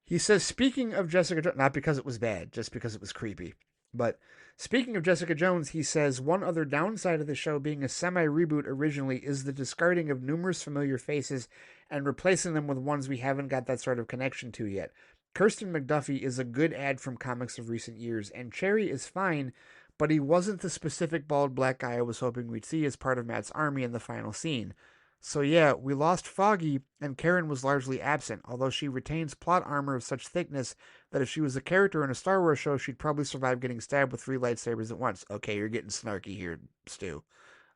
He says, speaking of Jessica Jones, not because it was bad, just because it was creepy. But speaking of Jessica Jones, he says one other downside of the show being a semi reboot originally is the discarding of numerous familiar faces and replacing them with ones we haven't got that sort of connection to yet. Kirsten McDuffie is a good ad from comics of recent years, and Cherry is fine, but he wasn't the specific bald black guy I was hoping we'd see as part of Matt's army in the final scene. So yeah, we lost Foggy, and Karen was largely absent, although she retains plot armor of such thickness that if she was a character in a Star Wars show, she'd probably survive getting stabbed with three lightsabers at once. Okay, you're getting snarky here, Stu.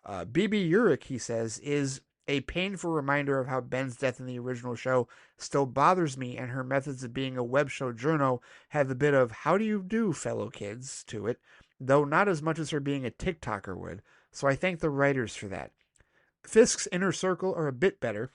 BB Urich, he says, is a painful reminder of how Ben's death in the original show still bothers me, and her methods of being a web show journo have a bit of "how do you do, fellow kids" to it, though not as much as her being a TikToker would. So I thank the writers for that. Fisk's inner circle are a bit better,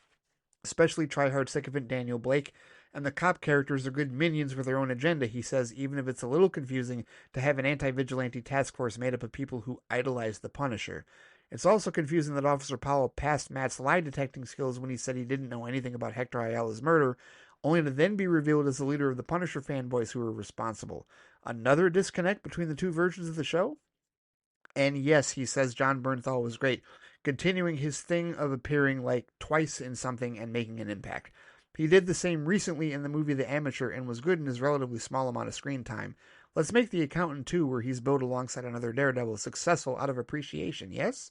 especially tryhard sycophant Daniel Blake, and the cop characters are good minions with their own agenda, he says, even if it's a little confusing to have an anti vigilante task force made up of people who idolize the Punisher. It's also confusing that Officer Powell passed Matt's lie detecting skills when he said he didn't know anything about Hector Ayala's murder, only to then be revealed as the leader of the Punisher fanboys who were responsible. Another disconnect between the two versions of the show? And yes, he says John Bernthal was great, continuing his thing of appearing like twice in something and making an impact. He did the same recently in the movie The Amateur and was good in his relatively small amount of screen time. Let's make The Accountant 2, where he's billed alongside another Daredevil, successful out of appreciation, yes?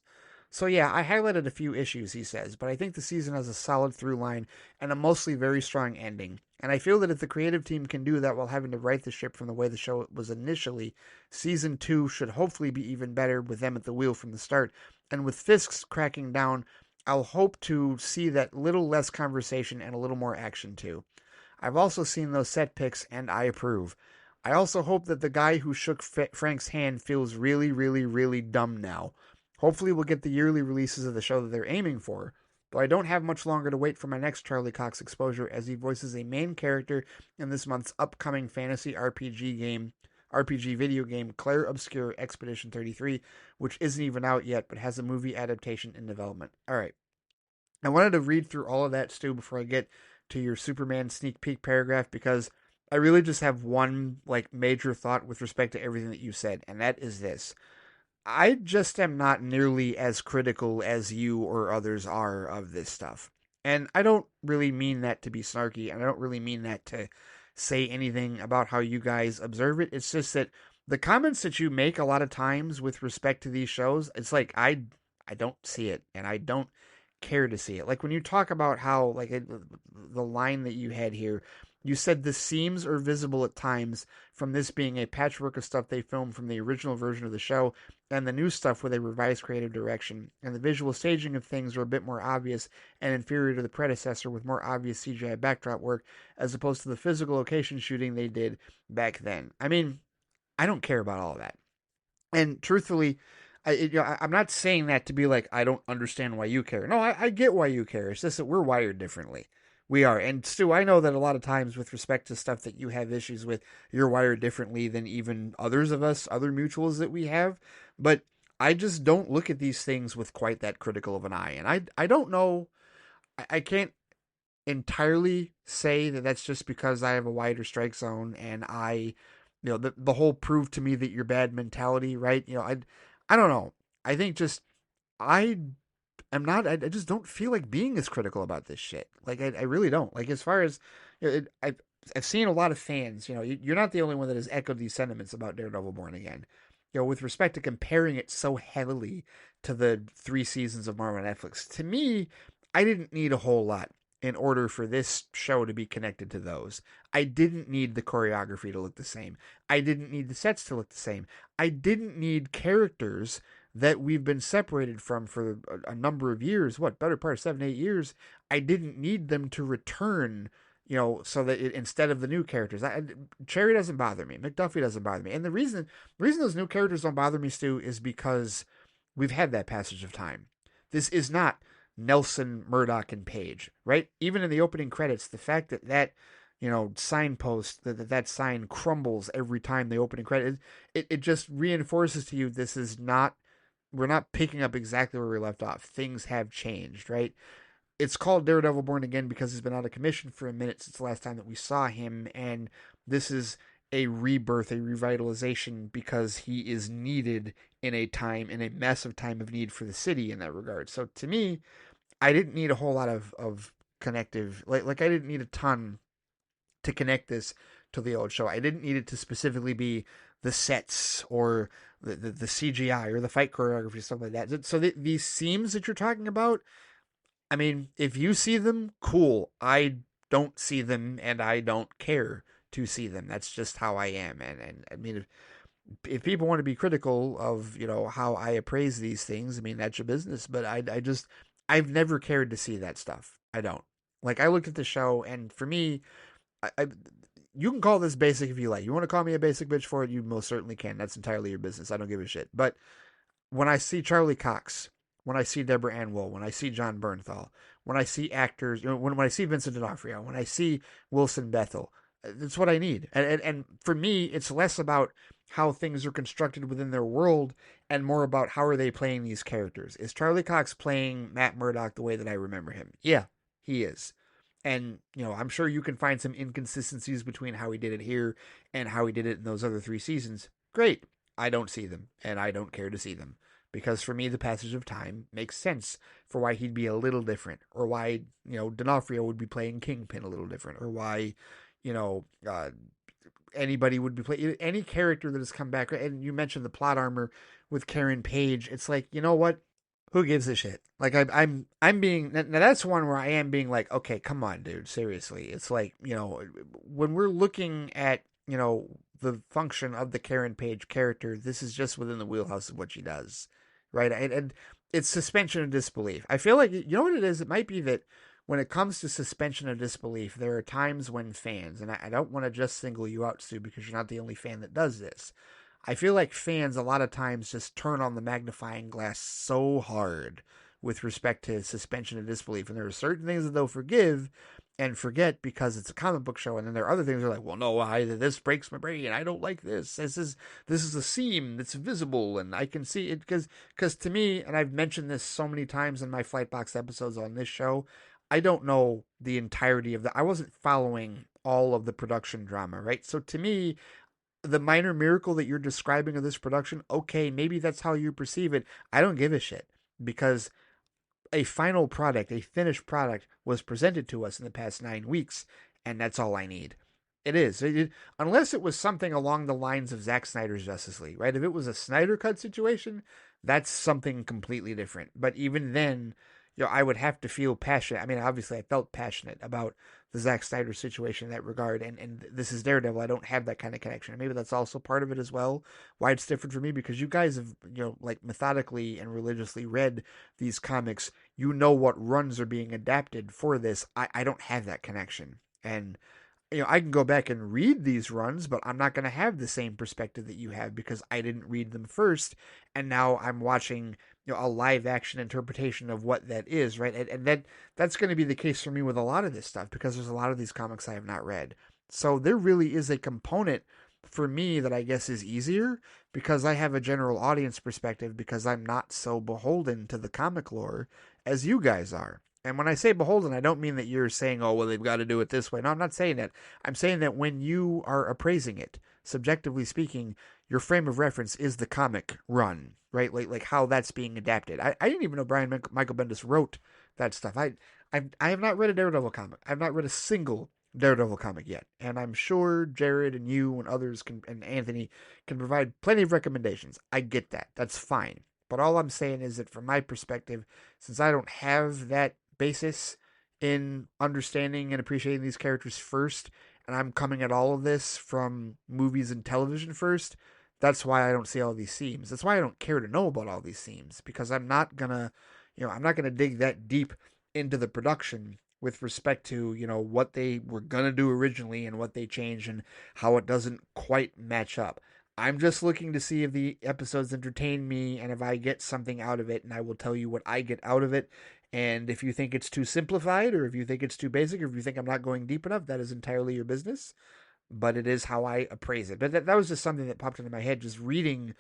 So yeah, I highlighted a few issues, he says, but I think the season has a solid through line and a mostly very strong ending. And I feel that if the creative team can do that while having to right the ship from the way the show was initially, season 2 should hopefully be even better with them at the wheel from the start. And with Fisk's cracking down, I'll hope to see that little less conversation and a little more action too. I've also seen those set pics and I approve. I also hope that the guy who shook Frank's hand feels really, really, really dumb now. Hopefully, we'll get the yearly releases of the show that they're aiming for. Though I don't have much longer to wait for my next Charlie Cox exposure, as he voices a main character in this month's upcoming fantasy RPG video game, Claire Obscure Expedition 33, which isn't even out yet, but has a movie adaptation in development. All right. I wanted to read through all of that, Stu, before I get to your Superman sneak peek paragraph, because I really just have one like major thought with respect to everything that you said, and that is this. I just am not nearly as critical as you or others are of this stuff. And I don't really mean that to be snarky, and I don't really mean that to say anything about how you guys observe it. It's just that the comments that you make a lot of times with respect to these shows, it's like I don't see it and I don't care to see it. Like when you talk about how the line that you had here, you said the seams are visible at times from this being a patchwork of stuff they filmed from the original version of the show and the new stuff with a revised creative direction, and the visual staging of things are a bit more obvious and inferior to the predecessor with more obvious CGI backdrop work as opposed to the physical location shooting they did back then. I mean, I don't care about all of that. And truthfully, I'm not saying that to be like, I don't understand why you care. No, I get why you care. It's just that we're wired differently. We are. And Stu, I know that a lot of times with respect to stuff that you have issues with, you're wired differently than even others of us, other mutuals that we have. But I just don't look at these things with quite that critical of an eye. And I don't know, I can't entirely say that that's just because I have a wider strike zone and the whole prove to me that you're bad mentality, right? I don't know. I think just I am not. I just don't feel like being as critical about this shit. Like I really don't. Like as far as I've seen a lot of fans. You're not the only one that has echoed these sentiments about Daredevil Born Again. With respect to comparing it so heavily to the 3 seasons of Marvel Netflix, to me, I didn't need a whole lot in order for this show to be connected to those. I didn't need the choreography to look the same. I didn't need the sets to look the same. I didn't need characters that we've been separated from for a number of years, better part of 7, 8 years. I didn't need them to return, so that instead of the new characters. Cherry doesn't bother me. McDuffie doesn't bother me. And the reason those new characters don't bother me, Stu, is because we've had that passage of time. This is not Nelson, Murdoch, and Page, right? Even in the opening credits, the fact that signpost, that sign crumbles every time the opening credit, it just reinforces to you we're not picking up exactly where we left off. Things have changed, right? it's called Daredevil Born Again because he's been out of commission for a minute since the last time that we saw him, and this is a rebirth, a revitalization because he is needed in a massive time of need for the city in that regard. So to me, I didn't need a whole lot of connective, like I didn't need a ton to connect this to the old show. I didn't need it to specifically be the sets or the CGI or the fight choreography, stuff like that. So these seams that you're talking about, I mean, if you see them, cool. I don't see them, and I don't care to see them. That's just how I am. And I mean, if people want to be critical of how I appraise these things, I mean that's your business. But I've never cared to see that stuff. I don't. Like I looked at the show, and for me, I you can call this basic if you like. You want to call me a basic bitch for it, you most certainly can. That's entirely your business. I don't give a shit. But when I see Charlie Cox, when I see Deborah Ann Woll, when I see John Bernthal, when I see actors, when I see Vincent D'Onofrio, when I see Wilson Bethel, that's what I need. And for me, it's less about how things are constructed within their world and more about how are they playing these characters. Is Charlie Cox playing Matt Murdock the way that I remember him? Yeah, he is. And, I'm sure you can find some inconsistencies between how he did it here and how he did it in those other 3 seasons. Great. I don't see them, and I don't care to see them. Because for me, the passage of time makes sense for why he'd be a little different, or why, D'Onofrio would be playing Kingpin a little different, or why, you know, uh, anybody would be playing any character that has come back. And you mentioned the plot armor with Karen Page. It's like, you know what? Who gives a shit? Like I'm being now that's one where I am being like, okay, come on, dude, seriously. It's like when we're looking at the function of the Karen Page character, this is just within the wheelhouse of what she does, right? And it's suspension of disbelief. I feel like what it is. It might be that when it comes to suspension of disbelief, there are times when fans, and I don't want to just single you out, Stu, because you're not the only fan that does this. I feel like fans a lot of times just turn on the magnifying glass so hard with respect to suspension of disbelief. And there are certain things that they'll forgive and forget because it's a comic book show. And then there are other things that are like, well, no, this breaks my brain. I don't like this. This is a seam that's visible and I can see it because to me, and I've mentioned this so many times in my Flightbox episodes on this show, I don't know the entirety of I wasn't following all of the production drama, right? So to me, the minor miracle that you're describing of this production, okay, maybe that's how you perceive it. I don't give a shit because a final product, a finished product, was presented to us in the past 9 weeks, and that's all I need. It is. Unless it was something along the lines of Zack Snyder's Justice League, right? If it was a Snyder Cut situation, that's something completely different. But even then, I would have to feel passionate. I mean, obviously, I felt passionate about the Zack Snyder situation in that regard, and this is Daredevil. I don't have that kind of connection. And maybe that's also part of it as well. Why it's different for me because you guys have, like methodically and religiously read these comics. You know what runs are being adapted for this. I don't have that connection, and I can go back and read these runs, but I'm not going to have the same perspective that you have because I didn't read them first, and now I'm watching a live action interpretation of what that is, right? And that's going to be the case for me with a lot of this stuff because there's a lot of these comics I have not read. So there really is a component for me that I guess is easier because I have a general audience perspective because I'm not so beholden to the comic lore as you guys are. And when I say beholden, I don't mean that you're saying, oh, well, they've got to do it this way. No, I'm not saying that. I'm saying that when you are appraising it, subjectively speaking, your frame of reference is the comic run, right? Like how that's being adapted. I didn't even know Brian Michael Bendis wrote that stuff. I have not read a Daredevil comic. I've not read a single Daredevil comic yet. And I'm sure Jared and you and others and Anthony can provide plenty of recommendations. I get that. That's fine. But all I'm saying is that from my perspective, since I don't have that basis in understanding and appreciating these characters first, and I'm coming at all of this from movies and television first, that's why I don't see all these seams. That's why I don't care to know about all these seams because I'm not gonna, I'm not gonna dig that deep into the production with respect to what they were gonna do originally and what they changed and how it doesn't quite match up. I'm just looking to see if the episodes entertain me and if I get something out of it, and I will tell you what I get out of it. And if you think it's too simplified, or if you think it's too basic, or if you think I'm not going deep enough, that is entirely your business. But it is how I appraise it. But that was just something that popped into my head just reading,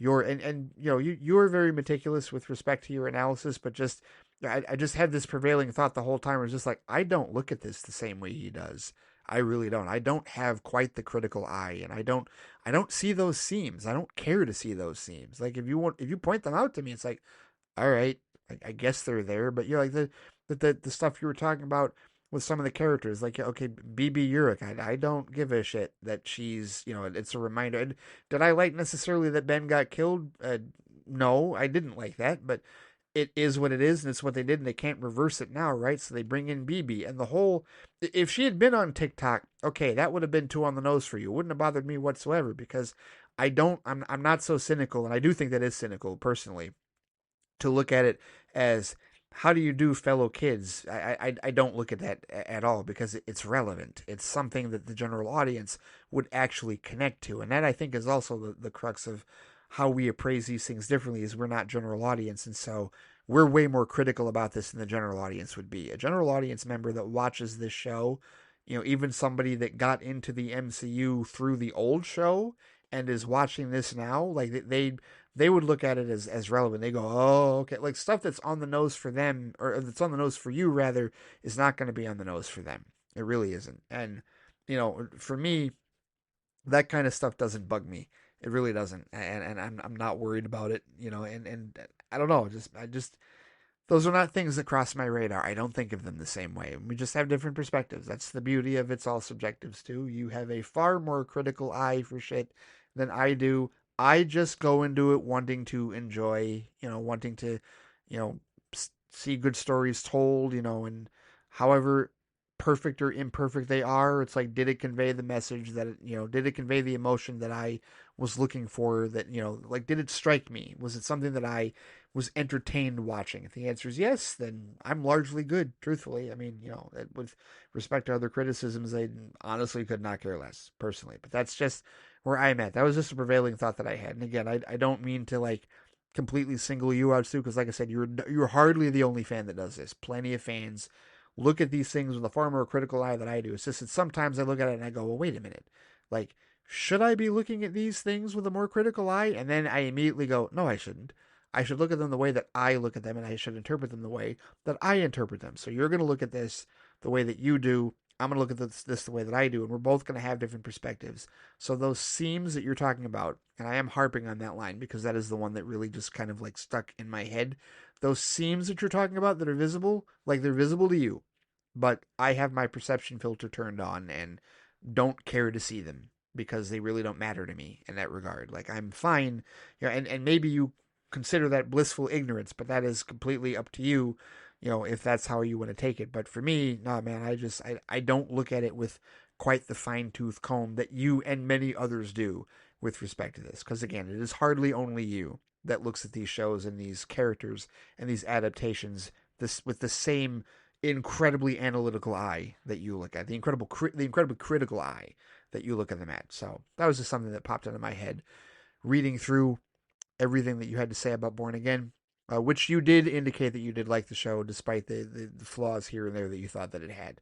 and you are very meticulous with respect to your analysis, but just I just had this prevailing thought the whole time. It was just like, I don't look at this the same way he does. I really don't. I don't have quite the critical eye, and I don't see those seams. I don't care to see those seams. Like, if you point them out to me, it's like, all right, I guess they're there. But like the stuff you were talking about with some of the characters, like, okay, BB Urich, I don't give a shit that she's, it's a reminder. And did I like necessarily that Ben got killed? No, I didn't like that, but it is what it is, and it's what they did, and they can't reverse it now, right? So they bring in BB, and the whole, if she had been on TikTok, okay, that would have been too on the nose for you. It wouldn't have bothered me whatsoever, because I'm not so cynical, and I do think that is cynical personally, to look at it as, how do you do, fellow kids? I don't look at that at all, because it's relevant. It's something that the general audience would actually connect to. And that, I think, is also the crux of how we appraise these things differently, is we're not general audience. And so we're way more critical about this than the general audience would be. A general audience member that watches this show, even somebody that got into the MCU through the old show and is watching this now, like, they would look at it as relevant. They go, oh, okay. Like, stuff that's on the nose for them, or that's on the nose for you, rather, is not going to be on the nose for them. It really isn't. And, for me, that kind of stuff doesn't bug me. It really doesn't. And I'm not worried about it, and I don't know. Those are not things that cross my radar. I don't think of them the same way. We just have different perspectives. That's the beauty of It's All Subjectives, too. You have a far more critical eye for shit than I do. I just go into it wanting to enjoy, wanting to, you know, see good stories told, and however perfect or imperfect they are, it's like, did it convey the message that did it convey the emotion that I was looking for? That, like, did it strike me? Was it something that I was entertained watching? If the answer is yes, then I'm largely good, truthfully. I mean, with respect to other criticisms, I honestly could not care less, personally. But that's just where I'm at. That was just a prevailing thought that I had. And again, I don't mean to, like, completely single you out, too, because, like I said, you're hardly the only fan that does this. Plenty of fans look at these things with a far more critical eye than I do. It's just that sometimes I look at it and I go, well, wait a minute. Like, should I be looking at these things with a more critical eye? And then I immediately go, no, I shouldn't. I should look at them the way that I look at them, and I should interpret them the way that I interpret them. So you're going to look at this the way that you do. I'm going to look at this the way that I do, and we're both going to have different perspectives. So those seams that you're talking about, and I am harping on that line because that is the one that really just kind of, like, stuck in my head. Those seams that you're talking about that are visible, like, they're visible to you, but I have my perception filter turned on and don't care to see them because they really don't matter to me in that regard. Like, I'm fine, and maybe you consider that blissful ignorance, but that is completely up to you, if that's how you want to take it. But for me, no, man, I don't look at it with quite the fine tooth comb that you and many others do with respect to this. Because again, it is hardly only you that looks at these shows and these characters and these adaptations this with the same incredibly analytical eye that you look at, the incredibly critical eye that you look at them at. So that was just something that popped into my head reading through everything that you had to say about Born Again, which you did indicate that you did like the show, despite the flaws here and there that you thought that it had.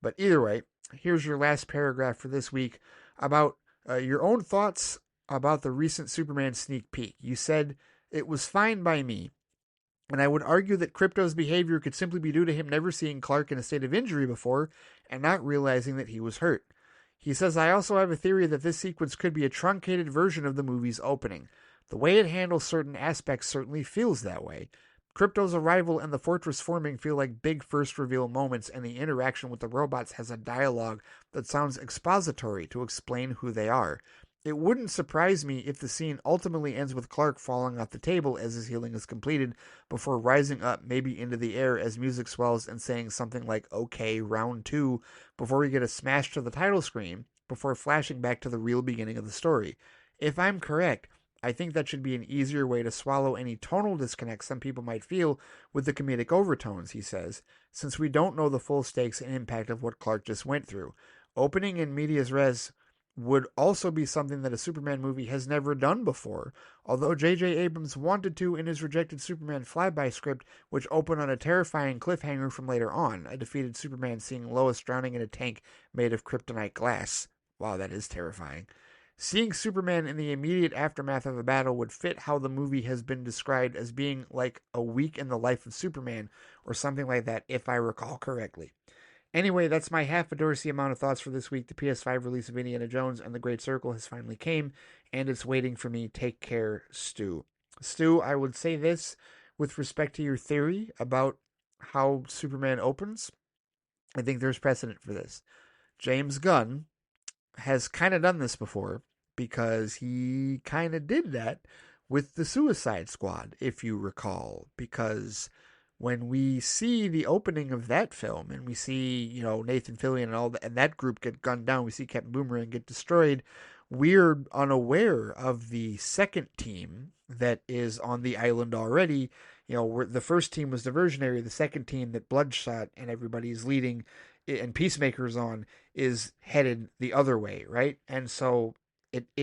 But either way, here's your last paragraph for this week about your own thoughts about the recent Superman sneak peek. You said, "It was fine by me, and I would argue that Krypto's behavior could simply be due to him never seeing Clark in a state of injury before and not realizing that he was hurt." He says, "I also have a theory that this sequence could be a truncated version of the movie's opening. The way it handles certain aspects certainly feels that way. Krypto's arrival and the fortress forming feel like big first reveal moments, and the interaction with the robots has a dialogue that sounds expository to explain who they are. It wouldn't surprise me if the scene ultimately ends with Clark falling off the table as his healing is completed, before rising up maybe into the air as music swells and saying something like, 'Okay, round two,' before we get a smash to the title screen, before flashing back to the real beginning of the story. If I'm correct, I think that should be an easier way to swallow any tonal disconnect some people might feel with the comedic overtones," he says, "since we don't know the full stakes and impact of what Clark just went through. Opening in medias res would also be something that a Superman movie has never done before, although J.J. Abrams wanted to in his rejected Superman flyby script, which opened on a terrifying cliffhanger from later on, a defeated Superman seeing Lois drowning in a tank made of kryptonite glass." Wow, that is terrifying. Seeing Superman in the immediate aftermath of a battle would fit how the movie has been described as being like a week in the life of Superman or something like that, if I recall correctly. Anyway, that's my half a Dorsey amount of thoughts for this week. The PS5 release of Indiana Jones and the Great Circle has finally came, and it's waiting for me. Take care, Stu. Stu, I would say this with respect to your theory about how Superman opens. I think there's precedent for this. James Gunn has kind of done this before because he kind of did that with the Suicide Squad, if you recall. Because when we see the opening of that film and we see, Nathan Fillion and and that group get gunned down, we see Captain Boomerang get destroyed, we're unaware of the second team that is on the island already. The first team was Diversionary, the second team that Bloodshot and everybody is leading and Peacemaker's on is headed the other way, right? And so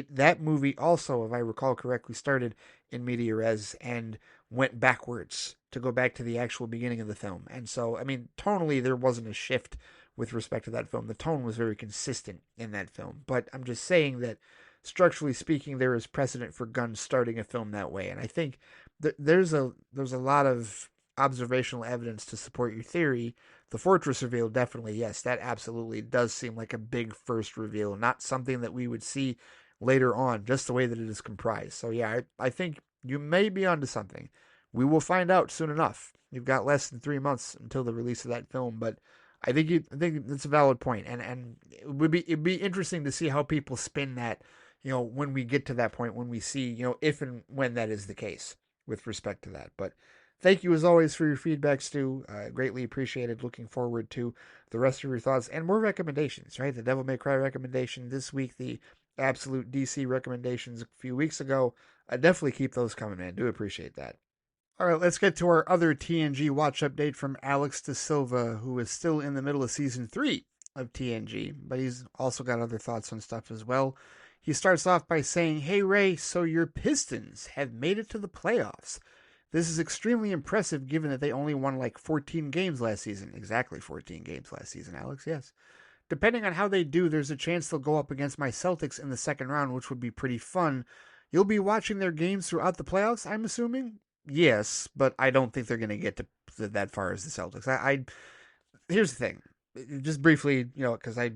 that movie also, if I recall correctly, started in media res and went backwards to go back to the actual beginning of the film. And so, I mean, tonally, there wasn't a shift with respect to that film. The tone was very consistent in that film. But I'm just saying that structurally speaking, there is precedent for Gunn starting a film that way. And I think there's a lot of observational evidence to support your theory. The Fortress reveal, definitely, yes, that absolutely does seem like a big first reveal, not something that we would see later on, just the way that it is comprised. So, yeah, I think you may be onto something. We will find out soon enough. You've got less than 3 months until the release of that film, but I think that's a valid point, and it'd be interesting to see how people spin that, when we get to that point, when we see, if and when that is the case with respect to that. But thank you as always for your feedback, Stu. Greatly appreciated. Looking forward to the rest of your thoughts and more recommendations, right? The Devil May Cry recommendation this week, the absolute DC recommendations a few weeks ago. Definitely keep those coming, man. Do appreciate that. All right, let's get to our other TNG watch update from Alex De Silva, who is still in the middle of season 3 of TNG, but he's also got other thoughts on stuff as well. He starts off by saying, "Hey Ray, so your Pistons have made it to the playoffs. This is extremely impressive given that they only won like 14 games last season." Exactly 14 games last season, Alex, yes. "Depending on how they do, there's a chance they'll go up against my Celtics in the second round, which would be pretty fun. You'll be watching their games throughout the playoffs, I'm assuming?" Yes, but I don't think they're going to get to that far as the Celtics. Here's the thing, just briefly, because I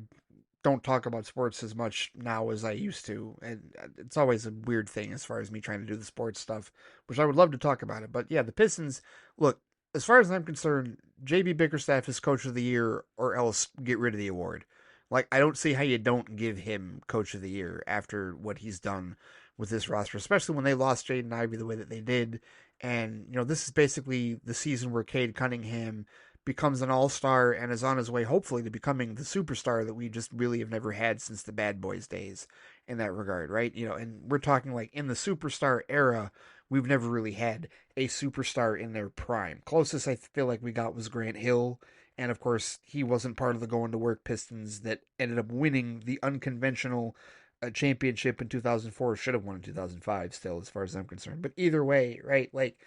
don't talk about sports as much now as I used to, and it's always a weird thing as far as me trying to do the sports stuff, which I would love to talk about it. But yeah, the Pistons. Look, as far as I'm concerned, JB Bickerstaff is Coach of the Year, or else get rid of the award. Like, I don't see how you don't give him Coach of the Year after what he's done with this roster, especially when they lost Jaden Ivey the way that they did. And, this is basically the season where Cade Cunningham becomes an all-star and is on his way, hopefully, to becoming the superstar that we just really have never had since the Bad Boys days in that regard, right? And we're talking like in the superstar era, we've never really had a superstar in their prime. Closest I feel like we got was Grant Hill, and of course, he wasn't part of the going to work Pistons that ended up winning the unconventional championship in 2004. Should have won in 2005 still, as far as I'm concerned. But either way, right? Like,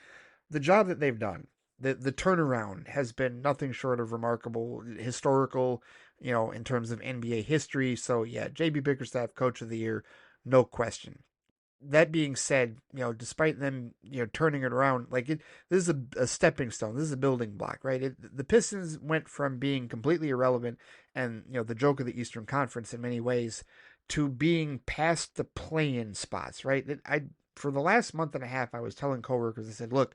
the job that they've done, the turnaround has been nothing short of remarkable, historical, in terms of NBA history. So yeah, JB Bickerstaff, Coach of the Year, no question. That being said, despite them, turning it around, like this is a stepping stone. This is a building block, right? The Pistons went from being completely irrelevant and, the joke of the Eastern Conference in many ways to being past the play-in spots, right? For the last month and a half, I was telling coworkers, I said, look,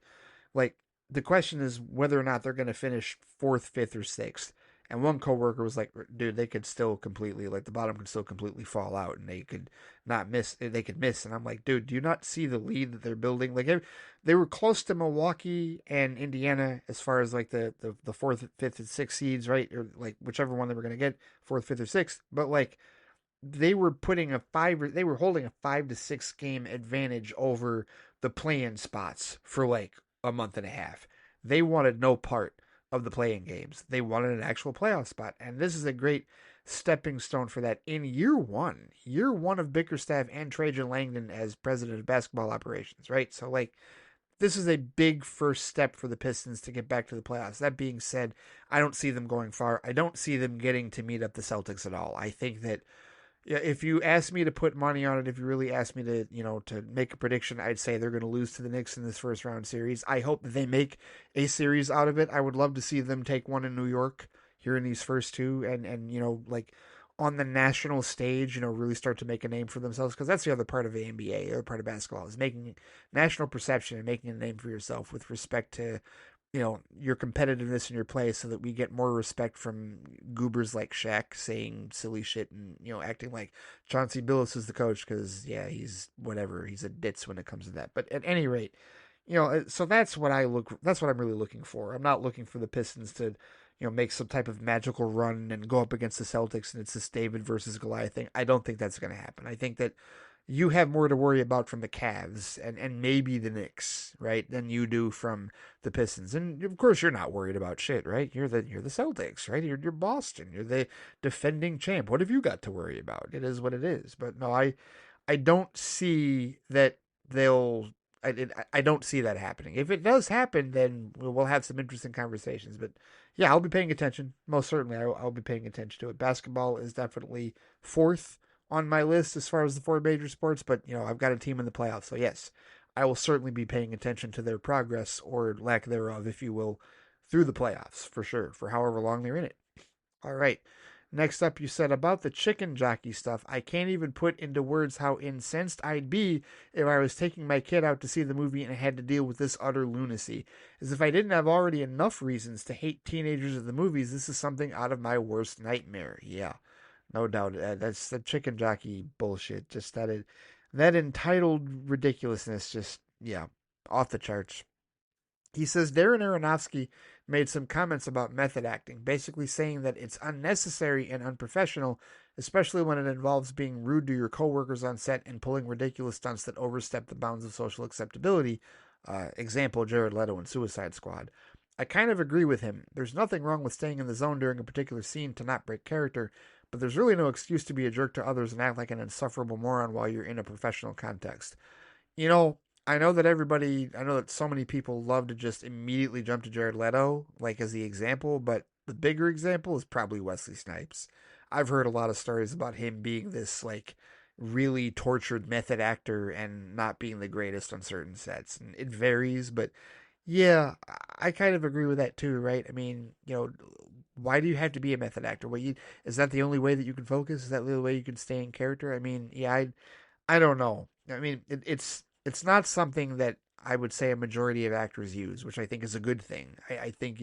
like, the question is whether or not they're going to finish fourth, fifth, or sixth. And one coworker was like, dude, they could still completely, like, the bottom could still completely fall out and they could not miss, they could miss. And I'm like, dude, do you not see the lead that they're building? Like, they were close to Milwaukee and Indiana as far as, like, the fourth, fifth, and sixth seeds, right? Or, like, whichever one they were going to get, fourth, fifth, or sixth. But, like, they were holding a 5 to 6 game advantage over the play-in spots for like a month and a half. They wanted no part of the play-in games. They wanted an actual playoff spot, and this is a great stepping stone for that in year one of Bickerstaff and Trajan Langdon as president of basketball operations, right? So, like, this is a big first step for the Pistons to get back to the playoffs. That being said, I don't see them going far. I don't see them getting to meet up the Celtics at all. I think that Yeah, if you ask me to put money on it, if you really ask me to, to make a prediction, I'd say they're going to lose to the Knicks in this first round series. I hope that they make a series out of it. I would love to see them take one in New York here in these first two, and like on the national stage, really start to make a name for themselves, because that's the other part of the NBA, the other part of basketball is making national perception and making a name for yourself with respect to your competitiveness in your play, so that we get more respect from goobers like Shaq saying silly shit and acting like Chauncey Billups is the coach, because yeah, he's whatever, he's a ditz when it comes to that. But at any rate, so that's what I'm really looking for. I'm not looking for the Pistons to make some type of magical run and go up against the Celtics and it's this David versus Goliath thing. I don't think that's going to happen. I think that you have more to worry about from the Cavs and maybe the Knicks, right, than you do from the Pistons. And of course, you're not worried about shit, right? You're the Celtics, right? You're Boston. You're the defending champ. What have you got to worry about? It is what it is. But no, I don't see that they'll. I don't see that happening. If it does happen, then we'll have some interesting conversations. But yeah, I'll be paying attention. Most certainly, I'll be paying attention to it. Basketball is definitely fourth on my list as far as the four major sports, but I've got a team in the playoffs, so yes, I will certainly be paying attention to their progress or lack thereof, if you will, through the playoffs for sure, for however long they're in it. All right. Next up, you said about the chicken jockey stuff. I can't even put into words how incensed I'd be if I was taking my kid out to see the movie and I had to deal with this utter lunacy. As if I didn't have already enough reasons to hate teenagers at the movies, this is something out of my worst nightmare. Yeah, no doubt. That's the chicken jockey bullshit. Just that entitled ridiculousness. Just yeah, off the charts. He says Darren Aronofsky made some comments about method acting, basically saying that it's unnecessary and unprofessional, especially when it involves being rude to your coworkers on set and pulling ridiculous stunts that overstep the bounds of social acceptability. Example, Jared Leto in Suicide Squad. I kind of agree with him. There's nothing wrong with staying in the zone during a particular scene to not break character, but there's really no excuse to be a jerk to others and act like an insufferable moron while you're in a professional context. You know, I know that so many people love to just immediately jump to Jared Leto, like as the example, but the bigger example is probably Wesley Snipes. I've heard a lot of stories about him being this, like, really tortured method actor and not being the greatest on certain sets. And it varies, but yeah, I kind of agree with that too, right? I mean, why do you have to be a method actor? Is that the only way that you can focus? Is that the only way you can stay in character? I mean, yeah, I don't know. I mean, it's not something that I would say a majority of actors use, which I think is a good thing. I think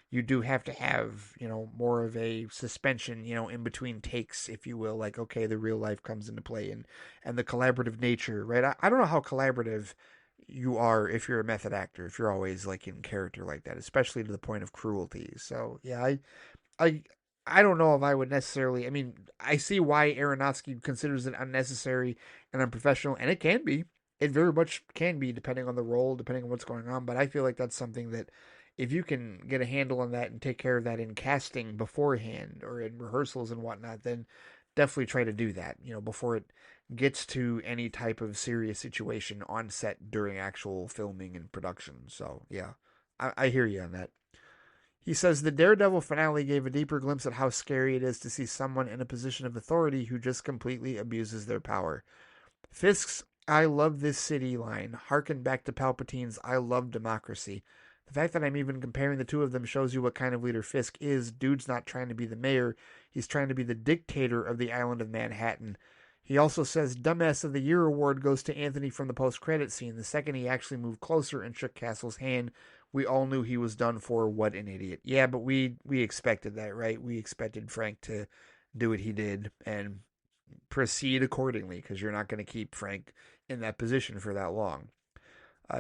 you do have to have more of a suspension in between takes, if you will. Like, okay, the real life comes into play, and the collaborative nature, right? I don't know how collaborative you are if you're a method actor, if you're always like in character like that, especially to the point of cruelty. So yeah, I I don't know if I would necessarily. I mean, I see why Aronofsky considers it unnecessary and unprofessional, and it can be. It very much can be, depending on the role, depending on what's going on. But I feel like that's something that, if you can get a handle on that and take care of that in casting beforehand or in rehearsals and whatnot, then definitely try to do that. Before it gets to any type of serious situation on set during actual filming and production. So yeah, I hear you on that. He says the Daredevil finale gave a deeper glimpse at how scary it is to see someone in a position of authority who just completely abuses their power. Fisk's "I love this city" line harkened back to Palpatine's "I love democracy." The fact that I'm even comparing the two of them shows you what kind of leader Fisk is. Dude's not trying to be the mayor, he's trying to be the dictator of the island of Manhattan. He also says Dumbass of the Year award goes to Anthony from the post-credit scene. The second he actually moved closer and shook Castle's hand, we all knew he was done for. What an idiot. Yeah, but we expected that, right? We expected Frank to do what he did and proceed accordingly, because you're not going to keep Frank in that position for that long.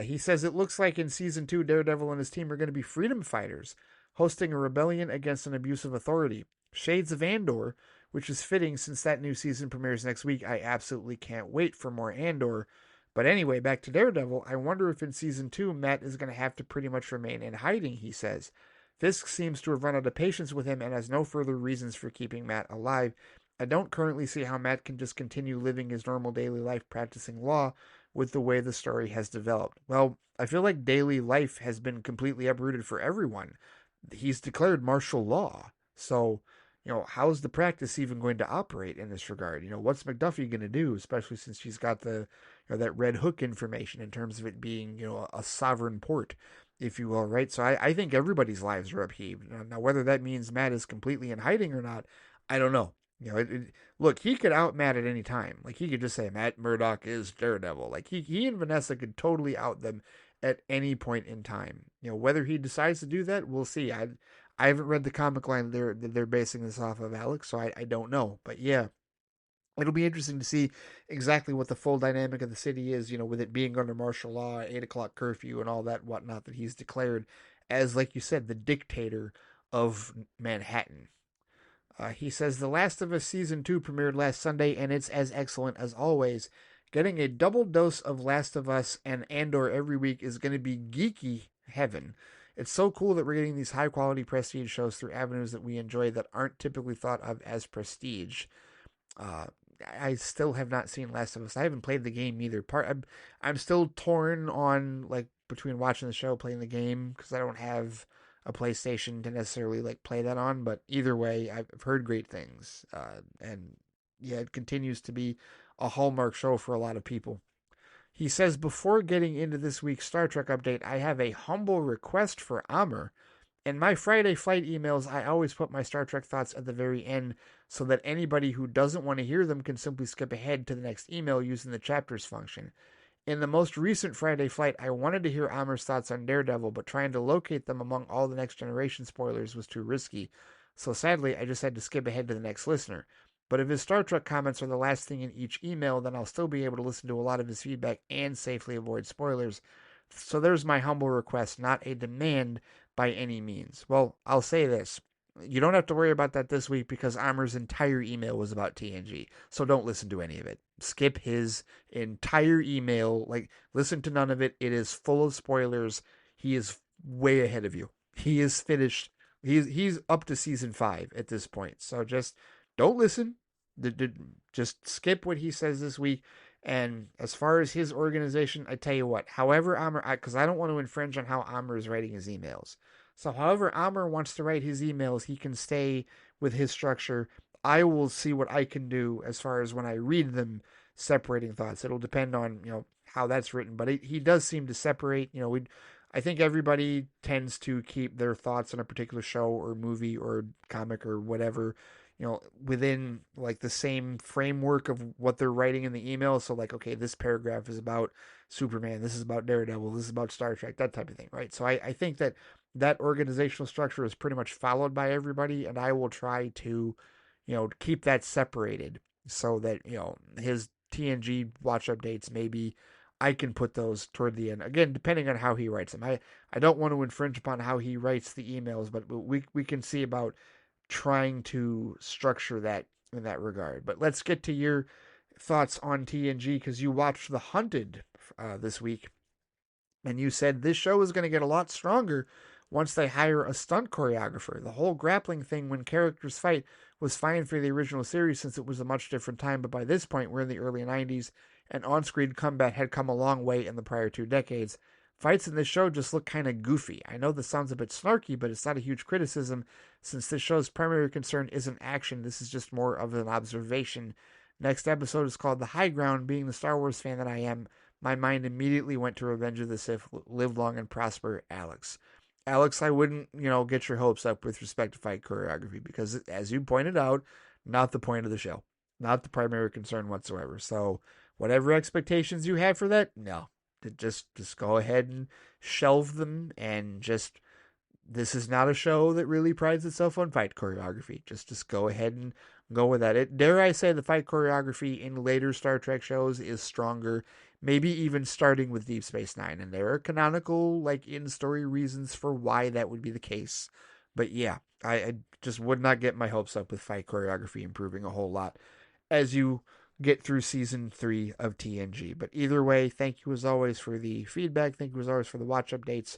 He says it looks like in season 2, Daredevil and his team are going to be freedom fighters, hosting a rebellion against an abusive authority. Shades of Andor, which is fitting since that new season premieres next week. I absolutely can't wait for more Andor. But anyway, back to Daredevil. I wonder if in season 2, Matt is going to have to pretty much remain in hiding, he says. Fisk seems to have run out of patience with him and has no further reasons for keeping Matt alive. I don't currently see how Matt can just continue living his normal daily life practicing law with the way the story has developed. Well, I feel like daily life has been completely uprooted for everyone. He's declared martial law. So, how's the practice even going to operate in this regard? What's McDuffie going to do, especially since she's got that Red Hook information in terms of it being, a sovereign port, if you will, right? So I think everybody's lives are upheaved. Now, whether that means Matt is completely in hiding or not, I don't know. Look, he could out Matt at any time. Like, he could just say, Matt Murdock is Daredevil. Like, he and Vanessa could totally out them at any point in time. Whether he decides to do that, we'll see. I haven't read the comic line they're basing this off of, Alex, so I don't know. But yeah, it'll be interesting to see exactly what the full dynamic of the city is, with it being under martial law, 8 o'clock curfew, and all that whatnot that he's declared as, like you said, the dictator of Manhattan. He says The Last of Us Season 2 premiered last Sunday, and it's as excellent as always. Getting a double dose of Last of Us and Andor every week is going to be geeky heaven. It's so cool that we're getting these high quality prestige shows through avenues that we enjoy that aren't typically thought of as prestige. Uh, I still have not seen Last of Us. I haven't played the game either. I'm still torn on like between watching the show, playing the game because I don't have a PlayStation to necessarily like play that on. But either way, I've heard great things, and yeah, it continues to be a hallmark show for a lot of people. He says, before getting into this week's Star Trek update, I have a humble request for Amr. In my Friday flight emails, I always put my Star Trek thoughts at the very end so that anybody who doesn't want to hear them can simply skip ahead to the next email using the chapters function. In the most recent Friday flight, I wanted to hear Amr's thoughts on Daredevil, but trying to locate them among all the Next Generation spoilers was too risky. So sadly, I just had to skip ahead to the next listener. But if his Star Trek comments are the last thing in each email, then I'll still be able to listen to a lot of his feedback and safely avoid spoilers. So there's my humble request, not a demand by any means. Well, I'll say this. You don't have to worry about that this week because Amr's entire email was about TNG. So don't listen to any of it. Skip his entire email. Like, listen to none of it. It is full of spoilers. He is way ahead of you. He is finished. He's up to season 5 at this point. So just don't listen. Just skip what he says this week. And as far as his organization, I tell you what, however Amr, because I don't want to infringe on how Amr is writing his emails. So however Amr wants to write his emails, he can stay with his structure. I will see what I can do as far as when I read them, separating thoughts. It'll depend on, how that's written. But he does seem to separate, I think everybody tends to keep their thoughts on a particular show or movie or comic or whatever, within like the same framework of what they're writing in the email. So like, okay, this paragraph is about Superman, this is about Daredevil, this is about Star Trek, that type of thing, right? So I think that organizational structure is pretty much followed by everybody, and I will try to, keep that separated so that, his TNG watch updates, maybe I can put those toward the end. Again, depending on how he writes them. I don't want to infringe upon how he writes the emails, but we can see about trying to structure that in that regard. But let's get to your thoughts on TNG because you watched The Hunted this week, and you said this show is going to get a lot stronger once they hire a stunt choreographer. The whole grappling thing when characters fight was fine for the original series since it was a much different time, but by this point we're in the early 90s, and on-screen combat had come a long way in the prior 2 decades. Fights in this show just look kind of goofy. I know this sounds a bit snarky, but it's not a huge criticism since this show's primary concern isn't action. This is just more of an observation. Next episode is called The High Ground. Being the Star Wars fan that I am, my mind immediately went to Revenge of the Sith, Live Long and Prosper, Alex. Alex, I wouldn't, get your hopes up with respect to fight choreography because, as you pointed out, not the point of the show, not the primary concern whatsoever. So, whatever expectations you have for that, no, just go ahead and shelve them and just this is not a show that really prides itself on fight choreography. Just go ahead and go with that. Dare I say the fight choreography in later Star Trek shows is stronger, maybe even starting with Deep Space Nine. And there are canonical, like in story reasons for why that would be the case. But yeah, I just would not get my hopes up with fight choreography improving a whole lot as you get through season 3 of TNG. But either way, thank you as always for the feedback. Thank you as always for the watch updates.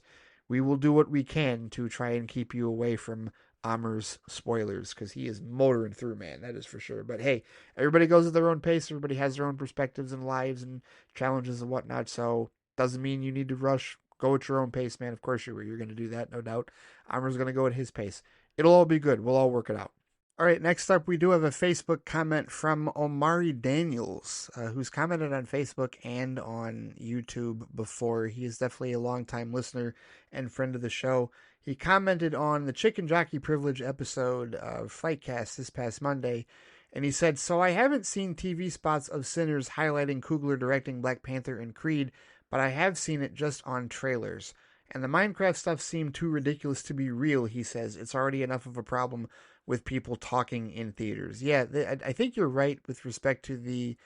We will do what we can to try and keep you away from Amr's spoilers because he is motoring through, man. That is for sure. But hey, everybody goes at their own pace. Everybody has their own perspectives and lives and challenges and whatnot. So doesn't mean you need to rush. Go at your own pace, man. Of course you're going to do that, no doubt. Amr's going to go at his pace. It'll all be good. We'll all work it out. All right, next up, we do have a Facebook comment from Omari Daniels, who's commented on Facebook and on YouTube before. He is definitely a longtime listener and friend of the show. He commented on the Chicken Jockey Privilege episode of Fightcast this past Monday, and he said, "So I haven't seen TV spots of Sinners highlighting Coogler directing Black Panther and Creed, but I have seen it just on trailers. And the Minecraft stuff seemed too ridiculous to be real," he says. "It's already enough of a problem with people talking in theaters." Yeah, I think you're right with respect to the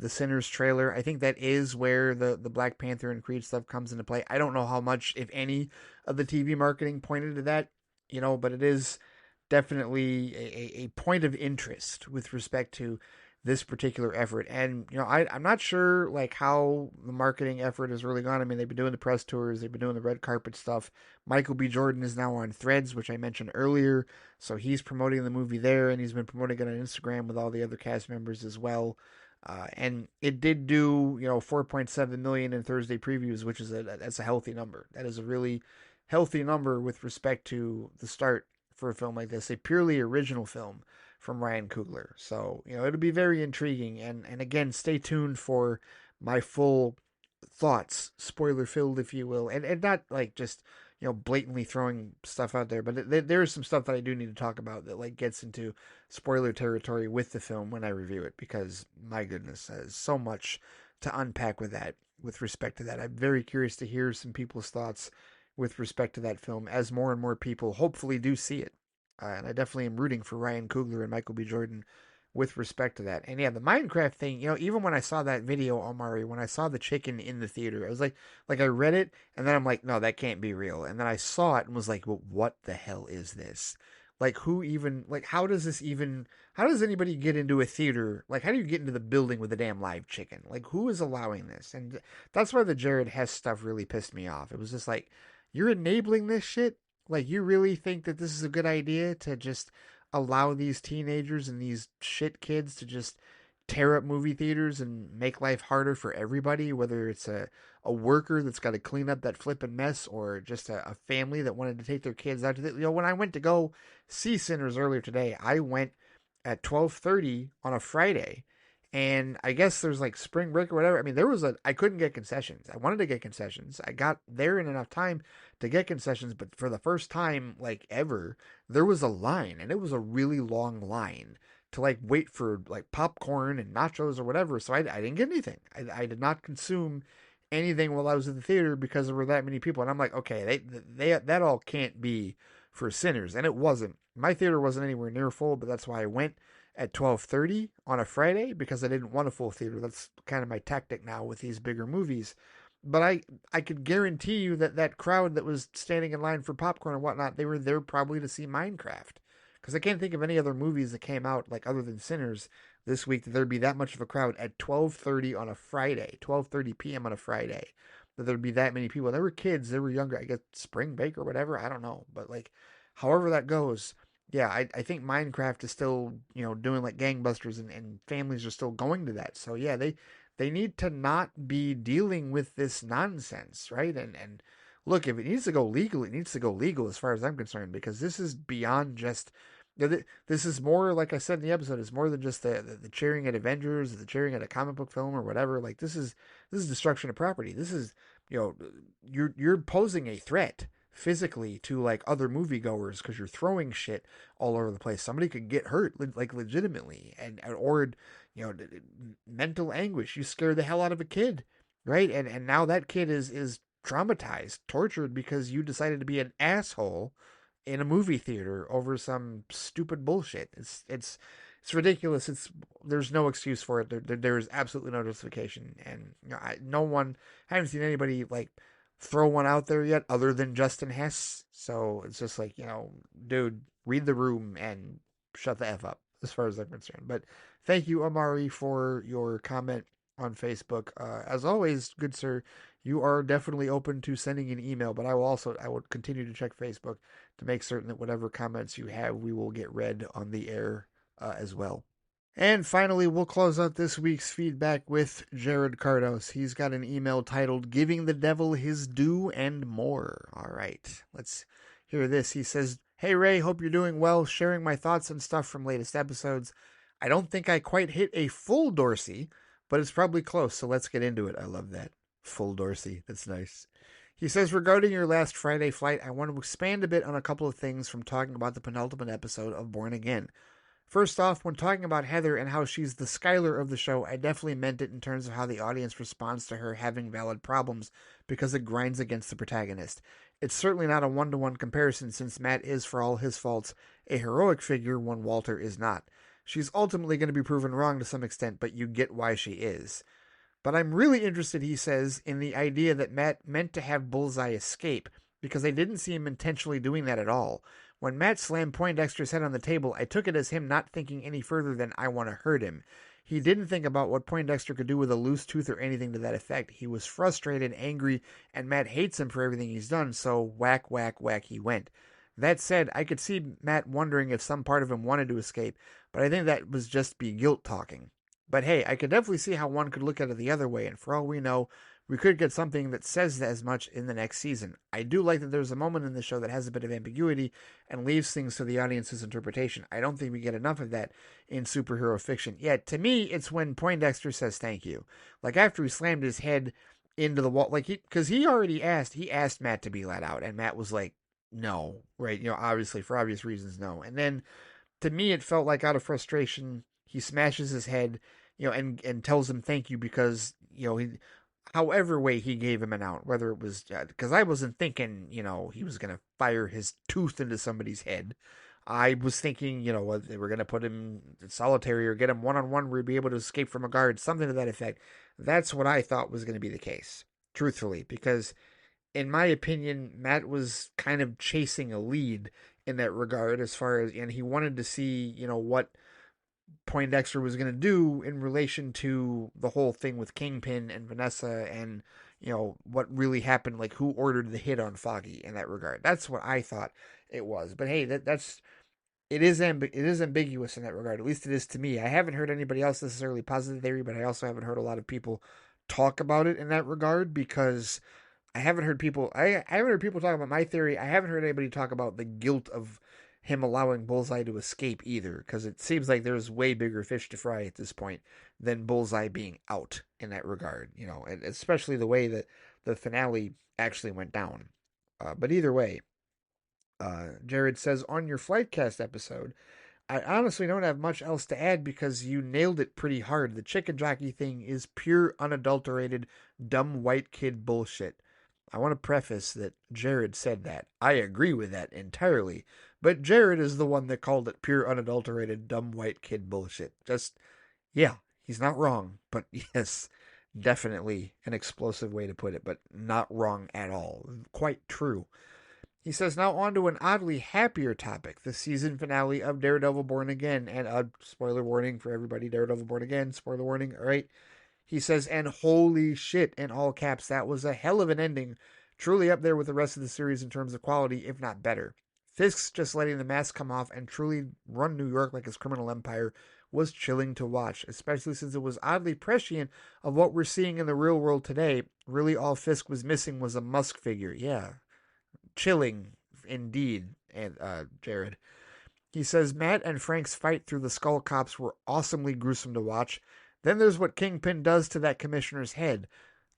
Sinners trailer. I think that is where the Black Panther and Creed stuff comes into play. I don't know how much, if any, of the TV marketing pointed to that, but it is definitely a point of interest with respect to this particular effort. And I'm not sure like how the marketing effort has really gone. I mean, they've been doing the press tours, they've been doing the red carpet stuff. Michael B. Jordan is now on Threads, which I mentioned earlier, so he's promoting the movie there, and he's been promoting it on Instagram with all the other cast members as well. And it did do 4.7 million in Thursday previews, which is that's a healthy number. That is a really healthy number with respect to the start for a film like this, a purely original film from Ryan Coogler. So, it'll be very intriguing. And again, stay tuned for my full thoughts, spoiler filled, if you will, and not like just, blatantly throwing stuff out there, but there is some stuff that I do need to talk about that like gets into spoiler territory with the film when I review it, because my goodness, there's so much to unpack with that, with respect to that. I'm very curious to hear some people's thoughts with respect to that film as more and more people hopefully do see it. And I definitely am rooting for Ryan Coogler and Michael B. Jordan with respect to that. And yeah, the Minecraft thing, even when I saw that video, Omari, when I saw the chicken in the theater, I was like I read it, and then I'm like, no, that can't be real. And then I saw it and was like, well, what the hell is this? Like, who even, like, how does anybody get into a theater? Like, how do you get into the building with a damn live chicken? Like, who is allowing this? And that's why the Jared Hess stuff really pissed me off. It was just like, you're enabling this shit? Like, you really think that this is a good idea to just allow these teenagers and these shit kids to just tear up movie theaters and make life harder for everybody, whether it's a worker that's got to clean up that flippin' mess, or just a family that wanted to take their kids out to the, when I went to go see Sinners earlier today, I went at 12:30 on a Friday. And I guess there's like spring break or whatever. I mean, I couldn't get concessions. I wanted to get concessions. I got there in enough time to get concessions, but for the first time, like ever, there was a line, and it was a really long line to like wait for like popcorn and nachos or whatever. So I didn't get anything. I did not consume anything while I was in the theater because there were that many people. And I'm like, okay, they that all can't be for Sinners, and it wasn't. My theater wasn't anywhere near full, but that's why I went at 12:30 on a Friday, because I didn't want a full theater. That's kind of my tactic now with these bigger movies. But I could guarantee you that that crowd that was standing in line for popcorn and whatnot, they were there probably to see Minecraft. Because I can't think of any other movies that came out, like other than Sinners, this week, that there'd be that much of a crowd at 12:30 on a Friday, 12:30 p.m. on a Friday, that there'd be that many people. They were kids, they were younger. I guess spring break or whatever. I don't know, but like, however that goes, yeah, I think Minecraft is still, doing like gangbusters, and families are still going to that. So yeah, they need to not be dealing with this nonsense, right? And look, if it needs to go legal, it needs to go legal as far as I'm concerned, because this is beyond just, this is more, like I said in the episode, it's more than just the cheering at Avengers, the cheering at a comic book film or whatever. Like, this is destruction of property. This is, you're posing a threat physically to like other moviegoers because you're throwing shit all over the place. Somebody could get hurt, like legitimately, or mental anguish. You scare the hell out of a kid, right? And now that kid is traumatized, tortured, because you decided to be an asshole in a movie theater over some stupid bullshit. It's ridiculous. There's no excuse for it. There is absolutely no justification, and I haven't seen anybody like throw one out there yet other than Justin Hess. So it's just like, dude, read the room and shut the F up as far as I'm concerned. But thank you, Amari, for your comment on Facebook. As always, good sir, you are definitely open to sending an email, but I will continue to check Facebook to make certain that whatever comments you have, we will get read on the air as well. And finally, we'll close out this week's feedback with Jared Cardos. He's got an email titled "Giving the Devil His Due and More." All right, let's hear this. He says, Hey Ray, hope you're doing well, sharing my thoughts and stuff from latest episodes. I don't think I quite hit a full Dorsey, but it's probably close, so let's get into it. I love that. Full Dorsey. That's nice. He says, regarding your last Friday flight, I want to expand a bit on a couple of things from talking about the penultimate episode of Born Again. First off, when talking about Heather and how she's the Skylar of the show, I definitely meant it in terms of how the audience responds to her having valid problems because it grinds against the protagonist. It's certainly not a one-to-one comparison since Matt is, for all his faults, a heroic figure when Walter is not. She's ultimately going to be proven wrong to some extent, but you get why she is. But I'm really interested, he says, in the idea that Matt meant to have Bullseye escape, because I didn't see him intentionally doing that at all. When Matt slammed Poindexter's head on the table, I took it as him not thinking any further than I want to hurt him. He didn't think about what Poindexter could do with a loose tooth or anything to that effect. He was frustrated, angry, and Matt hates him for everything he's done, so whack, whack, whack he went. That said, I could see Matt wondering if some part of him wanted to escape, but I think that was just be guilt talking. But hey, I could definitely see how one could look at it the other way, and for all we know, we could get something that says as much in the next season. I do like that there's a moment in the show that has a bit of ambiguity and leaves things to the audience's interpretation. I don't think we get enough of that in superhero fiction. Yet, to me, it's when Poindexter says thank you. Like after he slammed his head into the wall, like because he already asked Matt to be let out, and Matt was like, no, right? Obviously for obvious reasons, no. And then to me, it felt like out of frustration, he smashes his head, and tells him thank you because however way he gave him an out, whether it was because I wasn't thinking he was gonna fire his tooth into somebody's head. I was thinking they were gonna put him in solitary or get him one on one where he'd be able to escape from a guard, something to that effect. That's what I thought was gonna be the case, truthfully, because in my opinion, Matt was kind of chasing a lead in that regard as far as, and he wanted to see, what Poindexter was going to do in relation to the whole thing with Kingpin and Vanessa and, what really happened, like who ordered the hit on Foggy in that regard. That's what I thought it was. But hey, it is ambiguous in that regard. At least it is to me. I haven't heard anybody else necessarily posit the theory, but I also haven't heard a lot of people talk about it in that regard because I haven't heard people talk about my theory. I haven't heard anybody talk about the guilt of him allowing Bullseye to escape either, because it seems like there's way bigger fish to fry at this point than Bullseye being out in that regard, and especially the way that the finale actually went down. But either way, Jared says on your Flightcast episode, I honestly don't have much else to add because you nailed it pretty hard. The chicken jockey thing is pure, unadulterated, dumb white kid bullshit. I want to preface that Jared said that. I agree with that entirely. But Jared is the one that called it pure, unadulterated, dumb white kid bullshit. Just, yeah, he's not wrong. But yes, definitely an explosive way to put it, but not wrong at all. Quite true. He says, now on to an oddly happier topic, the season finale of Daredevil Born Again. And spoiler warning for everybody, Daredevil Born Again, spoiler warning, all right? He says, and holy shit, in all caps, that was a hell of an ending. Truly up there with the rest of the series in terms of quality, if not better. Fisk's just letting the mask come off and truly run New York like his criminal empire was chilling to watch, especially since it was oddly prescient of what we're seeing in the real world today. Really, all Fisk was missing was a Musk figure. Yeah, chilling indeed, and Jared. He says Matt and Frank's fight through the Skull Cops were awesomely gruesome to watch. Then there's what Kingpin does to that commissioner's head.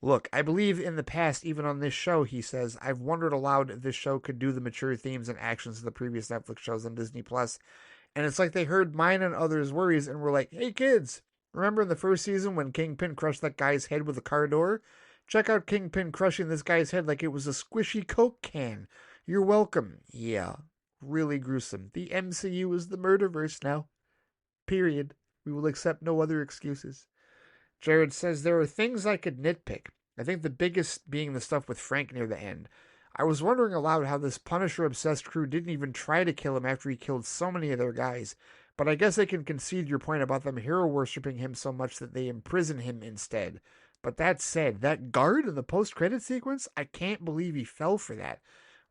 Look, I believe in the past, even on this show, he says, I've wondered aloud if this show could do the mature themes and actions of the previous Netflix shows on Disney Plus. And it's like they heard mine and others' worries and were like, hey kids, remember in the first season when Kingpin crushed that guy's head with a car door? Check out Kingpin crushing this guy's head like it was a squishy Coke can. You're welcome. Yeah, really gruesome. The MCU is the murderverse now. Period. We will accept no other excuses. Jared says there are things I could nitpick. I think the biggest being the stuff with Frank near the end. I was wondering aloud how this Punisher-obsessed crew didn't even try to kill him after he killed so many of their guys, but I guess I can concede your point about them hero-worshipping him so much that they imprison him instead. But that said, that guard in the post-credit sequence, I can't believe he fell for that.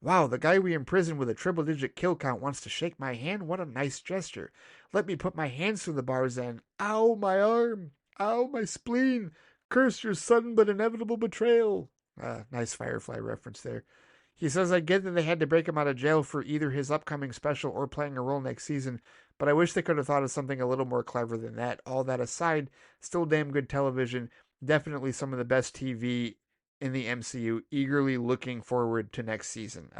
Wow, the guy we imprisoned with a triple-digit kill count wants to shake my hand? What a nice gesture. Let me put my hands through the bars and, ow, my arm! Ow, my spleen! Curse your sudden but inevitable betrayal! Nice Firefly reference there. He says, I get that they had to break him out of jail for either his upcoming special or playing a role next season, but I wish they could have thought of something a little more clever than that. All that aside, still damn good television. Definitely some of the best TV in the MCU. Eagerly looking forward to next season.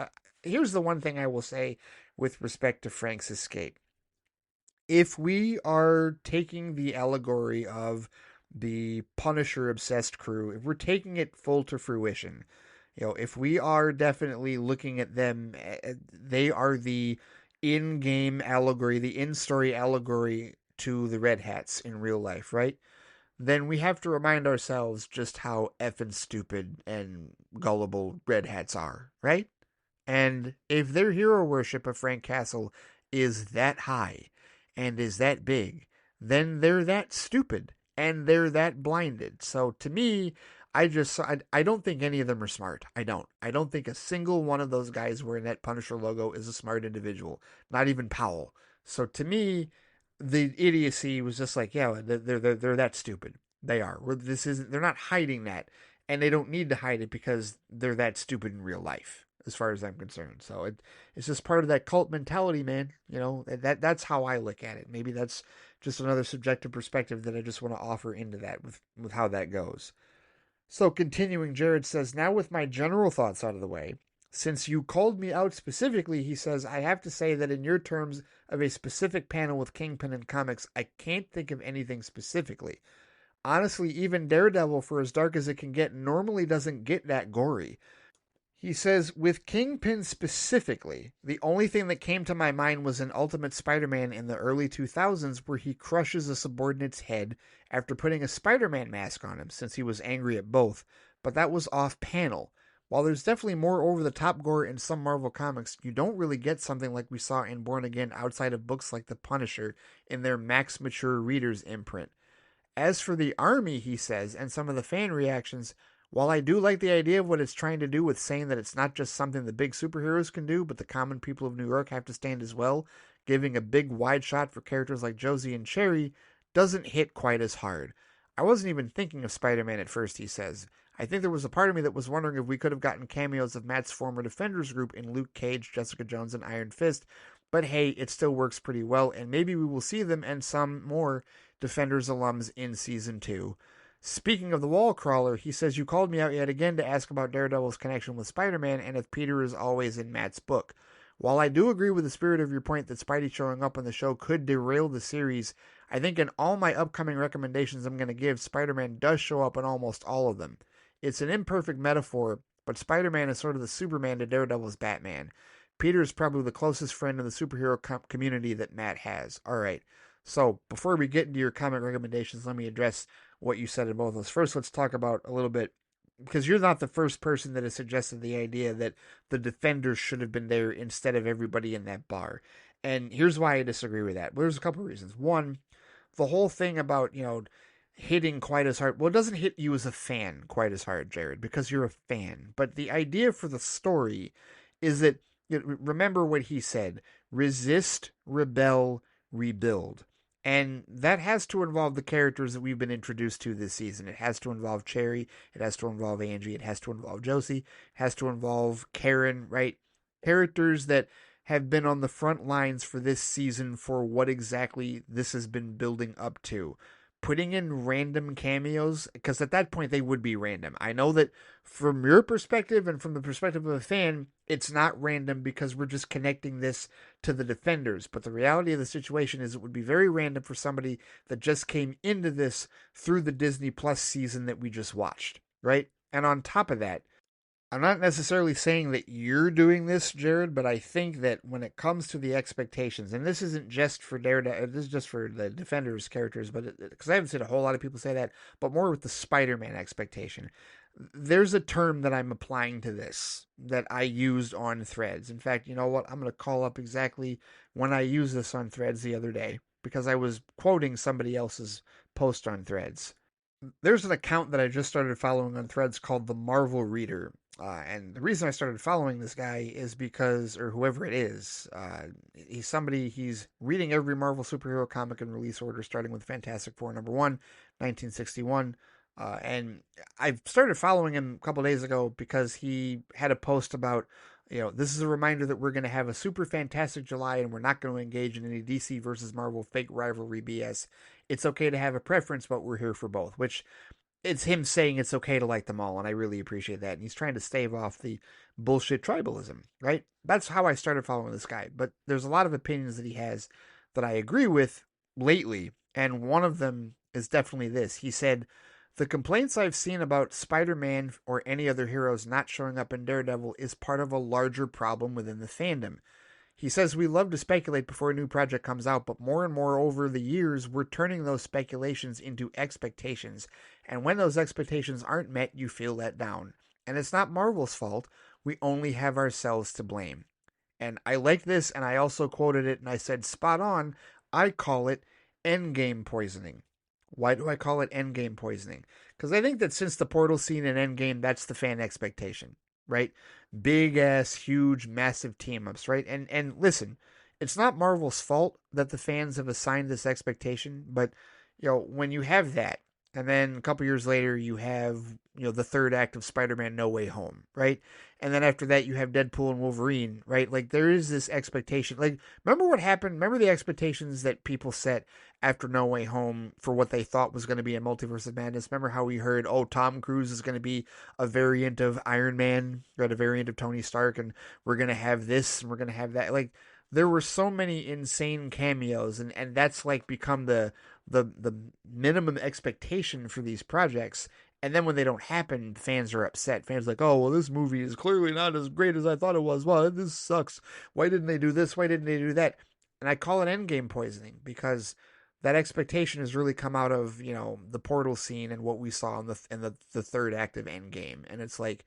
Here's the one thing I will say with respect to Frank's escape. If we are taking the allegory of the Punisher obsessed crew, if we're taking it full to fruition, if we are definitely looking at them, they are the in-game allegory, the in-story allegory to the Red Hats in real life, right? Then we have to remind ourselves just how effing stupid and gullible Red Hats are, right? And if their hero worship of Frank Castle is that high and is that big, then they're that stupid and they're that blinded. So to me, I don't think any of them are smart. I don't. I don't think a single one of those guys wearing that Punisher logo is a smart individual. Not even Powell. So to me, the idiocy was just like, yeah, they're that stupid. They are. This isn't. They're not hiding that, and they don't need to hide it because they're that stupid in real life, as far as I'm concerned. So it's just part of that cult mentality, man. That's how I look at it. Maybe that's just another subjective perspective that I just want to offer into that with how that goes. So continuing, Jared says, now with my general thoughts out of the way, since you called me out specifically, he says, I have to say that in your terms of a specific panel with Kingpin in comics, I can't think of anything specifically. Honestly, even Daredevil, for as dark as it can get, normally doesn't get that gory. He says, with Kingpin specifically, the only thing that came to my mind was in Ultimate Spider Man in the early 2000s where he crushes a subordinate's head after putting a Spider Man mask on him since he was angry at both, but that was off panel. While there's definitely more over the top gore in some Marvel comics, you don't really get something like we saw in Born Again outside of books like The Punisher in their Max Mature Readers imprint. As for the army, he says, and some of the fan reactions, while I do like the idea of what it's trying to do with saying that it's not just something the big superheroes can do, but the common people of New York have to stand as well, giving a big wide shot for characters like Josie and Cherry doesn't hit quite as hard. I wasn't even thinking of Spider Man at first, he says. I think there was a part of me that was wondering if we could have gotten cameos of Matt's former Defenders group in Luke Cage, Jessica Jones, and Iron Fist, but hey, it still works pretty well, and maybe we will see them and some more Defenders alums in Season 2. Speaking of the wall crawler, he says, you called me out yet again to ask about Daredevil's connection with Spider-Man and if Peter is always in Matt's book. While I do agree with the spirit of your point that Spidey showing up on the show could derail the series, I think in all my upcoming recommendations I'm going to give, Spider-Man does show up in almost all of them. It's an imperfect metaphor, but Spider-Man is sort of the Superman to Daredevil's Batman. Peter is probably the closest friend in the superhero community that Matt has. All right. So before we get into your comic recommendations, let me address what you said in both of those. First, let's talk about a little bit, because you're not the first person that has suggested the idea that the Defenders should have been there instead of everybody in that bar. And here's why I disagree with that. Well, there's a couple of reasons. One, the whole thing about, hitting quite as hard. Well, it doesn't hit you as a fan quite as hard, Jared, because you're a fan. But the idea for the story is that, remember what he said, resist, rebel, rebuild. And that has to involve the characters that we've been introduced to this season. It has to involve Cherry. It has to involve Angie. It has to involve Josie. It has to involve Karen, right? Characters that have been on the front lines for this season for what exactly this has been building up to. Putting in random cameos, because at that point they would be random. I know that from your perspective and from the perspective of a fan, it's not random because we're just connecting this to the Defenders. But the reality of the situation is it would be very random for somebody that just came into this through the Disney Plus season that we just watched, right? And on top of that, I'm not necessarily saying that you're doing this, Jared, but I think that when it comes to the expectations, and this isn't just for Daredevil, this is just for the Defenders characters, but because I haven't seen a whole lot of people say that, but more with the Spider-Man expectation. There's a term that I'm applying to this that I used on Threads. In fact, you know what? I'm going to call up exactly when I used this on Threads the other day because I was quoting somebody else's post on Threads. There's an account that I just started following on Threads called the Marvel Reader. And the reason I started following this guy is because, or whoever it is, he's reading every Marvel superhero comic in release order, starting with Fantastic Four #1, 1961, And I started following him a couple days ago because he had a post about, this is a reminder that we're going to have a super fantastic July and we're not going to engage in any DC versus Marvel fake rivalry BS. It's okay to have a preference, but we're here for both, which it's him saying it's okay to like them all, and I really appreciate that. And he's trying to stave off the bullshit tribalism, right? That's how I started following this guy. But there's a lot of opinions that he has that I agree with lately, and one of them is definitely this. He said, the complaints I've seen about Spider Man or any other heroes not showing up in Daredevil is part of a larger problem within the fandom. He says we love to speculate before a new project comes out, but more and more over the years, we're turning those speculations into expectations. And when those expectations aren't met, you feel let down. And it's not Marvel's fault. We only have ourselves to blame. And I like this, and I also quoted it, and I said, spot on. I call it endgame poisoning. Why do I call it endgame poisoning? Because I think that since the portal scene in Endgame, that's the fan expectation, right? Big ass, huge, massive team ups, right? And listen, it's not Marvel's fault that the fans have assigned this expectation, but when you have that, and then a couple years later you have the third act of Spider-Man No Way Home, right? And then after that you have Deadpool and Wolverine, right? Like there is this expectation. Like remember what happened? Remember the expectations that people set after No Way Home for what they thought was going to be a Multiverse of Madness? Remember how we heard, oh, Tom Cruise is going to be a variant of Iron Man, right? A variant of Tony Stark, and we're going to have this and we're going to have that. Like there were so many insane cameos, and that's like become the minimum expectation for these projects. And then when they don't happen, fans are upset. Fans are like, oh, well, this movie is clearly not as great as I thought it was. Well, this sucks. Why didn't they do this? Why didn't they do that? And I call it endgame poisoning because that expectation has really come out of the portal scene and what we saw in the third act of Endgame. And it's like,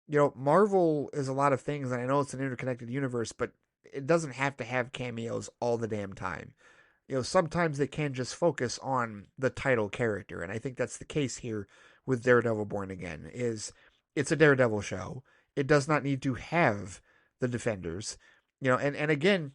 Marvel is a lot of things, and I know it's an interconnected universe, but it doesn't have to have cameos all the damn time. Sometimes they can just focus on the title character, and I think that's the case here with Daredevil Born Again. Is it's a Daredevil show. It does not need to have the Defenders, and again,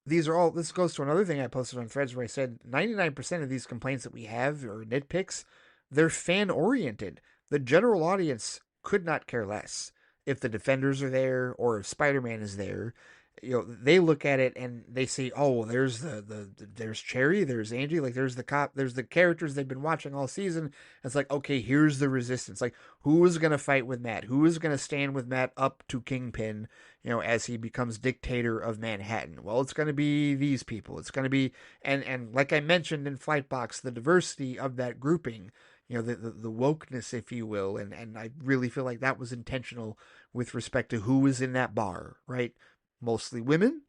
this goes to another thing I posted on Threads where I said 99% of these complaints that we have or nitpicks, they're fan oriented. The general audience could not care less if the Defenders are there or if Spider-Man is there. They look at it and they see, oh, well, there's there's Cherry, there's Angie, like there's the cop, there's the characters they've been watching all season. It's like, okay, here's the resistance. Like, who is gonna fight with Matt? Who is gonna stand with Matt up to Kingpin? As he becomes dictator of Manhattan. Well, it's gonna be these people. It's gonna be and like I mentioned in Flightbox, the diversity of that grouping. The wokeness, if you will, and I really feel like that was intentional with respect to who was in that bar, right? Mostly women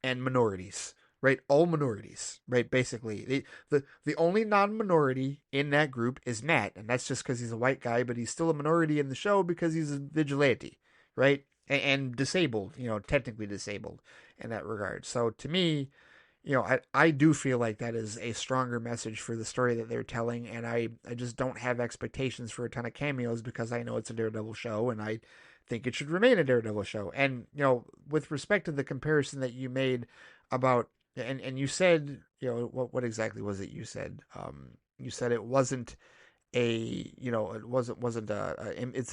and minorities, right? All minorities, right? Basically, the only non-minority in that group is Matt, and that's just because he's a white guy, but he's still a minority in the show because he's a vigilante, right? And disabled, technically disabled in that regard. So to me, I do feel like that is a stronger message for the story that they're telling, and I just don't have expectations for a ton of cameos because I know it's a Daredevil show, and I think it should remain a Daredevil show. And with respect to the comparison that you made about, and you said, what exactly was it you said? You said it wasn't it's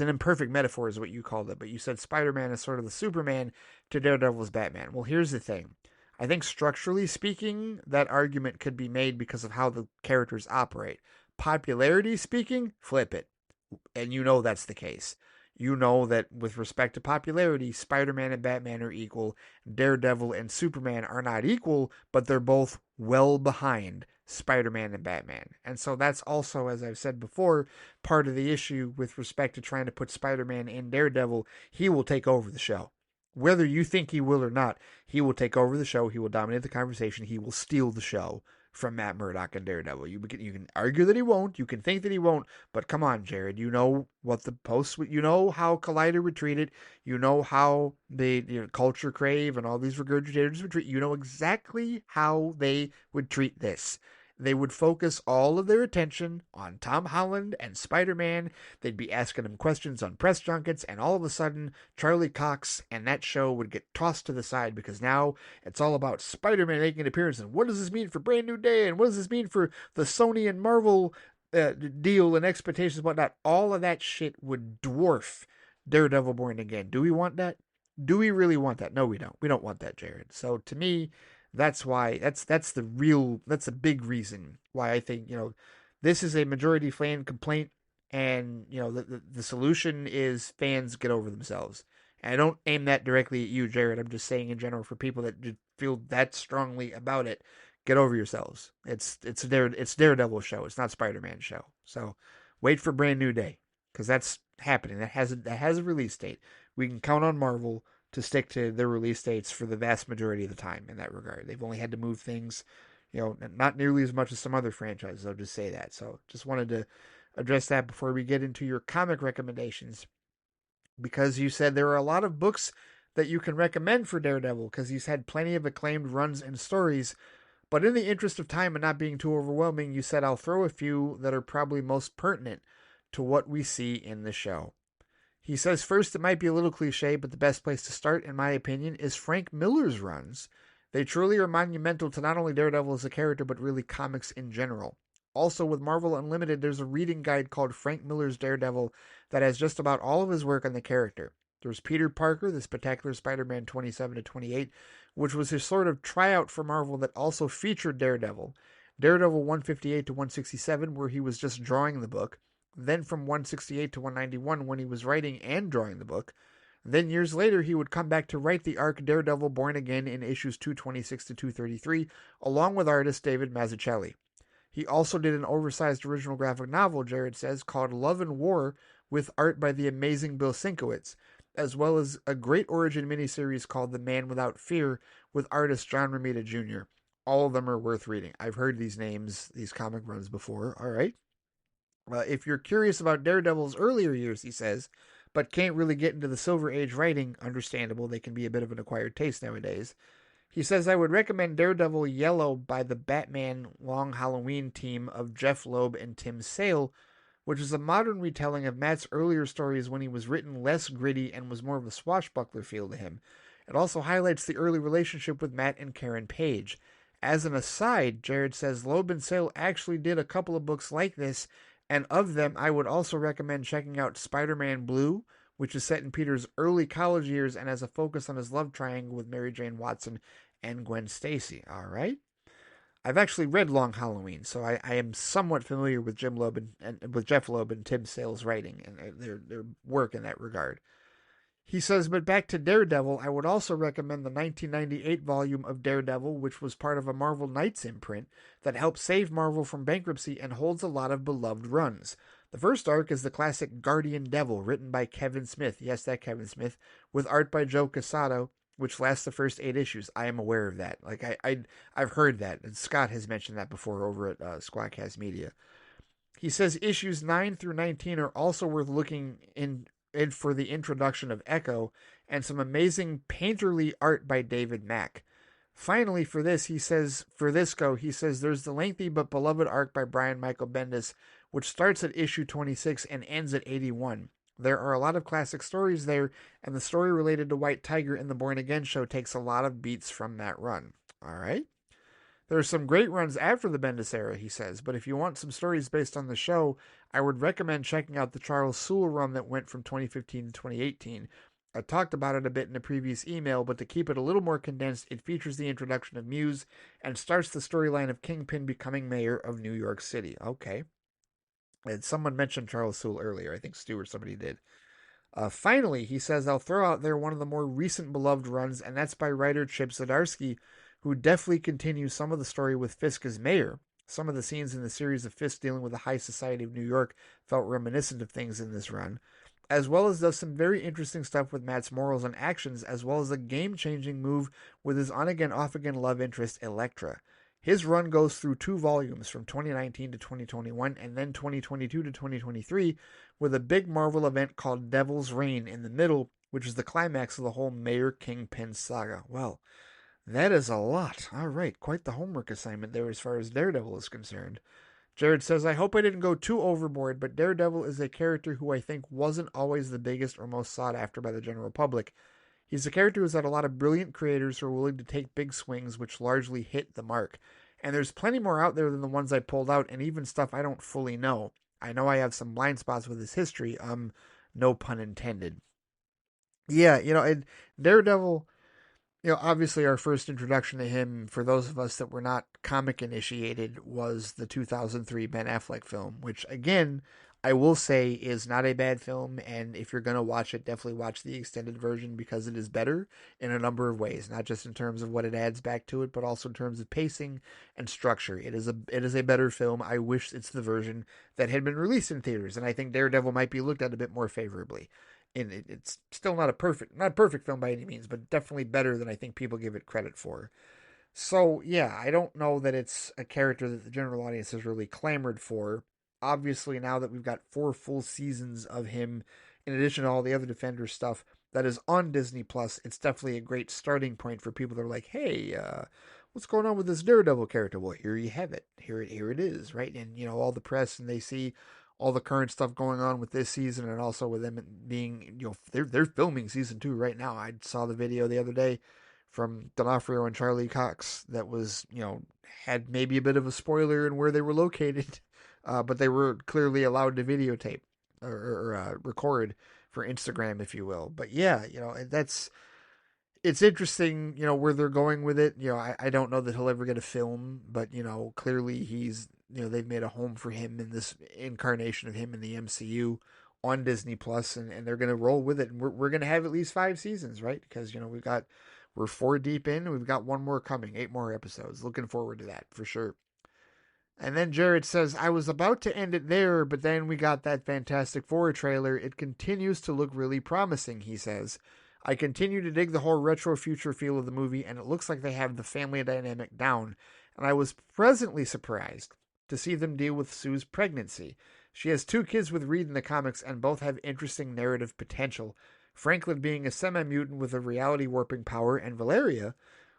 an imperfect metaphor is what you called it, but you said Spider-Man is sort of the Superman to Daredevil's Batman. Well, here's the thing. I think structurally speaking, that argument could be made because of how the characters operate. Popularity speaking, flip it. And that's the case. That with respect to popularity, Spider-Man and Batman are equal. Daredevil and Superman are not equal, but they're both well behind Spider-Man and Batman. And so that's also, as I've said before, part of the issue with respect to trying to put Spider-Man in Daredevil. He will take over the show. Whether you think he will or not, he will take over the show. He will dominate the conversation. He will steal the show from Matt Murdock and Daredevil. You can argue that he won't. You can think that he won't. But come on, Jared. You know what the posts. You know how Collider would treat it. You know how the Culture Crave and all these regurgitators would treat. You know exactly how they would treat this. They would focus all of their attention on Tom Holland and Spider-Man. They'd be asking him questions on press junkets, and all of a sudden, Charlie Cox and that show would get tossed to the side because now it's all about Spider-Man making an appearance. And what does this mean for Brand New Day? And what does this mean for the Sony and Marvel deal and expectations and whatnot, all of that shit would dwarf Daredevil Born Again. Do we want that? Do we really want that? No, we don't. We don't want that, Jared. So to me, that's why that's a big reason why I think this is a majority fan complaint, and the solution is fans get over themselves. And I don't aim that directly at you, Jared. I'm just saying in general for people that feel that strongly about it, get over yourselves. It's Daredevil show. It's not Spider-Man show. So wait for Brand New Day because that's happening. That has a release date. We can count on Marvel to stick to their release dates for the vast majority of the time in that regard. They've only had to move things, not nearly as much as some other franchises. I'll just say that. So just wanted to address that before we get into your comic recommendations, because you said there are a lot of books that you can recommend for Daredevil because he's had plenty of acclaimed runs and stories. But in the interest of time and not being too overwhelming, you said I'll throw a few that are probably most pertinent to what we see in the show. He says first, it might be a little cliche, but the best place to start, in my opinion, is Frank Miller's runs. They truly are monumental to not only Daredevil as a character, but really comics in general. Also, with Marvel Unlimited, there's a reading guide called Frank Miller's Daredevil that has just about all of his work on the character. There's Peter Parker, the Spectacular Spider-Man 27 to 28, which was his sort of tryout for Marvel that also featured Daredevil. Daredevil 158 to 167, where he was just drawing the book. Then from 168 to 191, when he was writing and drawing the book. Then years later, he would come back to write the arc Daredevil Born Again in issues 226 to 233, along with artist David Mazzucchelli. He also did an oversized original graphic novel, Jared says, called Love and War, with art by the amazing Bill Sienkiewicz, as well as a great origin miniseries called The Man Without Fear, with artist John Romita Jr. All of them are worth reading. I've heard these names, these comic runs before, all right? If you're curious about Daredevil's earlier years, he says, but can't really get into the Silver Age writing, understandable, they can be a bit of an acquired taste nowadays. He says, I would recommend Daredevil Yellow by the Batman Long Halloween team of Jeff Loeb and Tim Sale, which is a modern retelling of Matt's earlier stories when he was written less gritty and was more of a swashbuckler feel to him. It also highlights the early relationship with Matt and Karen Page. As an aside, Jared says Loeb and Sale actually did a couple of books like this, and of them, I would also recommend checking out Spider-Man Blue, which is set in Peter's early college years and has a focus on his love triangle with Mary Jane Watson and Gwen Stacy. All right? I've actually read Long Halloween, so I am somewhat familiar with Jim Loeb and with Jeff Loeb and Tim Sale's writing and their work in that regard. He says, but back to Daredevil, I would also recommend the 1998 volume of Daredevil, which was part of a Marvel Knights imprint that helped save Marvel from bankruptcy and holds a lot of beloved runs. The first arc is the classic Guardian Devil, written by Kevin Smith, yes, that Kevin Smith, with art by Joe Quesada, which lasts the first 8 issues. I am aware of that. I've heard that, and Scott has mentioned that before over at Squadcast Media. He says issues 9 through 19 are also worth looking in for the introduction of Echo and some amazing painterly art by David Mack. Finally, for this, he says there's the lengthy but beloved arc by Brian Michael Bendis, which starts at issue 26 and ends at 81. There are a lot of classic stories there, and the story related to White Tiger in the Born Again show takes a lot of beats from that run. All right? There are some great runs after the Bendis era, he says, but if you want some stories based on the show, I would recommend checking out the Charles Soule run that went from 2015 to 2018. I talked about it a bit in a previous email, but to keep it a little more condensed, it features the introduction of Muse and starts the storyline of Kingpin becoming mayor of New York City. Okay. And someone mentioned Charles Soule earlier. I think Stu or somebody did. Finally, he says, I'll throw out there one of the more recent beloved runs, and that's by writer Chip Zdarsky, who definitely continues some of the story with Fisk as mayor. Some of the scenes in the series of Fisk dealing with the high society of New York felt reminiscent of things in this run, as well as does some very interesting stuff with Matt's morals and actions, as well as a game-changing move with his on-again, off-again love interest, Elektra. His run goes through 2 volumes from 2019 to 2021 and then 2022 to 2023 with a big Marvel event called Devil's Reign in the middle, which is the climax of the whole Mayor Kingpin saga. Well, that is a lot. All right, quite the homework assignment there as far as Daredevil is concerned. Jared says, I hope I didn't go too overboard, but Daredevil is a character who I think wasn't always the biggest or most sought after by the general public. He's a character who's had a lot of brilliant creators who are willing to take big swings which largely hit the mark. And there's plenty more out there than the ones I pulled out, and even stuff I don't fully know. I know I have some blind spots with his history. No pun intended. Yeah, and Daredevil, obviously our first introduction to him, for those of us that were not comic initiated, was the 2003 Ben Affleck film, which, again, I will say is not a bad film. And if you're going to watch it, definitely watch the extended version because it is better in a number of ways, not just in terms of what it adds back to it, but also in terms of pacing and structure. It is a better film. I wish it's the version that had been released in theaters. And I think Daredevil might be looked at a bit more favorably. And it's still not a perfect film by any means, but definitely better than I think people give it credit for. So yeah, I don't know that it's a character that the general audience has really clamored for. Obviously, now that we've got 4 full seasons of him, in addition to all the other Defender stuff that is on Disney Plus, it's definitely a great starting point for people that are like, "Hey, what's going on with this Daredevil character?" Well, here you have it. Here it is, right? And all the press, and they see all the current stuff going on with this season, and also with them being, they're filming season 2 right now. I saw the video the other day from D'Onofrio and Charlie Cox that was, had maybe a bit of a spoiler in where they were located, but they were clearly allowed to videotape or record for Instagram, if you will. But yeah, it's interesting, where they're going with it. I don't know that he'll ever get a film, but, clearly they've made a home for him in this incarnation of him in the MCU on Disney Plus, and they're going to roll with it. And we're going to have at least 5 seasons, right? Because, we're 4 deep in, and we've got one more coming, 8 more episodes. Looking forward to that for sure. And then Jared says, I was about to end it there, but then we got that Fantastic Four trailer. It continues to look really promising, he says. I continue to dig the whole retro future feel of the movie, and it looks like they have the family dynamic down. And I was pleasantly surprised to see them deal with Sue's pregnancy. She has 2 kids with Reed in the comics, and both have interesting narrative potential. Franklin being a semi-mutant with a reality warping power, and Valeria,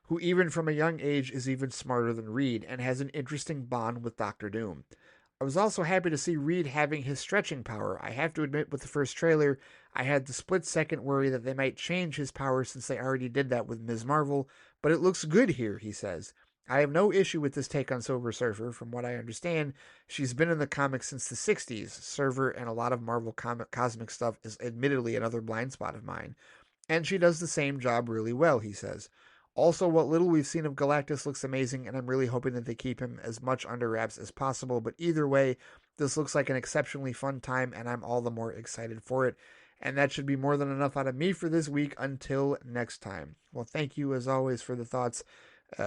who even from a young age is even smarter than Reed and has an interesting bond with Doctor Doom. I was also happy to see Reed having his stretching power. I have to admit, with the first trailer, I had the split-second worry that they might change his power since they already did that with Ms. Marvel, but it looks good here, he says. I have no issue with this take on Silver Surfer. From what I understand, she's been in the comics since the 60s. Surfer and a lot of Marvel cosmic stuff is admittedly another blind spot of mine. And she does the same job really well, he says. Also, what little we've seen of Galactus looks amazing, and I'm really hoping that they keep him as much under wraps as possible. But either way, this looks like an exceptionally fun time, and I'm all the more excited for it. And that should be more than enough out of me for this week. Until next time. Well, thank you as always for the thoughts,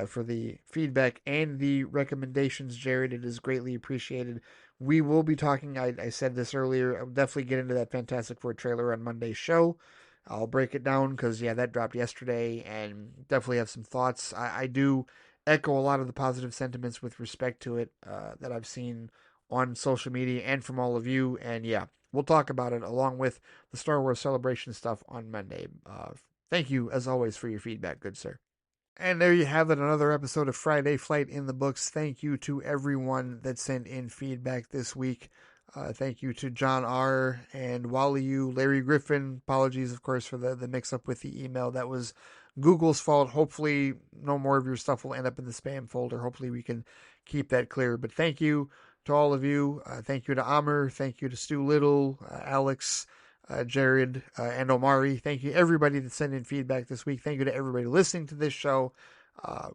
for the feedback, and the recommendations, Jared. It is greatly appreciated. We will be talking, I said this earlier, I'll definitely get into that Fantastic Four trailer on Monday's show. I'll break it down because, yeah, that dropped yesterday, and definitely have some thoughts. I do echo a lot of the positive sentiments with respect to it that I've seen on social media and from all of you. And, yeah, we'll talk about it along with the Star Wars Celebration stuff on Monday. Thank you, as always, for your feedback, good sir. And there you have it, another episode of Friday Flight in the books. Thank you to everyone that sent in feedback this week. Thank you to John R. and Wally U, Larry Griffin. Apologies, of course, for the mix-up with the email. That was Google's fault. Hopefully, no more of your stuff will end up in the spam folder. Hopefully, we can keep that clear. But thank you to all of you. Thank you to Amr. Thank you to Stu Little, Alex, Jared, and Omari. Thank you, everybody that sent in feedback this week. Thank you to everybody listening to this show.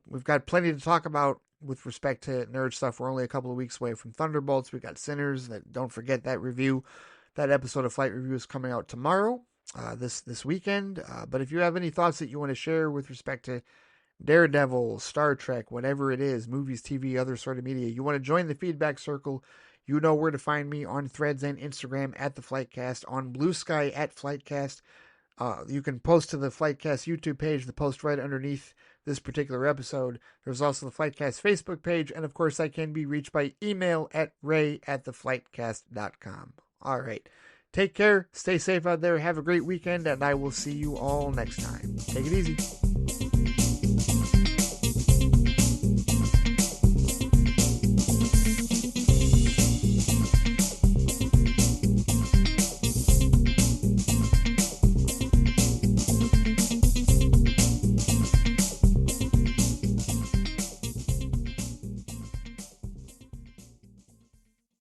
We've got plenty to talk about with respect to nerd stuff. We're only a couple of weeks away from Thunderbolts. We got Sinners. Don't forget that review. That episode of Flight Review is coming out tomorrow, this weekend. But if you have any thoughts that you want to share with respect to Daredevil, Star Trek, whatever it is, movies, TV, other sort of media, you want to join the feedback circle, you know where to find me on Threads and Instagram at the Flightcast, on Blue Sky at Flightcast. You can post to the Flightcast YouTube page, the post right underneath this particular episode. There's also the Flightcast Facebook page, and of course I can be reached by email at ray@theflightcast.com. All right. Take care, stay safe out there, have a great weekend, and I will see you all next time. Take it easy.